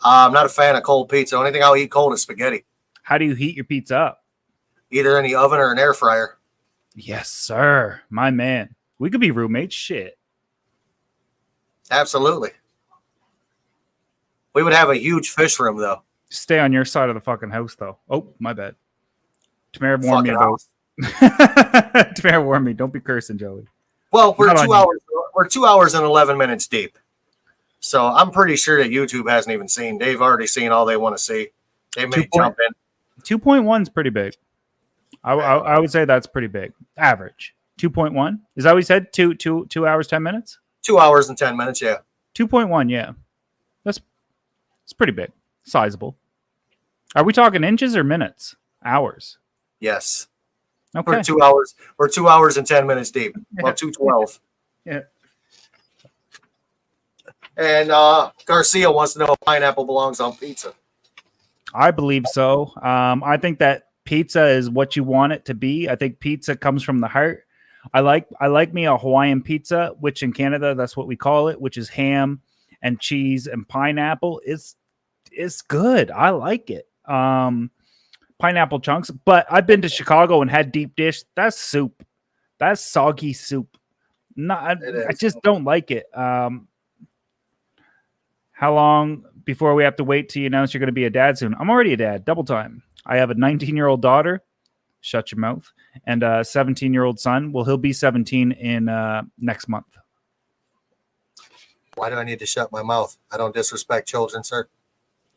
I'm not a fan of cold pizza. The only thing I'll eat cold is spaghetti, How do you heat your pizza up? either in the oven or an air fryer. Yes, sir. My man. We could be roommates. Shit. Absolutely. We would have a huge fish room, though. Stay on your side of the fucking house, though. Oh, my bad. Tamara warned me Fucking about. house. Tamara warned me. Don't be cursing, Joey. Well, we're Not on 2 hours. We're 2 hours and 11 minutes deep. So I'm pretty sure that YouTube hasn't even seen. They've already seen all they want to see. They may 2 jump in. 2.1 is pretty big. I would say that's pretty big. Average. 2.1. Is that what you said? 2 hours, 10 minutes? 2 hours and 10 minutes. Yeah. 2.1, yeah. It's pretty big. Sizable. Are we talking inches or minutes? Hours. Yes. Okay. We're 2 hours. We're 2 hours and 10 minutes deep. Well, 2:12. Yeah. And Garcia wants to know if pineapple belongs on pizza. I believe so. I think that pizza is what you want it to be. I think pizza comes from the heart. I like me a Hawaiian pizza, which in Canada that's what we call it, which is ham and cheese and pineapple. It's good. I like it. Pineapple chunks. But I've been to Chicago and had deep dish. That's soup. That's soggy soup. I just don't like it. How long before we have to wait till you announce you're going to be a dad soon? I'm already a dad. Double time. I have a 19-year-old daughter. Shut your mouth. And a 17-year-old son. Well, he'll be 17 in next month. Why do I need to shut my mouth? I don't disrespect children, sir.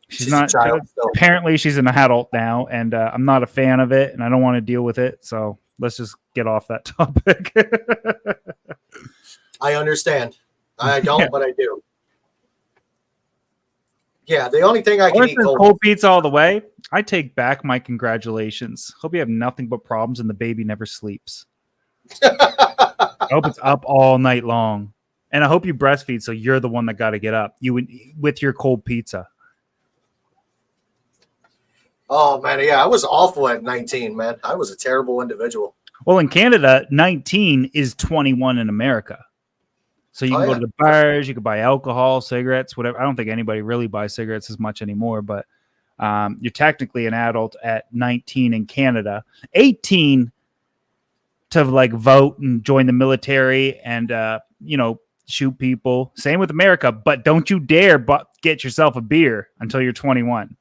She's a not. child still. Apparently, she's an adult now, and I'm not a fan of it, and I don't want to deal with it. So let's just get off that topic. I understand. I don't, but I do. Yeah, the only thing I can eat cold pizza all the way. I take back my congratulations. Hope you have nothing but problems and the baby never sleeps. I hope it's up all night long, and I hope you breastfeed so you're the one that got to get up. You with your cold pizza. Oh man, yeah, I was awful at 19, man. I was a terrible individual. Well, in Canada, 19 is 21 in America. So you can go to the bars, you can buy alcohol, cigarettes, whatever. I don't think anybody really buys cigarettes as much anymore, but you're technically an adult at 19 in Canada. 18 to like vote and join the military and shoot people. Same with America, but don't you dare get yourself a beer until you're 21.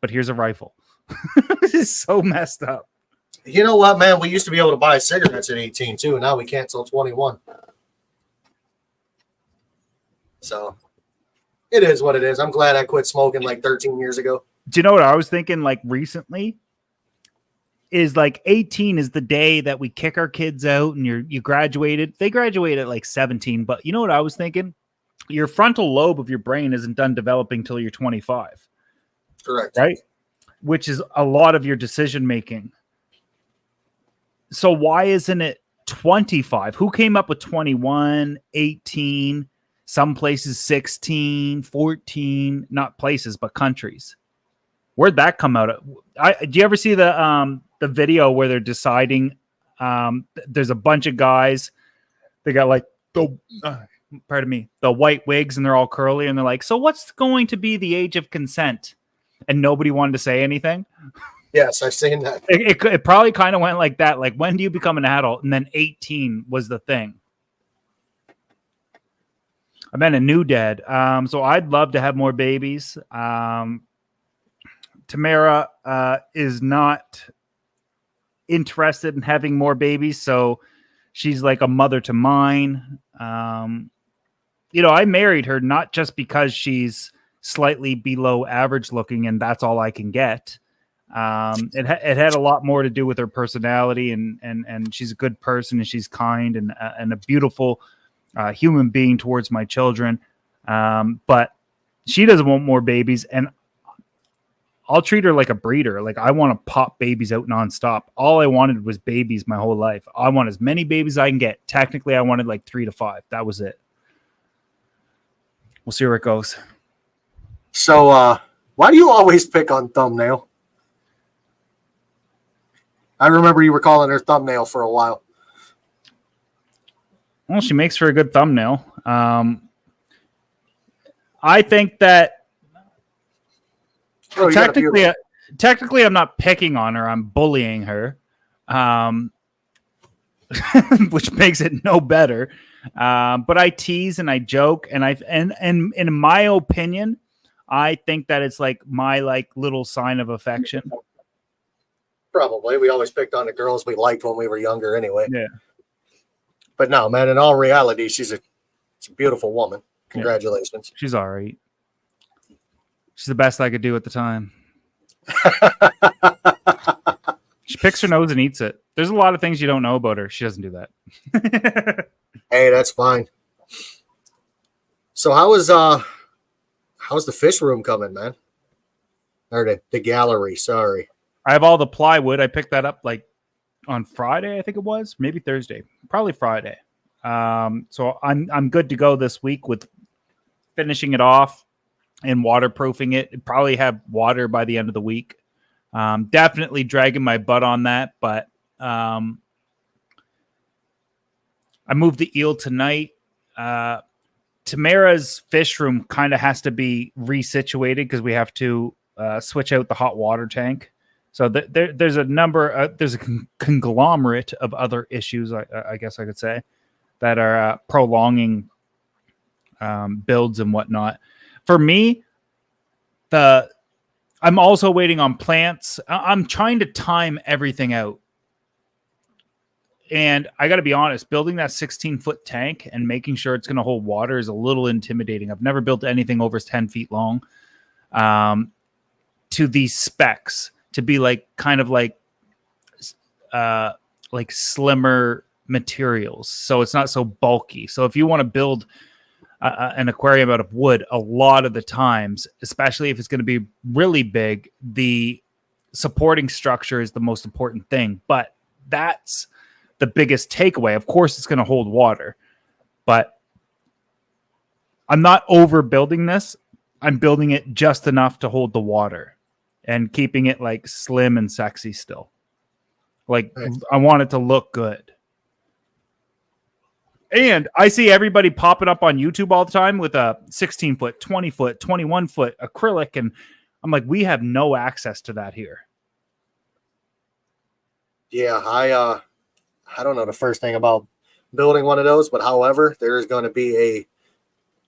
But here's a rifle. This is so messed up. You know what, man? We used to be able to buy cigarettes at 18 too. Now we can't till 21. So it is what it is. I'm glad I quit smoking like 13 years ago. Do you know what I was thinking like recently? Is like 18 is the day that we kick our kids out and you graduated. They graduate at like 17. But you know what I was thinking? Your frontal lobe of your brain isn't done developing till you're 25. Correct. Right? Which is a lot of your decision making. So why isn't it 25? Who came up with 21, 18, Some places 16, 14, not places, but countries. Where'd that come out of? Do you ever see the video where they're deciding? There's a bunch of guys. They got like the white wigs, and they're all curly, and they're like, "So what's going to be the age of consent?" And nobody wanted to say anything. Yes, I've seen that. It probably kind of went like that. Like, when do you become an adult? And then 18 was the thing. I've been a new dad. So I'd love to have more babies. Tamara is not interested in having more babies, so she's like a mother to mine. I married her not just because she's slightly below average looking and that's all I can get. It had a lot more to do with her personality, and she's a good person, and she's kind and a beautiful human being towards my children. But she doesn't want more babies, and I'll treat her like a breeder. Like, I want to pop babies out nonstop. All I wanted was babies my whole life. I want as many babies as I can get. Technically, I wanted like 3 to 5. That was it. We'll see where it goes. So, why do you always pick on Thumbnail? I remember you were calling her Thumbnail for a while. Well, she makes for a good thumbnail. I think that technically, I'm not picking on her. I'm bullying her, which makes it no better. But I tease and I joke, and in my opinion, I think that it's like my little sign of affection. Probably. We always picked on the girls we liked when we were younger anyway. Yeah. But no, man, in all reality, she's a beautiful woman. Congratulations. Yeah. She's all right. She's the best I could do at the time. She picks her nose and eats it. There's a lot of things you don't know about her. She doesn't do that. Hey, that's fine. So how's the fish room coming, man? Or the gallery, sorry. I have all the plywood. I picked that up like on Friday, I think it was. Maybe Thursday. Probably Friday. So I'm good to go this week with finishing it off and waterproofing it. It'd probably have water by the end of the week. Definitely dragging my butt on that, but I moved the eel tonight. Tamara's fish room kind of has to be resituated because we have to switch out the hot water tank. So there's a number, there's a conglomerate of other issues, I guess I could say, that are prolonging builds and whatnot. For me, I'm also waiting on plants. I'm trying to time everything out. And I got to be honest, building that 16-foot tank and making sure it's going to hold water is a little intimidating. I've never built anything over 10 feet long to these specs, to be like kind of like slimmer materials. So it's not so bulky. So if you want to build an aquarium out of wood, a lot of the times, especially if it's going to be really big, the supporting structure is the most important thing. But that's the biggest takeaway. Of course, it's going to hold water, but I'm not overbuilding this. I'm building it just enough to hold the water and keeping it like slim and sexy still. Like, I want it to look good. And I see everybody popping up on YouTube all the time with a 16-foot, 20-foot, 21-foot acrylic. And I'm like, we have no access to that here. Yeah, I don't know the first thing about building one of those, but however, there is going to be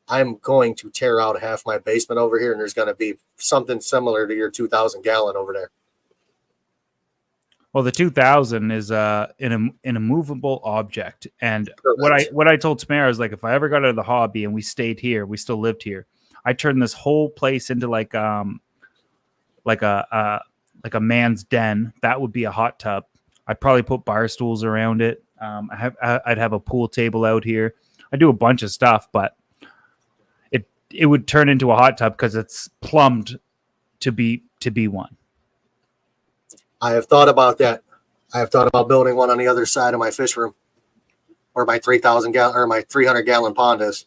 I'm going to tear out half my basement over here, and there's going to be something similar to your 2,000 gallon over there. Well, the 2000 is an immovable object. And what I told Tamara is, like, if I ever got out of the hobby and we stayed here, we still lived here, I turned this whole place into like a man's den. That would be a hot tub. I'd probably put bar stools around it. I'd have a pool table out here. I do a bunch of stuff, but it would turn into a hot tub because it's plumbed to be one. I have thought about that. I have thought about building one on the other side of my fish room, where my 3,000 gallon or my 300 gallon pond is.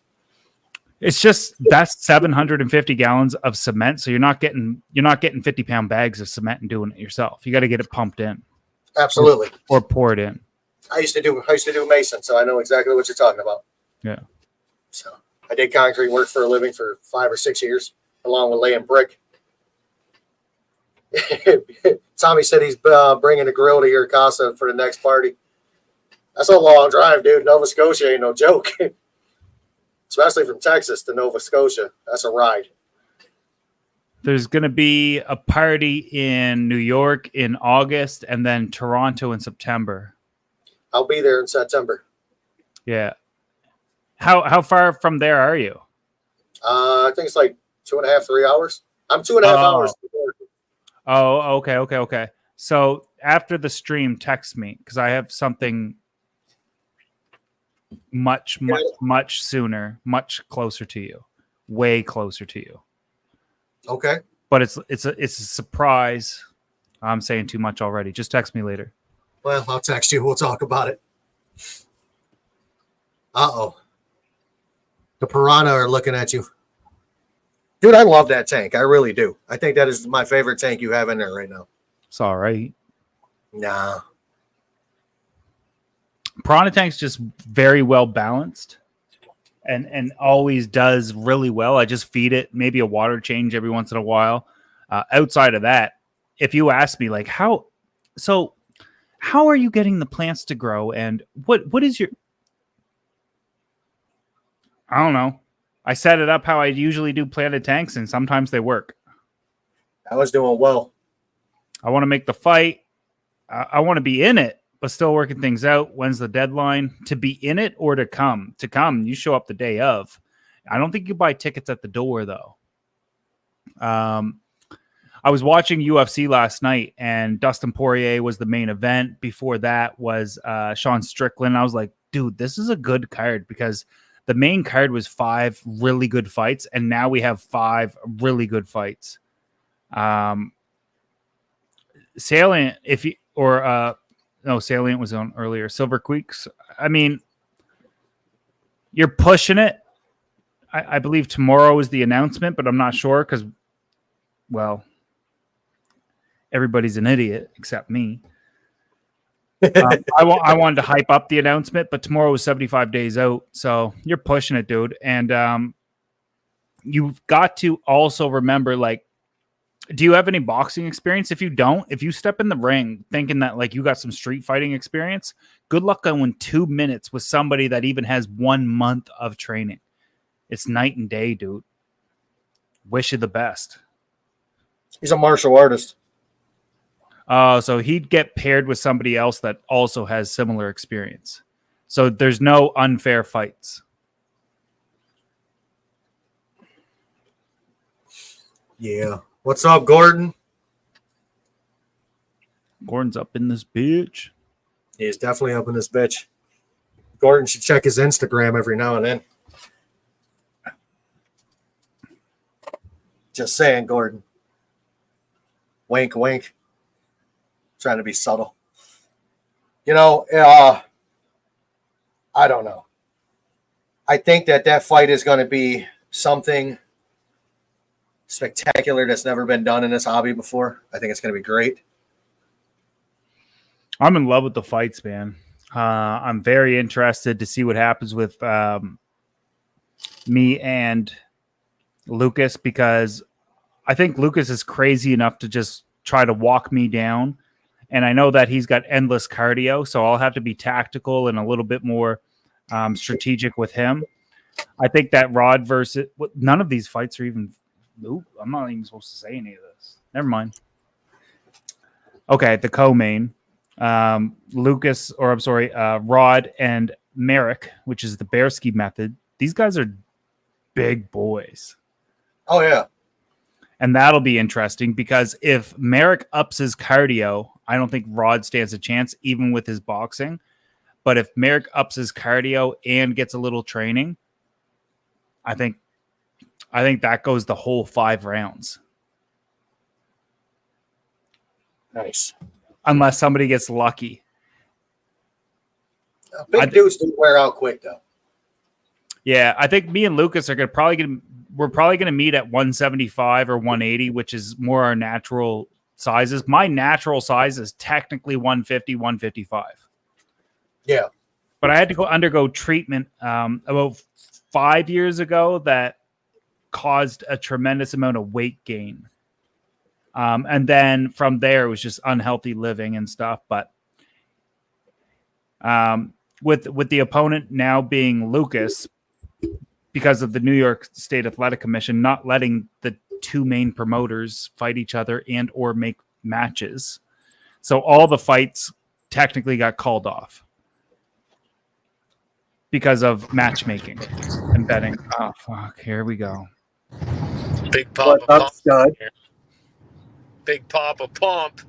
It's just that's 750 gallons of cement. So you're not getting 50-pound bags of cement and doing it yourself. You got to get it pumped in Absolutely. or pour it in. I used to do mason, so I know exactly what you're talking about. Yeah. So I did concrete work for a living for 5 or 6 years, along with laying brick. Tommy said he's bringing a grill to your casa for the next party. That's a long drive, dude. Nova Scotia ain't no joke. Especially from Texas to Nova Scotia. That's a ride. There's going to be a party in New York in August and then Toronto in September. I'll be there in September. Yeah. How far from there are you? I think it's like 2.5, 3 hours. I'm 2.5 hours. Oh, okay. So after the stream, text me because I have something much sooner, much closer to you, way closer to you. Okay. But it's a surprise. I'm saying too much already. Just text me later. Well, I'll text you. We'll talk about it. Uh-oh. The piranha are looking at you. Dude, I love that tank. I really do. I think that is my favorite tank you have in there right now. It's all right. Nah. Piranha tank's just very well balanced and always does really well. I just feed it maybe a water change every once in a while. Outside of that, if you ask me like how are you getting the plants to grow and what is your I don't know. I set it up how I usually do planted tanks and sometimes they work. I was doing well. I want to make the fight. I want to be in it, but still working things out. When's the deadline? To be in it or to come? To come, you show up the day of. I don't think you buy tickets at the door, though. I was watching UFC last night, and Dustin Poirier was the main event. Before that was Sean Strickland. I was like, dude, this is a good card because the main card was 5 really good fights, and now we have 5 really good fights. Salient, Salient was on earlier. Silver Creeks. I mean, you're pushing it. I believe tomorrow is the announcement, but I'm not sure because, well, everybody's an idiot except me. I wanted to hype up the announcement, but tomorrow is 75 days out, so you're pushing it, dude. And you've got to also remember, like, do you have any boxing experience? If you don't, if you step in the ring thinking that like you got some street fighting experience, good luck going 2 minutes with somebody that even has 1 month of training. It's night and day, dude. Wish you the best. He's a martial artist. So he'd get paired with somebody else that also has similar experience. So there's no unfair fights. Yeah. What's up, Gordon? Gordon's up in this bitch. He's definitely up in this bitch. Gordon should check his Instagram every now and then. Just saying, Gordon. Wink, wink. Trying to be subtle. You know, I don't know. I think that fight is going to be something spectacular that's never been done in this hobby before. I think it's going to be great. I'm in love with the fights, man. I'm very interested to see what happens with me and Lucas because I think Lucas is crazy enough to just try to walk me down. And I know that he's got endless cardio, so I'll have to be tactical and a little bit more strategic with him. I think that Rod versus none of these fights are even. Ooh, I'm not even supposed to say any of this. Never mind. Okay, the co-main, Rod and Merrick, which is the Bearski method. These guys are big boys. Oh yeah. And that'll be interesting because if Merrick ups his cardio, I don't think Rod stands a chance, even with his boxing. But if Merrick ups his cardio and gets a little training, I think that goes the whole 5 rounds. Nice. Unless somebody gets lucky. Big dudes do wear out quick, though. Yeah, I think me and Lucas are we're probably gonna meet at 175 or 180, which is more our natural sizes. My natural size is technically 150, 155. Yeah. But I had to undergo treatment about 5 years ago that caused a tremendous amount of weight gain. And then from there, it was just unhealthy living and stuff. But with the opponent now being Lucas, because of the New York State Athletic Commission not letting the two main promoters fight each other and or make matches, so all the fights technically got called off because of matchmaking and betting. Oh fuck! Here we go. Big Papa What's up, Pump. stud? Big Papa Pump.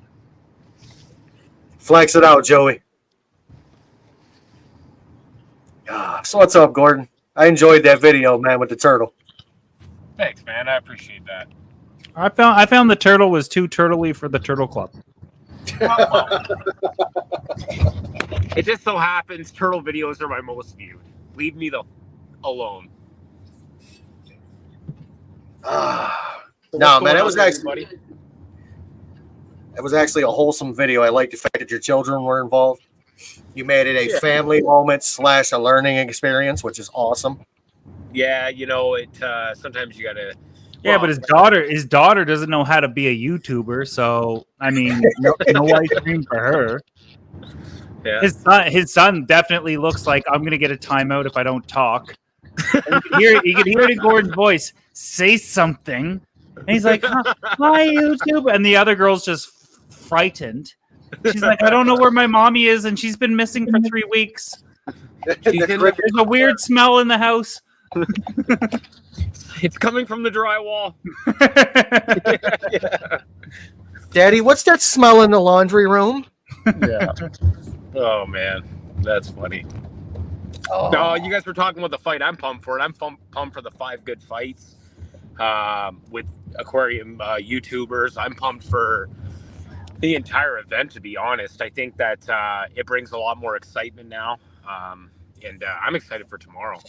Flex it out, Joey. So what's up, Gordon? I enjoyed that video, man, with the turtle. Thanks, man. I appreciate that. I found the turtle was too turtley for the Turtle Club. It just so happens turtle videos are my most viewed. Leave me alone. No, man, it was actually a wholesome video. I like the fact that your children were involved. You made it a family moment / a learning experience, which is awesome. Yeah, it sometimes you gotta. Yeah, but his daughter doesn't know how to be a YouTuber, so I mean, no ice cream for her. Yeah. His son definitely looks like I'm gonna get a timeout if I don't talk. And you can hear it in Gordon's voice. Say something, and he's like, "Hi, YouTube," and the other girl's just frightened. She's like, "I don't know where my mommy is, and she's been missing for 3 weeks. There's a weird smell in the house." It's coming from the drywall. Yeah. Daddy, what's that smell in the laundry room? Yeah. Oh man, that's funny. Oh. No, you guys were talking about the fight. I'm pumped for it. I'm pumped for the 5 good fights with aquarium YouTubers. I'm pumped for the entire event, to be honest. I think that it brings a lot more excitement now, and I'm excited for tomorrow.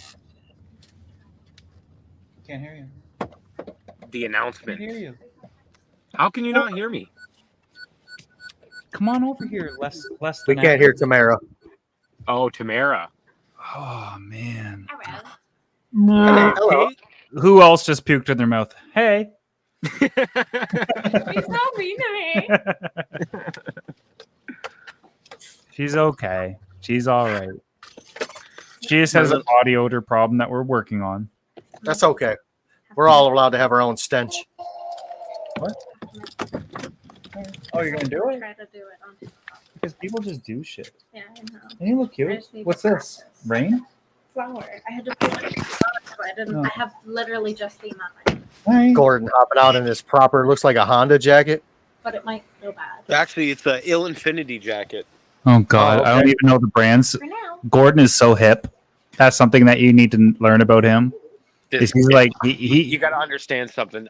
Can't hear you. The announcement. Can't hear you. How can you not hear me? Come on over here. Less. We Than can't hear Tamara. Oh, Tamara. Oh man. Hello. Who else just puked in their mouth? Hey. He's so mean to me. She's okay. She's all right. She just has a body odor problem that we're working on. That's okay. We're all allowed to have our own stench. What? Oh, you're gonna do it? Try to do it on Because people just do shit. Yeah, I know. And you look I cute. just need What's to this? practice. Rain? Flour. I had to put it in but I didn't. Oh. I have literally just seen that, Hey. Gordon hopping out in this proper, looks like a Honda jacket. but it might go bad. Actually, it's a Ill Infinity jacket. Oh God, Oh, okay. I don't even know the brands. For now. Gordon is so hip. That's something that you need to learn about him. Is he's like he You got to understand something.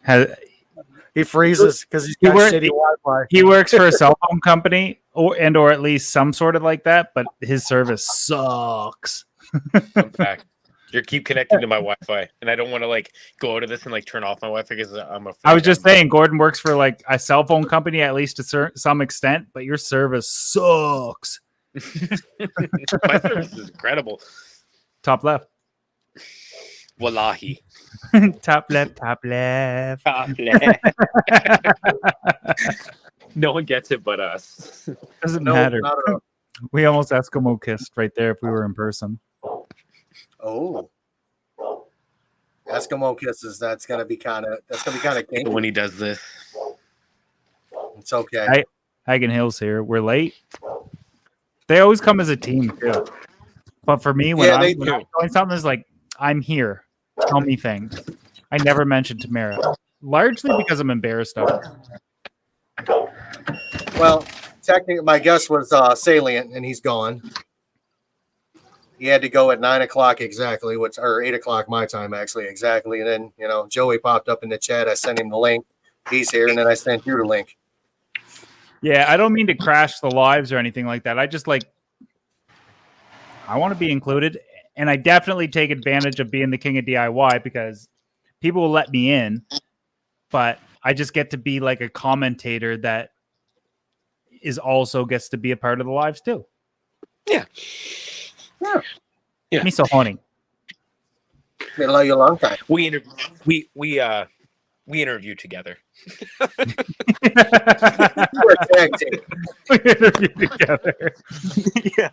has He freezes because he's He got work- shitty Wi-Fi. he works for a cell phone company or at least some sort of like that, but his service sucks. Fun fact. You keep connecting to my Wi-Fi, and I don't want to go out of this and turn off my Wi-Fi because I'm afraid. I was just saying, Gordon works for like a cell phone company at least to some extent, but your service sucks. My service is incredible. Top left. Wallahi. Top left. Top left. Top left. No one gets it but us. Doesn't No, matter. not at all. We almost Eskimo kissed right there if we were in person. Oh. Eskimo kisses, that's gonna be kind of kinky. When he does this. It's okay. Hagen Hill's here. We're late. They always come as a team too. But for me, when Yeah, I'm they doing something, is like, I'm here. Tell me things. I never mentioned Tamara, largely because I'm embarrassed of her. Well, technically, my guess was Salient, and he's gone. He had to go at 9 o'clock exactly, or 8 o'clock my time actually exactly. And then Joey popped up in the chat. I sent him the link. He's here, and then I sent you the link. Yeah, I don't mean to crash the lives or anything like that. I just I want to be included, and I definitely take advantage of being the king of DIY because people will let me in, but I just get to be like a commentator that is also gets to be a part of the lives too. Yeah. Me so horny. Been like a long time. We interview together. We're a tag team. We interview together. Yeah.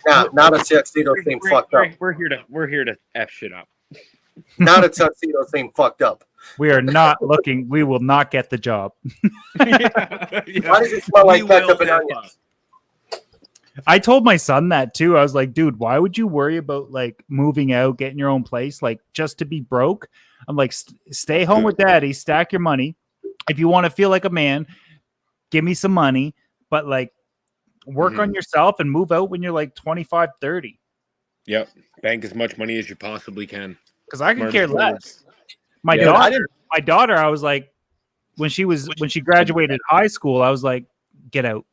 Not a tuxedo theme fucked up. We're here to F shit up. Not a tuxedo theme fucked up. We are not looking. We will not get the job. Yeah. Why does it smell like We ketchup will and F onions? I told my son that too. I was like, dude, why would you worry about like moving out, getting your own place, like just to be broke? I'm like, stay home with daddy, stack your money. If you want to feel like a man, give me some money, but like work on yourself and move out when you're like 25, 30. Yep. Bank as much money as you possibly can. Because I can Mark care forward. less. My daughter, I was like, when she graduated high school, I was like, get out.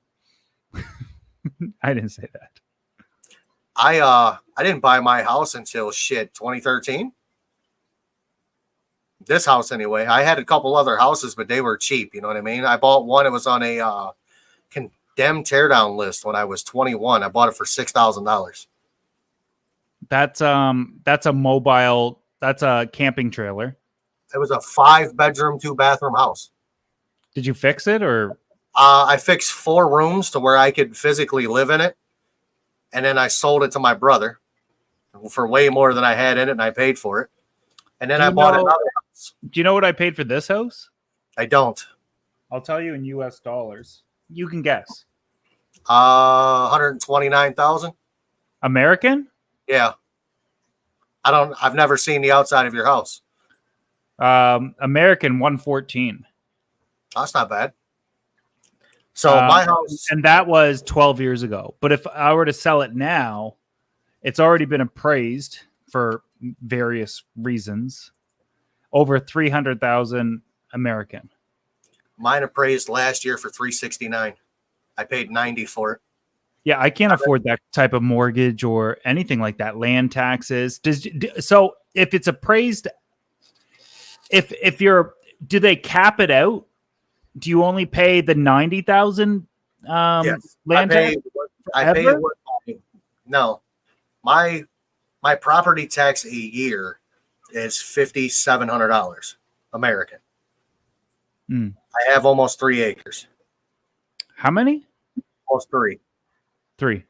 I didn't say that. I didn't buy my house until 2013. This house anyway. I had a couple other houses, but they were cheap. You know what I mean? I bought one. It was on a condemned teardown list when I was 21. I bought it for $6,000. That's a mobile. That's a camping trailer. It was a 5-bedroom, 2-bathroom house. Did you fix it or? I fixed 4 rooms to where I could physically live in it, and then I sold it to my brother for way more than I had in it, and I paid for it. And then I bought another house. Do you know what I paid for this house? I don't. I'll tell you in US dollars. You can guess. 129,000. American? Yeah. I've never seen the outside of your house. American 114. That's not bad. So my house, and that was 12 years ago. But if I were to sell it now, it's already been appraised for various reasons. Over 300,000 American. mine appraised last year for 369. I paid 90 for it. Yeah, I can't afford that type of mortgage or anything like that. Land taxes. So if it's appraised, do they cap it out? Do you only pay the 90,000 Yes. land tax? No, my property tax a year is $5,700 American. Mm. I have almost 3 acres. How many? Almost 3. 3.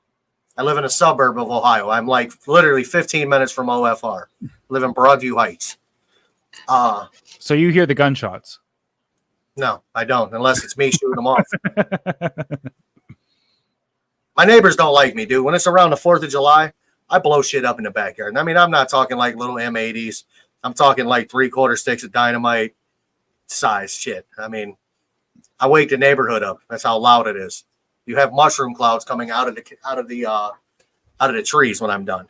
I live in a suburb of Ohio. I'm like literally 15 minutes from OFR. Live in Broadview Heights. So you hear the gunshots? No, I don't, unless it's me shooting them off. My neighbors don't like me, dude. When it's around the 4th of July, I blow shit up in the backyard. And I mean, I'm not talking like little M80s. I'm talking like 3/4 sticks of dynamite size shit. I mean, I wake the neighborhood up. That's how loud it is. You have mushroom clouds coming out of the trees when I'm done.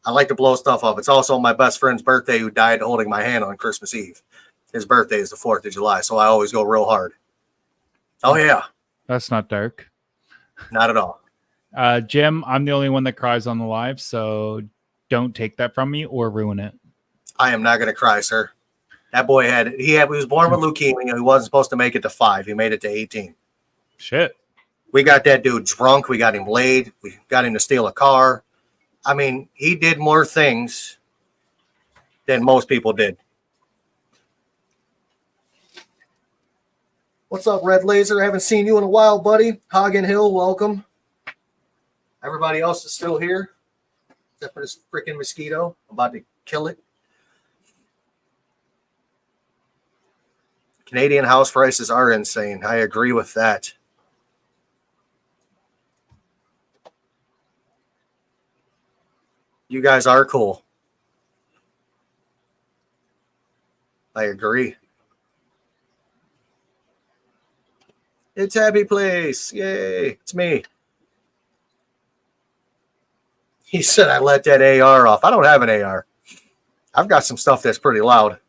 I like to blow stuff up. It's also my best friend's birthday, who died holding my hand on Christmas Eve. His birthday is the 4th of July, so I always go real hard. Oh, yeah. That's not dark. Not at all. Jim, I'm the only one that cries on the live, so don't take that from me or ruin it. I am not going to cry, sir. That boy he was born with leukemia. He wasn't supposed to make it to 5. He made it to 18. Shit. We got that dude drunk. We got him laid. We got him to steal a car. I mean, he did more things than most people did. What's up, Red Laser? I haven't seen you in a while, buddy. Hagen Hill, welcome. Everybody else is still here, except for this freaking mosquito. I'm about to kill it. Canadian house prices are insane. I agree with that. You guys are cool. I agree. It's Happy Place. Yay. It's me. He said I let that AR off. I don't have an AR. I've got some stuff that's pretty loud.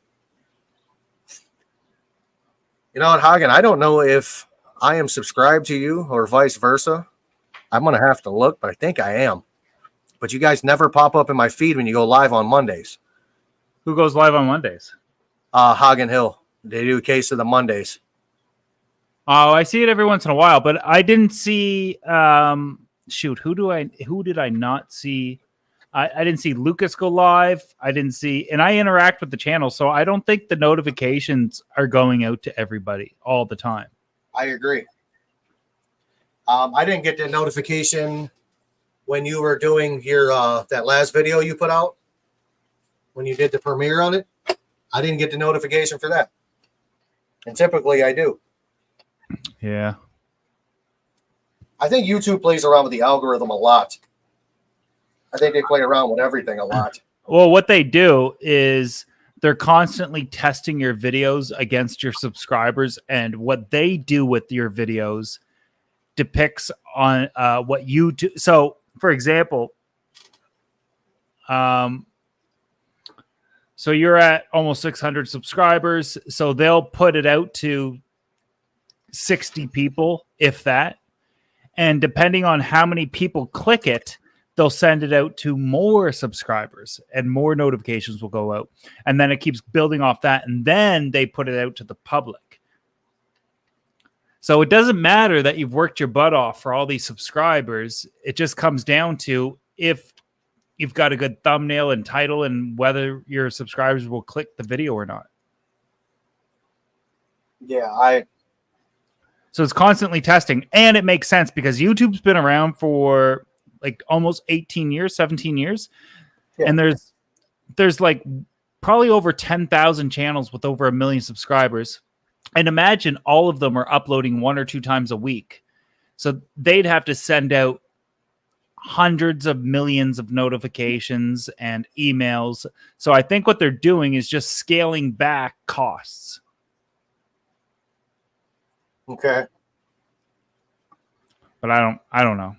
You know what, Hagen? I don't know if I am subscribed to you or vice versa, I'm going to have to look, but I think I am. But you guys never pop up in my feed when you go live on Mondays. Who goes live on Mondays? Hagen Hill. They do a case of the Mondays. Oh, I see it every once in a while, but I didn't see. Shoot, who did I not see? I didn't see Lucas go live. I didn't see, and I interact with the channel, so I don't think the notifications are going out to everybody all the time. I agree. I didn't get the notification when you were doing your that last video you put out when you did the premiere on it. I didn't get the notification for that, and typically I do. Yeah, I think YouTube plays around with the algorithm a lot. I think they play around with everything a lot. well, what they do is they're constantly testing your videos against your subscribers, and what they do with your videos depicts on what you do. So, for example, so you're at almost 600 subscribers, so they'll put it out to 60 people, if that, and depending on how many people click it, they'll send it out to more subscribers and more notifications will go out. And then it keeps building off that. And then they put it out to the public. So it doesn't matter that you've worked your butt off for all these subscribers. It just comes down to if you've got a good thumbnail and title and whether your subscribers will click the video or not. Yeah, So it's constantly testing. And it makes sense because YouTube's been around for like almost 18 years, 17 years. Yeah. And there's like probably over 10,000 channels with over 1 million subscribers. And imagine all of them are uploading 1 or 2 times a week. So they'd have to send out hundreds of millions of notifications and emails. So I think what they're doing is just scaling back costs. Okay. But I don't know.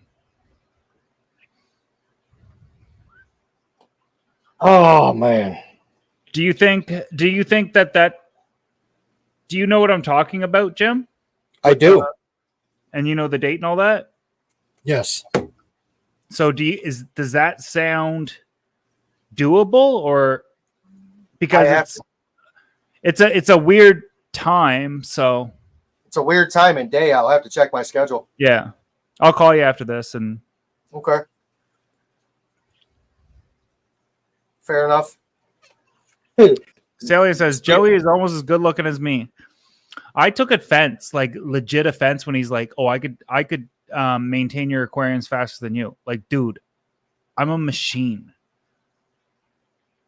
Oh man. Do you think that do you know what I'm talking about, Jim? I do. And you know the date and all that? Yes. So does that sound doable, or because it's a weird time, so it's a weird time and day. I'll have to check my schedule. Yeah. I'll call you after this and okay. Fair enough. Salient says Joey is almost as good looking as me. I took offense, like legit offense, when he's like, "Oh, I could maintain your aquariums faster than you." Like, dude, I'm a machine.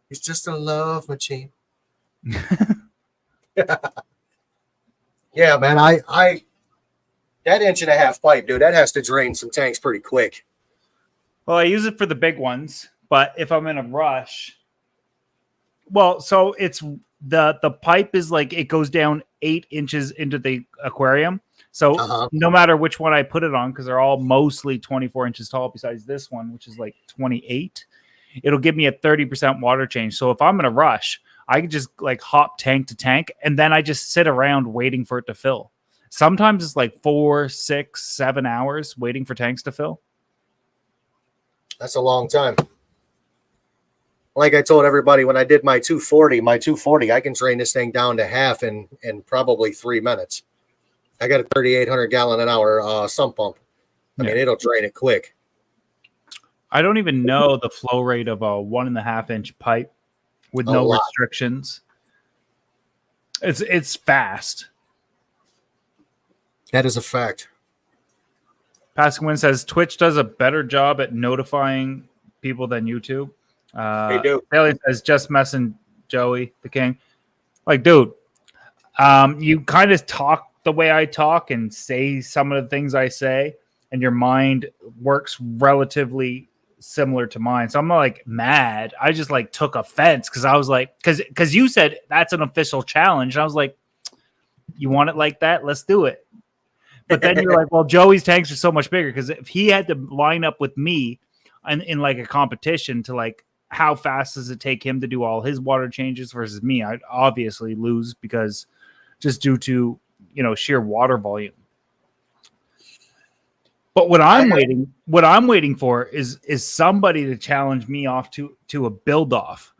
He's just a love machine. Yeah, man. I that 1.5-inch pipe, dude, that has to drain some tanks pretty quick. Well, I use it for the big ones, but if I'm in a rush, well, so it's the pipe is like it goes down 8 inches into the aquarium. So no matter which one I put it on, because they're all mostly 24 inches tall, besides this one, which is like 28, it'll give me a 30% water change. So if I'm in a rush, I can just like hop tank to tank, and then I just sit around waiting for it to fill. Sometimes it's like 4, 6, 7 hours waiting for tanks to fill. That's a long time. Like I told everybody when I did my 240, I can drain this thing down to half in probably 3 minutes. I got a 3,800 gallon an hour sump pump. I mean, it'll drain it quick. I don't even know the flow rate of a 1.5-inch pipe with no restrictions. It's fast. That is a fact. Passing Wind says Twitch does a better job at notifying people than YouTube. They do. Salient says just messing Joey the King. Like, dude, you kind of talk the way I talk and say some of the things I say, and your mind works relatively similar to mine. So I'm not like mad. I just like took offense because I was like, because you said that's an official challenge. And I was like, you want it like that? Let's do it. But then you're like, well, Joey's tanks are so much bigger, because if he had to line up with me in like a competition to like how fast does it take him to do all his water changes versus me, I'd obviously lose because just due to sheer water volume. But what I'm waiting for is somebody to challenge me off to a build off.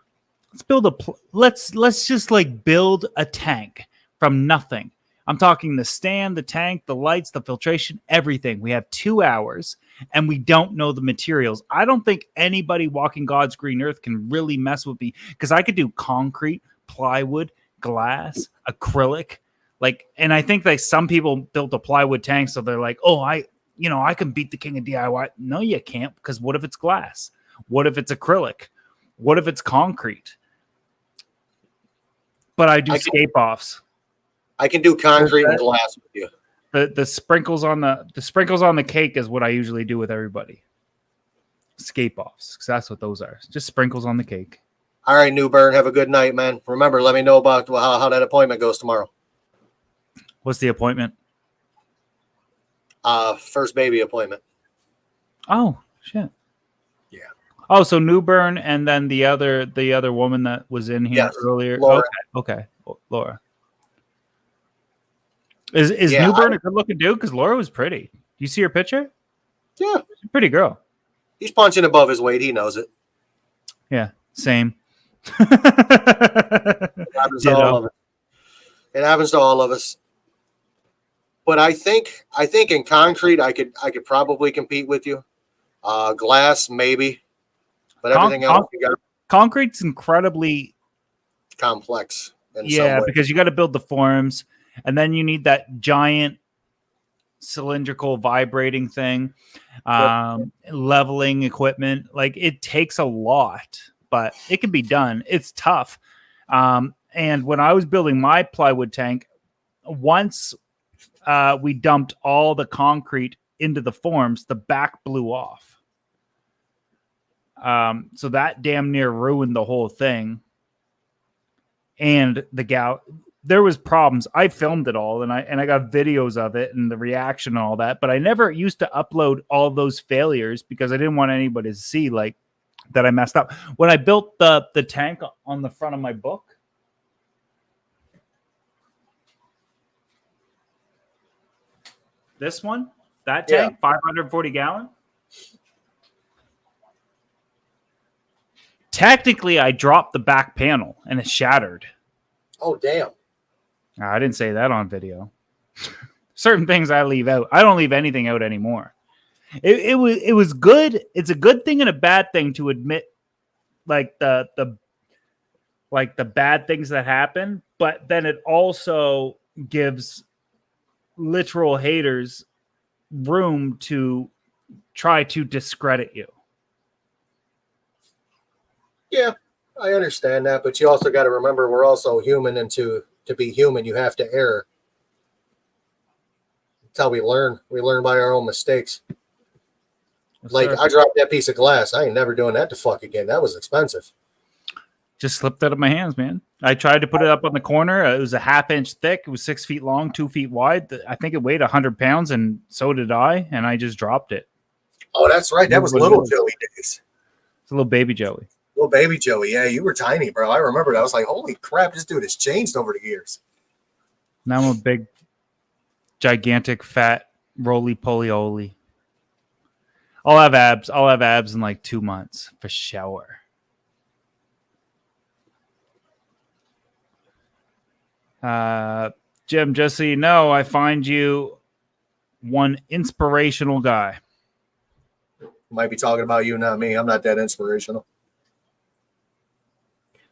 Let's just like build a tank from nothing. I'm talking the stand, the tank, the lights, the filtration, everything. We have 2 hours and we don't know the materials. I don't think anybody walking God's green earth can really mess with me because I could do concrete, plywood, glass, acrylic. Like, and I think like some people built a plywood tank, so they're like, oh, I can beat the king of DIY. No, you can't, because what if it's glass? What if it's acrylic? What if it's concrete? But I do scape offs. I can do concrete and glass with you. The sprinkles on the cake is what I usually do with everybody. Scape offs, because that's what those are. Just sprinkles on the cake. All right, Newburn, have a good night, man. Remember, let me know about how that appointment goes tomorrow. What's the appointment? First baby appointment. Oh shit. Yeah. Oh, so Newburn and then the other woman that was in here earlier. Laura. Okay, Laura. Is Newburn a good looking dude? Because Laura was pretty. You see her picture? Yeah. She's a pretty girl. He's punching above his weight. He knows it. Yeah, same. It happens to all of us. It happens to all of us. But I think in concrete I could probably compete with you. Glass maybe, but everything else you got concrete's incredibly complex. Yeah, because you got to build the forms, and then you need that giant cylindrical vibrating thing, leveling equipment. Like it takes a lot, but it can be done. It's tough. And when I was building my plywood tank, once we dumped all the concrete into the forms, the back blew off. So that damn near ruined the whole thing. And there was problems. I filmed it all and I got videos of it and the reaction and all that, but I never used to upload all those failures because I didn't want anybody to see like that I messed up. When I built the tank on the front of my book, this one, that tank, 540 gallon. Technically, I dropped the back panel and it shattered. Oh, damn. I didn't say that on video. Certain things I leave out. I don't leave anything out anymore. It was good. It's a good thing and a bad thing to admit like the bad things that happen, but then it also gives literal haters room to try to discredit you. Yeah, I understand that, but you also got to remember we're also human, and to be human, you have to err. That's how we learn. We learn by our own mistakes. Yes, like sir. I dropped that piece of glass. I ain't never doing that to fuck again. That was expensive. Just slipped out of my hands, man. I tried to put it up on the corner. It was a 1/2 inch thick. It was 6 feet long, 2 feet wide. I think it weighed 100 pounds, and so did I. And I just dropped it. Oh, that's right. That was little Joey days. It's a little baby Joey. Little baby Joey. Yeah, you were tiny, bro. I remember that. I was like, holy crap, this dude has changed over the years. Now I'm a big, gigantic, fat, roly-poly-oly. I'll have abs. I'll have abs in like 2 months for sure. Jim, just so you know, I find you one inspirational guy. Might be talking about you, not me. I'm not that inspirational.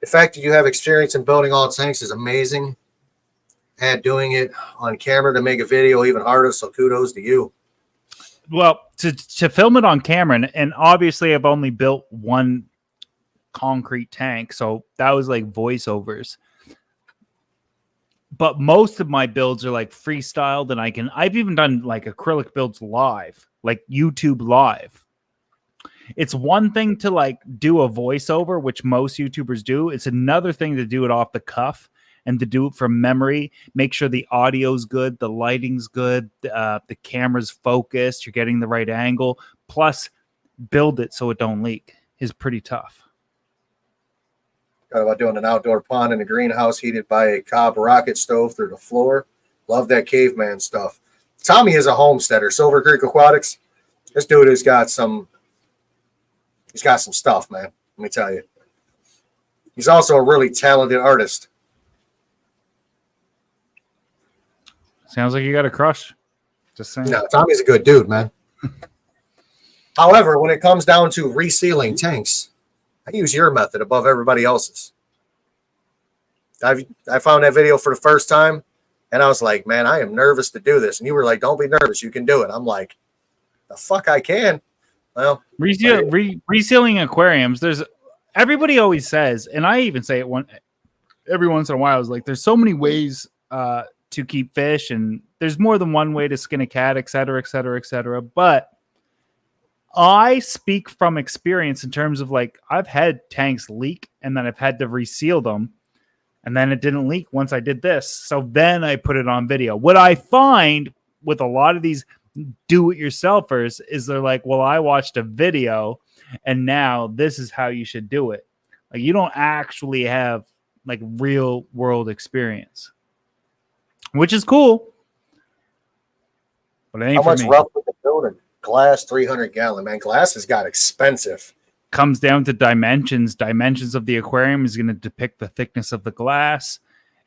The fact that you have experience in building all tanks is amazing. And doing it on camera to make a video even harder, so kudos to you. Well, to film it on camera, and obviously I've only built one concrete tank, so that was like voiceovers. But most of my builds are like freestyled, and I've even done like acrylic builds live, like YouTube live. It's one thing to like do a voiceover, which most YouTubers do. It's another thing to do it off the cuff and to do it from memory. Make sure the audio's good, the lighting's good, the camera's focused, you're getting the right angle. Plus, build it so it don't leak is pretty tough. Thought about doing an outdoor pond in a greenhouse heated by a Cobb rocket stove through the floor. Love that caveman stuff. Tommy is a homesteader. Silver Creek Aquatics. This dude has got some. He's got some stuff, man. Let me tell you. He's also a really talented artist. Sounds like you got a crush. Just saying. No, Tommy's a good dude, man. However, when it comes down to resealing tanks, I use your method above everybody else's. I found that video for the first time, and I was like, man, I am nervous to do this. And you were like, don't be nervous. You can do it. I'm like, the fuck I can. Well, Resealing aquariums, there's everybody always says, and I even say it every once in a while, is like there's so many ways to keep fish, and there's more than one way to skin a cat, et cetera, et cetera, et cetera. But I speak from experience in terms of like I've had tanks leak and then I've had to reseal them, and then it didn't leak once I did this. So then I put it on video. What I find with a lot of these do-it-yourselfers is they're like, well, I watched a video and now this is how you should do it. Like you don't actually have like real world experience, which is cool. But it ain't how for much me. rough with the building? Glass 300 gallon, man. Glass has got expensive. Comes down to dimensions. Dimensions of the aquarium is going to depict the thickness of the glass.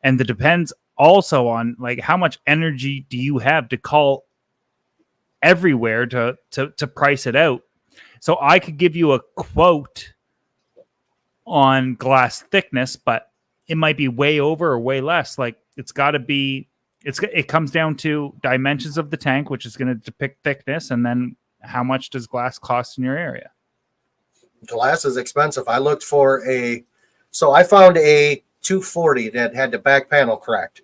And it depends also on like how much energy do you have to call everywhere to price it out. So I could give you a quote on glass thickness, but it might be way over or way less. Like it's got to be, it comes down to dimensions of the tank, which is going to depict thickness, and then how much does glass cost in your area? Glass is expensive. I looked for so I found a 240 that had the back panel cracked.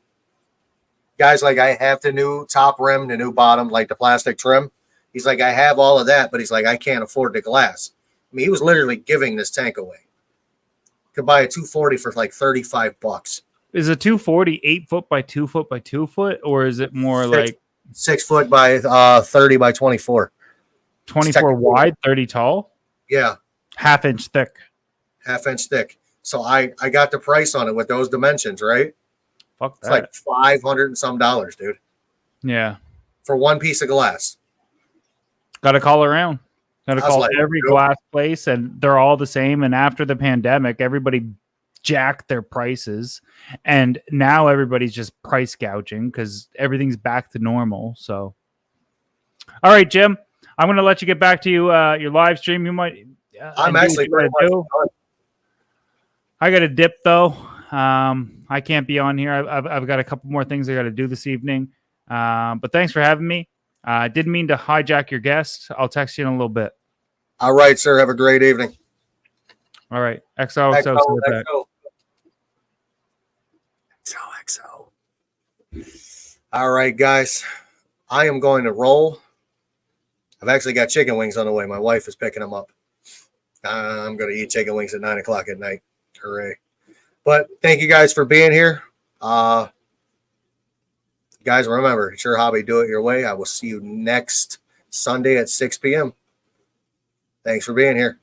Guys, like I have the new top rim, the new bottom, like the plastic trim. He's like, I have all of that, but he's like, I can't afford the glass. I mean, he was literally giving this tank away. Could buy a 240 for like $35. Is a 240 8 foot by 2 foot by 2 foot, or is it more like 6 foot by 30 by 24? 24 wide, 30 tall? Yeah. Half-inch thick. Half-inch thick. So I got the price on it with those dimensions, right? Fuck It's that. like $500 and some, dude. Yeah. For one piece of glass. Got to call around. Got to I was call like, every nope. glass place, and they're all the same. And after the pandemic, everybody jacked their prices, and now everybody's just price gouging because everything's back to normal. So, all right, Jim, I'm going to let you get back to your live stream. You might. I'm actually pretty much done. I got to dip though. I can't be on here. I've got a couple more things I got to do this evening. But thanks for having me. I didn't mean to hijack your guest. I'll text you in a little bit. All right, sir. Have a great evening. All right. XOXO. XOXO. All right, guys. I am going to roll. I've actually got chicken wings on the way. My wife is picking them up. I'm going to eat chicken wings at 9 o'clock at night. Hooray. But thank you guys for being here. Guys, remember, it's your hobby. Do it your way. I will see you next Sunday at 6 p.m. Thanks for being here.